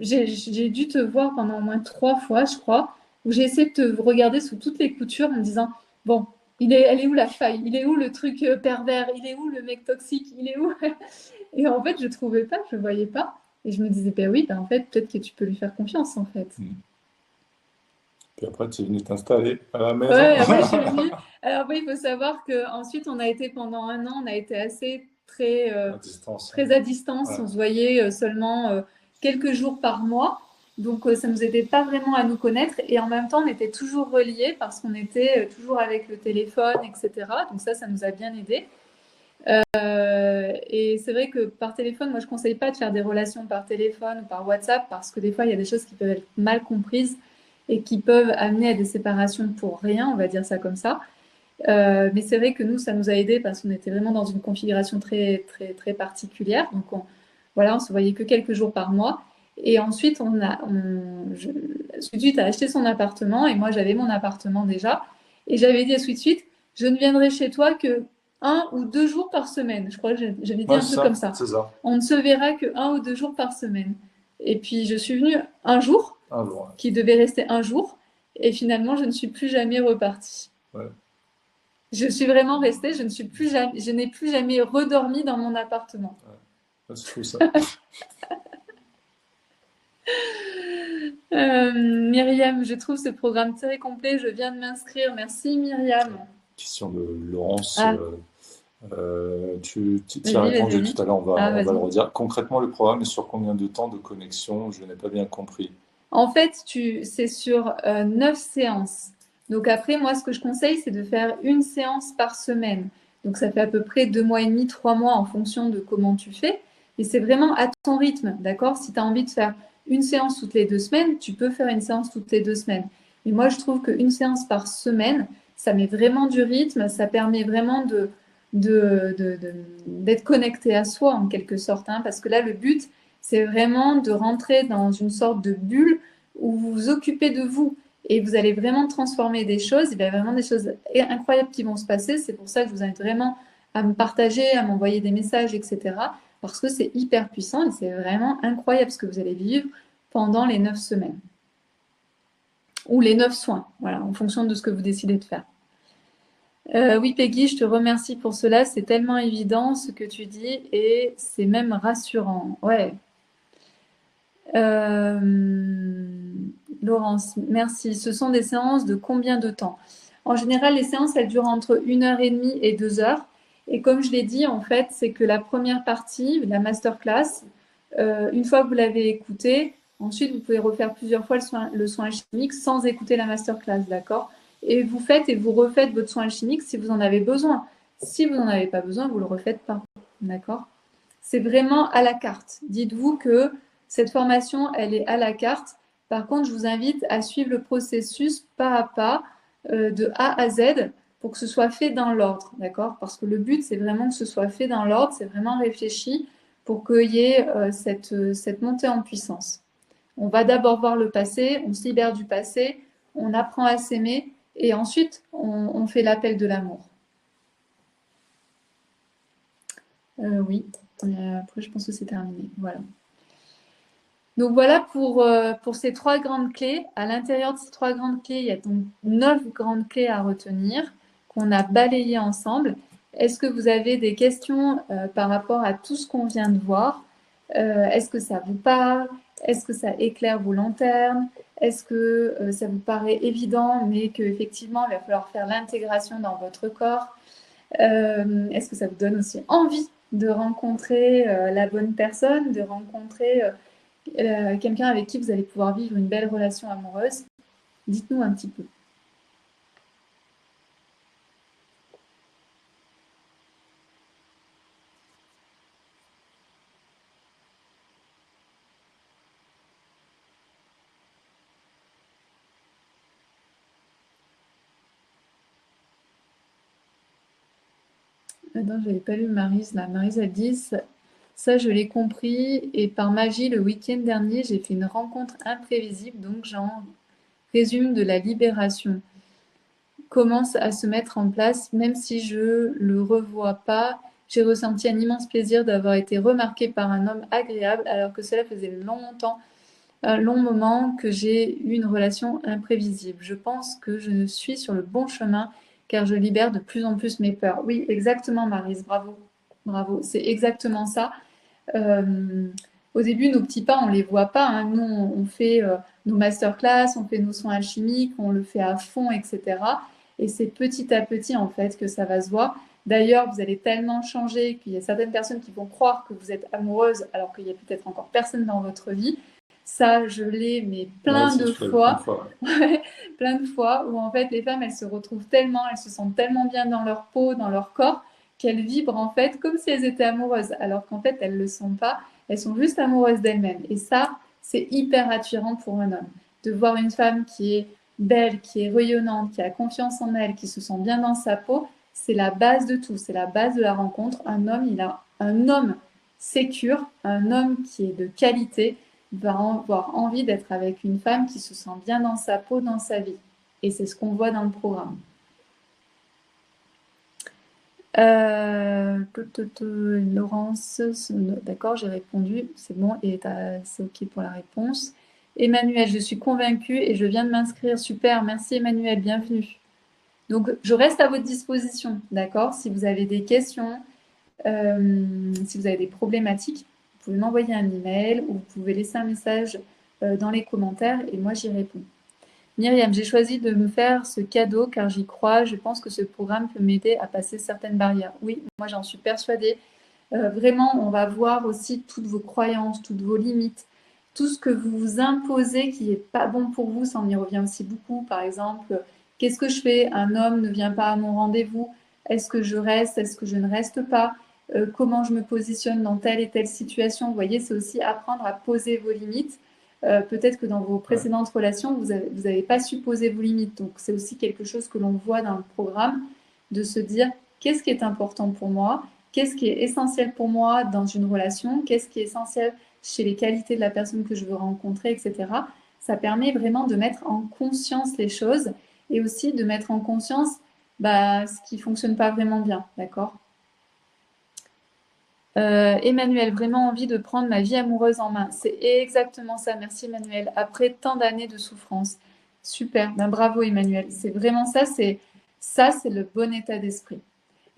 A: j'ai dû te voir pendant au moins 3 fois, je crois, où j'ai essayé de te regarder sous toutes les coutures en me disant, bon, elle est où la faille? Il est où le truc pervers? Il est où le mec toxique? Il est où? Et en fait, je trouvais pas, je voyais pas. Et je me disais, ben oui, ben en fait, peut-être que tu peux lui faire confiance, en fait.
B: Mm. Puis après, tu es venu t'installer à la maison.
A: Ouais, après, je suis venue. Alors après, il faut savoir qu'ensuite, on a été pendant un an, on a été assez
B: À distance.
A: très à distance.
B: Ouais.
A: On se voyait seulement quelques jours par mois. Donc, ça ne nous aidait pas vraiment à nous connaître. Et en même temps, on était toujours reliés parce qu'on était toujours avec le téléphone, etc. Donc ça nous a bien aidés. Et c'est vrai que par téléphone, moi, je ne conseille pas de faire des relations par téléphone ou par WhatsApp parce que des fois, il y a des choses qui peuvent être mal comprises et qui peuvent amener à des séparations pour rien, on va dire ça comme ça. Mais c'est vrai que nous, ça nous a aidés parce qu'on était vraiment dans une configuration très, très, très particulière. Donc, voilà, on se voyait que quelques jours par mois. Et ensuite, Sweet Sweet a acheté son appartement et moi, j'avais mon appartement déjà. Et j'avais dit à Sweet Sweet, je ne viendrai chez toi que 1 ou 2 jours par semaine. Je crois que j'avais dit
B: Ouais,
A: un truc comme ça.
B: c'est ça.
A: On ne se verra que 1 ou 2 jours par semaine. Et puis, je suis venue un jour,
B: Un jour.
A: qui devait rester un jour. Et finalement, je ne suis plus jamais repartie.
B: Ouais.
A: Je suis vraiment restée, je n'ai plus jamais redormi dans mon appartement.
B: Ouais. C'est fou ça.
A: Myriam, je trouve ce programme très complet, je viens de m'inscrire. Merci Myriam.
B: Question de Laurence.
A: Ah,
B: Tu as répondu
A: vas-y.
B: tout à l'heure,
A: Ah,
B: on va le
A: vas-y.
B: redire. Concrètement, le programme est sur combien de temps de connexion? Je n'ai pas bien compris.
A: En fait, c'est sur 9 séances. Donc après, moi, ce que je conseille, c'est de faire une séance par semaine. Donc ça fait à peu près 2 mois et demi, 3 mois en fonction de comment tu fais. Et c'est vraiment à ton rythme, d'accord? Si tu as envie de faire une séance toutes les 2 semaines, tu peux faire une séance toutes les 2 semaines. Mais moi, je trouve qu'une séance par semaine, ça met vraiment du rythme, ça permet vraiment d'être connecté à soi en quelque sorte, hein, parce que là, le but, c'est vraiment de rentrer dans une sorte de bulle où vous vous occupez de vous et vous allez vraiment transformer des choses. Il y a vraiment des choses incroyables qui vont se passer. C'est pour ça que je vous invite vraiment à me partager, à m'envoyer des messages, etc. Parce que c'est hyper puissant et c'est vraiment incroyable ce que vous allez vivre pendant les 9 semaines. Ou les 9 soins, voilà, en fonction de ce que vous décidez de faire. Oui, Peggy, je te remercie pour cela. C'est tellement évident ce que tu dis et c'est même rassurant. Ouais. Euh, Laurence, merci. Ce sont des séances de combien de temps? En général, les séances, elles durent entre 1 h 30 et 2 heures. Et comme je l'ai dit, en fait, c'est que la première partie, la masterclass, une fois que vous l'avez écoutée, ensuite, vous pouvez refaire plusieurs fois le soin alchimique sans écouter la masterclass, d'accord? Et vous faites et vous refaites votre soin alchimique si vous en avez besoin. Si vous n'en avez pas besoin, vous ne le refaites pas, d'accord? C'est vraiment à la carte. Dites-vous que cette formation, elle est à la carte. Par contre, je vous invite à suivre le processus pas à pas, de A à Z, pour que ce soit fait dans l'ordre, d'accord? Parce que le but, c'est vraiment que ce soit fait dans l'ordre, c'est vraiment réfléchi pour qu'il y ait cette montée en puissance. On va d'abord voir le passé, on se libère du passé, on apprend à s'aimer, et ensuite, on fait l'appel de l'amour. Oui, après, je pense que c'est terminé. Voilà. Donc voilà pour ces 3 grandes clés. À l'intérieur de ces 3 grandes clés, il y a donc 9 grandes clés à retenir qu'on a balayées ensemble. Est-ce que vous avez des questions par rapport à tout ce qu'on vient de voir? Est-ce que ça vous parle? Est-ce que ça éclaire vos lanternes? Est-ce que ça vous paraît évident, mais qu'effectivement, il va falloir faire l'intégration dans votre corps? Est-ce que ça vous donne aussi envie de rencontrer la bonne personne, de rencontrer quelqu'un avec qui vous allez pouvoir vivre une belle relation amoureuse? Dites-nous un petit peu. Non, je n'avais pas lu Maryse là. Maryse a dit ça, je l'ai compris. Et par magie, le week-end dernier, j'ai fait une rencontre imprévisible, donc j'en résume de la libération. Commence à se mettre en place, même si je le revois pas. J'ai ressenti un immense plaisir d'avoir été remarquée par un homme agréable, alors que cela faisait longtemps, un long moment que j'ai eu une relation imprévisible. Je pense que je suis sur le bon chemin car je libère de plus en plus mes peurs. Oui, exactement, Maryse, bravo. Bravo, c'est exactement ça. Euh, Au début, nos petits pas, on les voit pas, hein. Nous, on fait nos masterclass, on fait nos soins alchimiques, on le fait à fond, etc. Et c'est petit à petit, en fait, que ça va se voir. D'ailleurs, vous allez tellement changer qu'il y a certaines personnes qui vont croire que vous êtes amoureuse alors qu'il y a peut-être encore personne dans votre vie. Ça, je l'ai, mais
B: Ouais,
A: plein
B: ça,
A: de
B: je fais plein de
A: fois.
B: fois.
A: Ouais, plein de fois où en fait les femmes elles se retrouvent tellement, elles se sentent tellement bien dans leur peau, dans leur corps, qu'elles vibrent en fait comme si elles étaient amoureuses, alors qu'en fait elles ne le sont pas, elles sont juste amoureuses d'elles-mêmes. Et ça, c'est hyper attirant pour un homme. De voir une femme qui est belle, qui est rayonnante, qui a confiance en elle, qui se sent bien dans sa peau, c'est la base de tout, c'est la base de la rencontre. Un homme, il a un homme sécure, un homme qui est de qualité, va avoir envie d'être avec une femme qui se sent bien dans sa peau, dans sa vie. Et c'est ce qu'on voit dans le programme. Laurence, d'accord, j'ai répondu, c'est bon, et c'est OK pour la réponse. Emmanuel, je suis convaincue et je viens de m'inscrire. Super, merci Emmanuel, bienvenue. Donc, je reste à votre disposition, d'accord? Si vous avez des questions, si vous avez des problématiques, vous pouvez m'envoyer un email ou vous pouvez laisser un message dans les commentaires et moi j'y réponds. Myriam, j'ai choisi de me faire ce cadeau car j'y crois. Je pense que ce programme peut m'aider à passer certaines barrières. Oui, moi j'en suis persuadée. Vraiment, on va voir aussi toutes vos croyances, toutes vos limites, tout ce que vous vous imposez qui n'est pas bon pour vous. Ça, on y revient aussi beaucoup. Par exemple, qu'est-ce que je fais? Un homme ne vient pas à mon rendez-vous. Est-ce que je reste? Est-ce que je ne reste pas? Comment je me positionne dans telle et telle situation? Vous voyez, c'est aussi apprendre à poser vos limites. peut-être que dans vos
B: Ouais.
A: précédentes relations, vous avez pas su poser vos limites. Donc, c'est aussi quelque chose que l'on voit dans le programme, de se dire qu'est-ce qui est important pour moi, qu'est-ce qui est essentiel pour moi dans une relation, qu'est-ce qui est essentiel chez les qualités de la personne que je veux rencontrer, etc. Ça permet vraiment de mettre en conscience les choses et aussi de mettre en conscience ce qui fonctionne pas vraiment bien, d'accord? Emmanuel, vraiment envie de prendre ma vie amoureuse en main. C'est exactement ça. Merci Emmanuel. Après tant d'années de souffrance. Super. Ben, bravo Emmanuel. C'est vraiment ça. C'est le bon état d'esprit.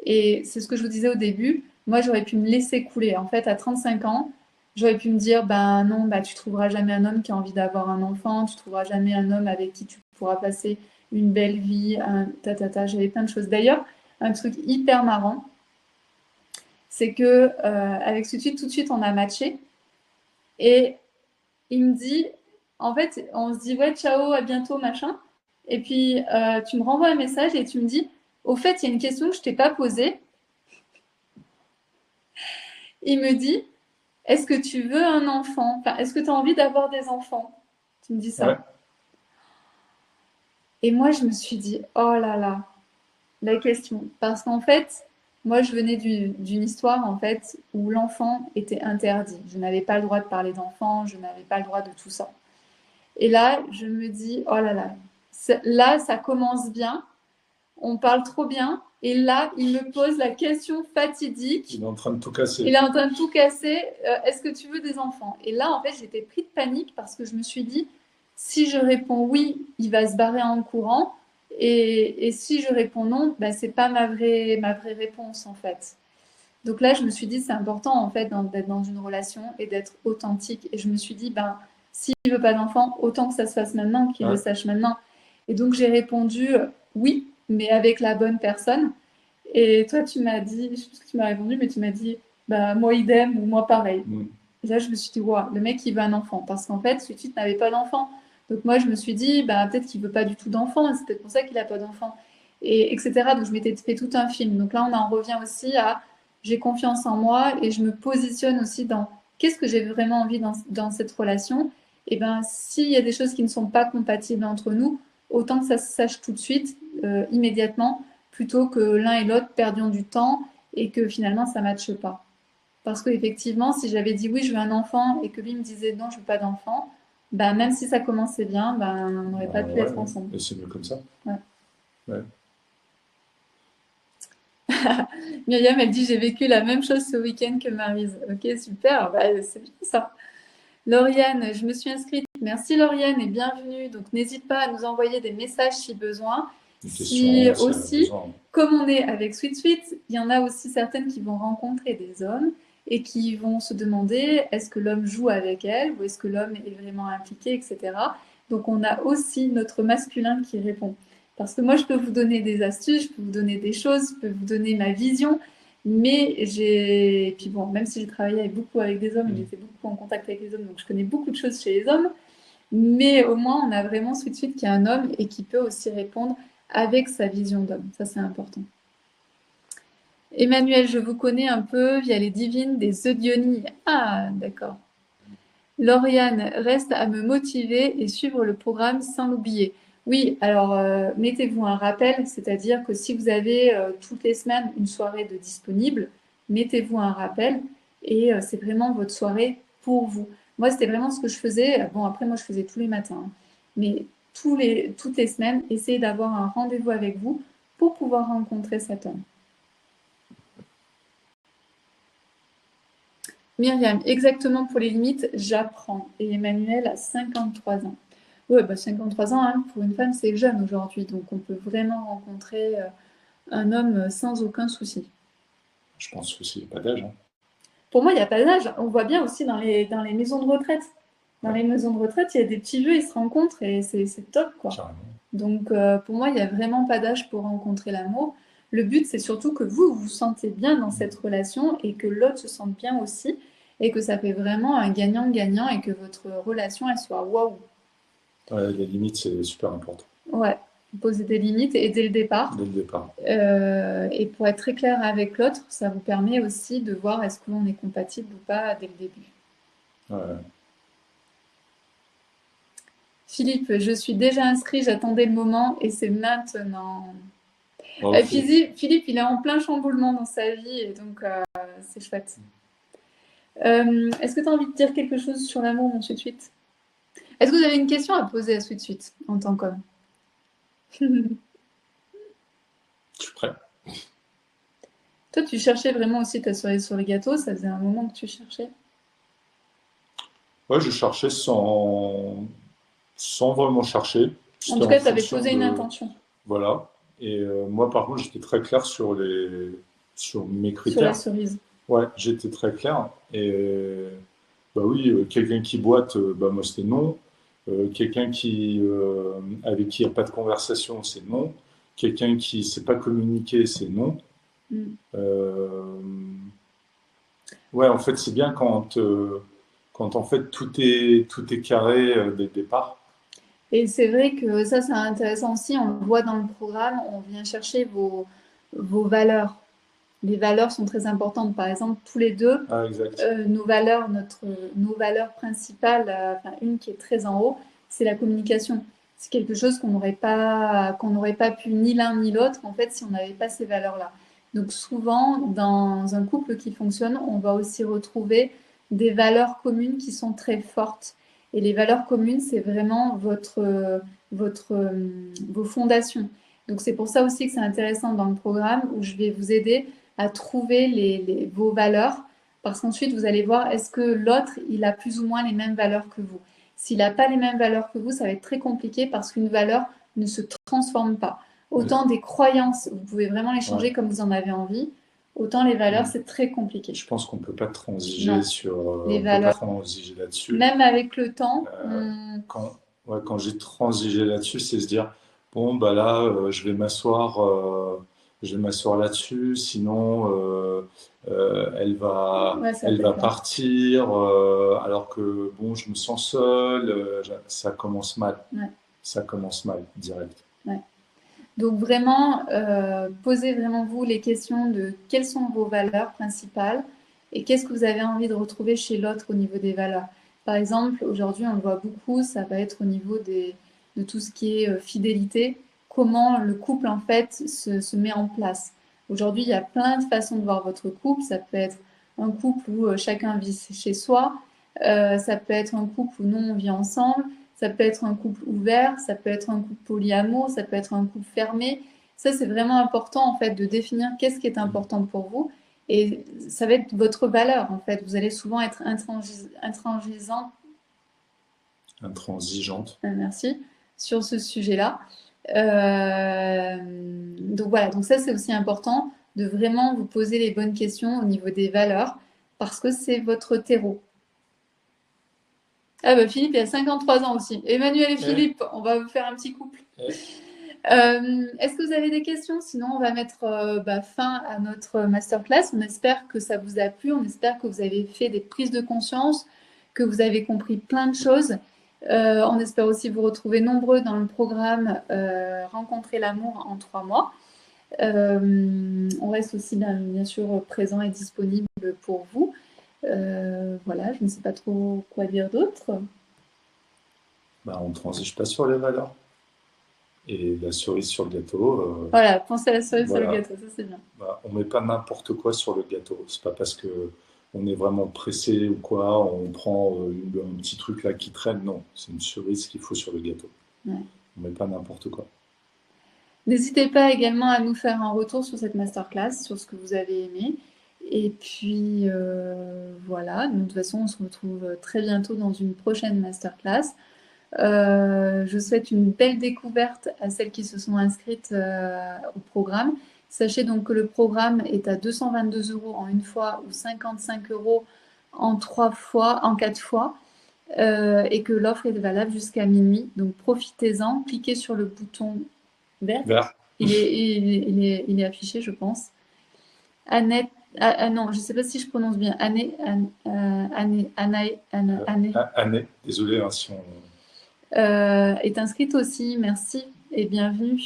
A: Et c'est ce que je vous disais au début. Moi, j'aurais pu me laisser couler. En fait, à 35 ans, j'aurais pu me dire, ben non, tu trouveras jamais un homme qui a envie d'avoir un enfant. Tu trouveras jamais un homme avec qui tu pourras passer une belle vie. J'avais plein de choses. D'ailleurs, un truc hyper marrant, c'est que avec tout de suite, on a matché. Et il me dit, en fait, on se dit, ouais, ciao, à bientôt, machin. Et puis, tu me renvoies un message et tu me dis, au fait, il y a une question que je t'ai pas posée. Il me dit, est-ce que tu veux un enfant? Enfin, est-ce que tu as envie d'avoir des enfants? Tu me dis
B: Ouais.
A: ça. Et moi, je me suis dit, oh là là, la question. Parce qu'en fait, moi, je venais d'une histoire, en fait, où l'enfant était interdit. Je n'avais pas le droit de parler d'enfant, je n'avais pas le droit de tout ça. Et là, je me dis, oh là là, là, ça commence bien, on parle trop bien. Et là, il me pose la question fatidique.
B: Il est en train de tout
A: Il
B: casser.
A: est en train de tout casser. Est-ce que tu veux des enfants? Et là, en fait, j'étais pris de panique parce que je me suis dit, si je réponds oui, il va se barrer en courant. Et si je réponds non, c'est pas ma vraie réponse, en fait. Donc là, je me suis dit, c'est important, en fait, d'être dans une relation et d'être authentique. Et je me suis dit, s'il veut pas d'enfant, autant que ça se fasse maintenant, qu'il le
B: Ouais.
A: sache maintenant. Et donc, j'ai répondu oui, mais avec la bonne personne. Et toi, tu m'as dit, je sais plus ce que tu m'as répondu, mais tu m'as dit, moi idem ou moi pareil.
B: Mm.
A: Et là, je me suis dit, waouh, le mec, il veut un enfant. Parce qu'en fait, celui-ci n'avait pas d'enfant. Donc moi, je me suis dit, peut-être qu'il veut pas du tout d'enfant. C'est peut-être pour ça qu'il a pas d'enfant. Et etc. Donc je m'étais fait tout un film. Donc là, on en revient aussi à, j'ai confiance en moi et je me positionne aussi dans qu'est-ce que j'ai vraiment envie dans cette relation. Et s'il y a des choses qui ne sont pas compatibles entre nous, autant que ça se sache tout de suite, immédiatement, plutôt que l'un et l'autre perdions du temps et que finalement ça ne matche pas. Parce qu'effectivement, si j'avais dit oui, je veux un enfant et que lui me disait non, je veux pas d'enfant, même si ça commençait bien, on n'aurait pas pu
B: Ouais,
A: être
B: ouais.
A: ensemble.
B: Et c'est mieux comme ça.
A: Ouais.
B: Ouais.
A: Myriam, elle dit j'ai vécu la même chose ce week-end que Maryse. Ok, super, c'est bien ça. Lauriane, je me suis inscrite. Merci Lauriane et bienvenue. Donc n'hésite pas à nous envoyer des messages si besoin.
B: Une
A: Si
B: question, s'il y a
A: aussi,
B: besoin.
A: comme on est avec Sweet Sweet, il y en a aussi certaines qui vont rencontrer des hommes et qui vont se demander est-ce que l'homme joue avec elle ou est-ce que l'homme est vraiment impliqué, etc. Donc on a aussi notre masculin qui répond. Parce que moi, je peux vous donner des astuces, je peux vous donner des choses, je peux vous donner ma vision, mais j'ai. Puis bon, même si j'ai travaillé beaucoup avec des hommes et
B: Mm.
A: j'étais beaucoup en contact avec les hommes, donc je connais beaucoup de choses chez les hommes, mais au moins on a vraiment Sweet Sweet qui est un homme et qui peut aussi répondre avec sa vision d'homme. Ça, c'est important. Emmanuel, je vous connais un peu via les divines des Eudionie. Ah, d'accord. Lauriane, reste à me motiver et suivre le programme sans l'oublier. Oui, alors mettez-vous un rappel, c'est-à-dire que si vous avez toutes les semaines une soirée de disponible, mettez-vous un rappel et c'est vraiment votre soirée pour vous. Moi, c'était vraiment ce que je faisais. Bon, après, moi, je faisais tous les matins, hein. Mais toutes les semaines, essayez d'avoir un rendez-vous avec vous pour pouvoir rencontrer cet homme. Myriam, exactement pour les limites, j'apprends. Et Emmanuel a 53 ans. Ouais, 53 ans, hein, pour une femme, c'est jeune aujourd'hui. Donc, on peut vraiment rencontrer un homme sans aucun souci.
B: Je pense aussi, il n'y a pas d'âge. Hein.
A: Pour moi, il n'y a pas d'âge. On voit bien aussi dans les maisons de retraite. Dans
B: Ouais,
A: les maisons de retraite, il y a des petits vieux, ils se rencontrent et c'est top, quoi.
B: carrément.
A: Donc, pour moi, il n'y a vraiment pas d'âge pour rencontrer l'amour. Le but, c'est surtout que vous vous sentez bien dans cette relation et que l'autre se sente bien aussi et que ça fait vraiment un gagnant-gagnant et que votre relation, elle soit waouh.
B: Ouais, les limites, c'est super important.
A: Ouais, poser des limites et dès le départ.
B: Dès le départ.
A: Et pour être très clair avec l'autre, ça vous permet aussi de voir est-ce qu'on est compatible ou pas dès le début.
B: Ouais.
A: Philippe, je suis déjà inscrit, j'attendais le moment et c'est maintenant.
B: Ok.
A: Philippe, il est en plein chamboulement dans sa vie et donc c'est chouette. Est-ce que tu as envie de dire quelque chose sur l'amour, mon suite-suite? Est-ce que vous avez une question à poser à suite-suite en tant qu'homme?
B: Je suis prêt.
A: Toi, tu cherchais vraiment aussi ta cerise sur le gâteau, ça faisait un moment que tu cherchais.
B: Ouais, je cherchais sans vraiment chercher.
A: En
B: J'étais
A: tout
B: en
A: cas, tu avais
B: fonction
A: posé une
B: de,
A: intention
B: voilà. Et moi, par contre, j'étais très clair sur mes
A: sur la
B: critères.
A: cerise.
B: Ouais, j'étais très clair. Et bah oui, quelqu'un qui boite, bah moi c'était non. Quelqu'un avec qui il n'y a pas de conversation, c'est non. Quelqu'un qui ne sait pas communiquer, c'est non.
A: Mm.
B: Euh, ouais, en fait, c'est bien quand en fait tout est carré dès le départ.
A: Et c'est vrai que ça, c'est intéressant aussi. On le voit dans le programme, on vient chercher vos valeurs. Les valeurs sont très importantes. Par exemple, tous les deux,
B: Ah, exact.
A: nos valeurs principales, enfin, une qui est très en haut, c'est la communication. C'est quelque chose qu'on n'aurait pas pu ni l'un ni l'autre, en fait, si on n'avait pas ces valeurs-là. Donc souvent, dans un couple qui fonctionne, on va aussi retrouver des valeurs communes qui sont très fortes. Et les valeurs communes, c'est vraiment vos fondations. Donc c'est pour ça aussi que c'est intéressant dans le programme où je vais vous aider à trouver vos valeurs, parce qu'ensuite vous allez voir est-ce que l'autre il a plus ou moins les mêmes valeurs que vous. S'il n'a pas les mêmes valeurs que vous, ça va être très compliqué parce qu'une valeur ne se transforme pas.
B: Mais,
A: Autant des croyances, vous pouvez vraiment les
B: ouais.
A: changer comme vous en avez envie, autant les valeurs
B: Mm.
A: c'est très compliqué.
B: Je pense qu'on peut pas transiger
A: Non, les
B: on peut pas
A: valeurs,
B: transiger là-dessus.
A: même avec le temps,
B: Euh, quand j'ai transigé là-dessus, c'est se dire, bon, bah là, je vais m'asseoir là-dessus, sinon
A: ouais, ça
B: elle
A: peut être
B: va
A: long.
B: partir, alors que bon, je me sens seul, ça commence mal,
A: Ouais,
B: ça commence mal, direct.
A: ouais. Donc vraiment, posez vraiment vous les questions de quelles sont vos valeurs principales et qu'est-ce que vous avez envie de retrouver chez l'autre au niveau des valeurs. Par exemple, aujourd'hui, on le voit beaucoup, ça va être au niveau de tout ce qui est fidélité, comment le couple en fait se met en place. Aujourd'hui, il y a plein de façons de voir votre couple. Ça peut être un couple où chacun vit chez soi, ça peut être un couple où non, on vit ensemble, ça peut être un couple ouvert, ça peut être un couple polyamour, ça peut être un couple fermé. Ça, c'est vraiment important en fait de définir qu'est-ce qui est important pour vous. Et ça va être votre valeur en fait. Vous allez souvent être intransigeant,
B: Intransigeante.
A: merci, sur ce sujet-là. Euh, donc voilà, donc ça c'est aussi important de vraiment vous poser les bonnes questions au niveau des valeurs parce que c'est votre terreau. Ah bah Philippe, il a 53 ans aussi. Emmanuel et
B: Eh,
A: Philippe, on va vous faire un petit couple.
B: eh.
A: Est-ce que vous avez des questions? Sinon, on va mettre fin à notre masterclass. On espère que ça vous a plu. On espère que vous avez fait des prises de conscience, que vous avez compris plein de choses. On espère aussi vous retrouver nombreux dans le programme Rencontrer l'amour en 3 mois. On reste aussi bien sûr présent et disponible pour vous. Voilà, je ne sais pas trop quoi dire d'autre.
B: Bah, on transige pas sur les valeurs. Et la cerise sur le gâteau,
A: Voilà, pensez à la cerise sur le
B: voilà.
A: gâteau, ça c'est bien.
B: Bah, on met pas n'importe quoi sur le gâteau. C'est pas parce que on est vraiment pressé ou quoi, on prend un petit truc là qui traîne. Non, c'est une cerise qu'il faut sur le gâteau.
A: Ouais.
B: On met pas n'importe quoi.
A: N'hésitez pas également à nous faire un retour sur cette masterclass, sur ce que vous avez aimé. Et puis voilà, de toute façon, on se retrouve très bientôt dans une prochaine masterclass. Je souhaite une belle découverte à celles qui se sont inscrites au programme. Sachez donc que le programme est à 222 euros en une fois ou 55 euros en 3 fois, en 4 fois, et que l'offre est valable jusqu'à minuit. Donc profitez-en, cliquez sur le bouton vert.
B: Vert.
A: Il est affiché, je pense. Annette, non, je ne sais pas si je prononce bien.
B: Année, désolé hein, si on.
A: Est inscrite aussi. Merci et bienvenue.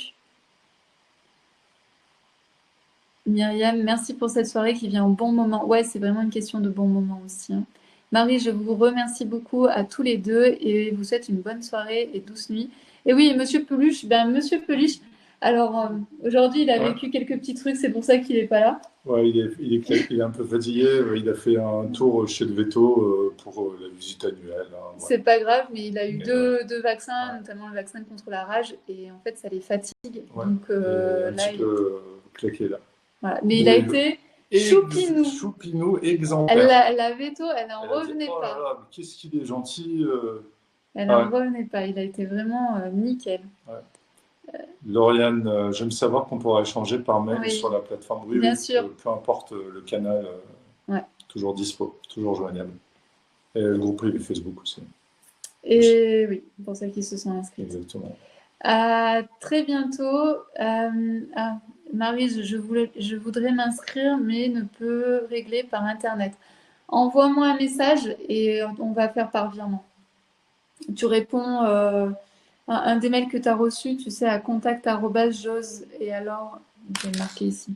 A: Myriam, merci pour cette soirée qui vient au bon moment. Ouais, c'est vraiment une question de bon moment aussi, hein. Marie, je vous remercie beaucoup à tous les deux et vous souhaite une bonne soirée et douce nuit. Et oui, Monsieur Peluche, Monsieur Peluche, alors aujourd'hui il a
B: Ouais.
A: vécu quelques petits trucs, c'est pour ça qu'il n'est pas là.
B: Ouais, il est un peu fatigué. Il a fait un tour chez le veto pour la visite annuelle, hein, voilà.
A: C'est pas grave, mais il a eu
B: Mais ouais,
A: deux vaccins,
B: ouais,
A: notamment le vaccin contre la rage, et en fait ça les fatigue.
B: ouais.
A: Donc
B: Il est un
A: là,
B: petit peu claqué là.
A: voilà. Mais il a
B: Mais
A: été choupinou.
B: choupinou exemplaire.
A: La veto, elle n'en
B: Elle a dit,
A: revenait
B: oh là
A: pas.
B: là, mais qu'est-ce qu'il est gentil.
A: Elle
B: Ah
A: n'en
B: ouais,
A: revenait pas. Il a été vraiment nickel.
B: ouais. Lauriane, j'aime savoir qu'on pourra échanger par mail
A: Oui,
B: sur la plateforme. Oui,
A: bien
B: oui,
A: sûr.
B: peu importe le canal,
A: Ouais.
B: toujours dispo, toujours joignable. Et le groupe privé Facebook aussi.
A: Et oui, pour celles qui se sont inscrites.
B: Exactement.
A: À très bientôt. Marie, je voudrais m'inscrire, mais ne peux régler par Internet. Envoie-moi un message et on va faire par virement. Tu réponds un des mails que tu as reçu, tu sais, à contact@jose. Et alors, je vais marquer ici.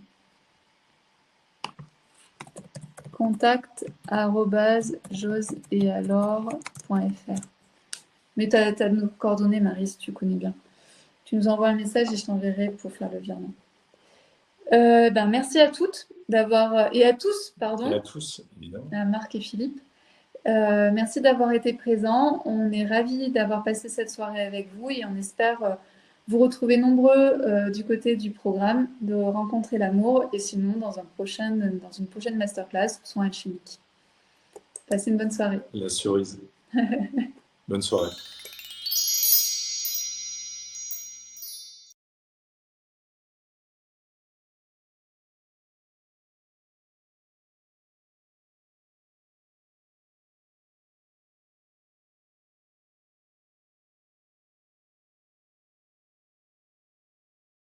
A: contact@joseetalors.fr. Mais tu as nos coordonnées, Marie, si tu connais bien. Tu nous envoies un message et je t'enverrai pour faire le virement. Merci à toutes d'avoir et à tous,
B: Et
A: pardon,
B: à tous, évidemment.
A: à Marc et Philippe. Merci d'avoir été présents. On est ravis d'avoir passé cette soirée avec vous et on espère vous retrouver nombreux du côté du programme de rencontrer l'amour et sinon dans une prochaine masterclass soins alchimiques. Passez une bonne soirée.
B: La cerise. Bonne soirée.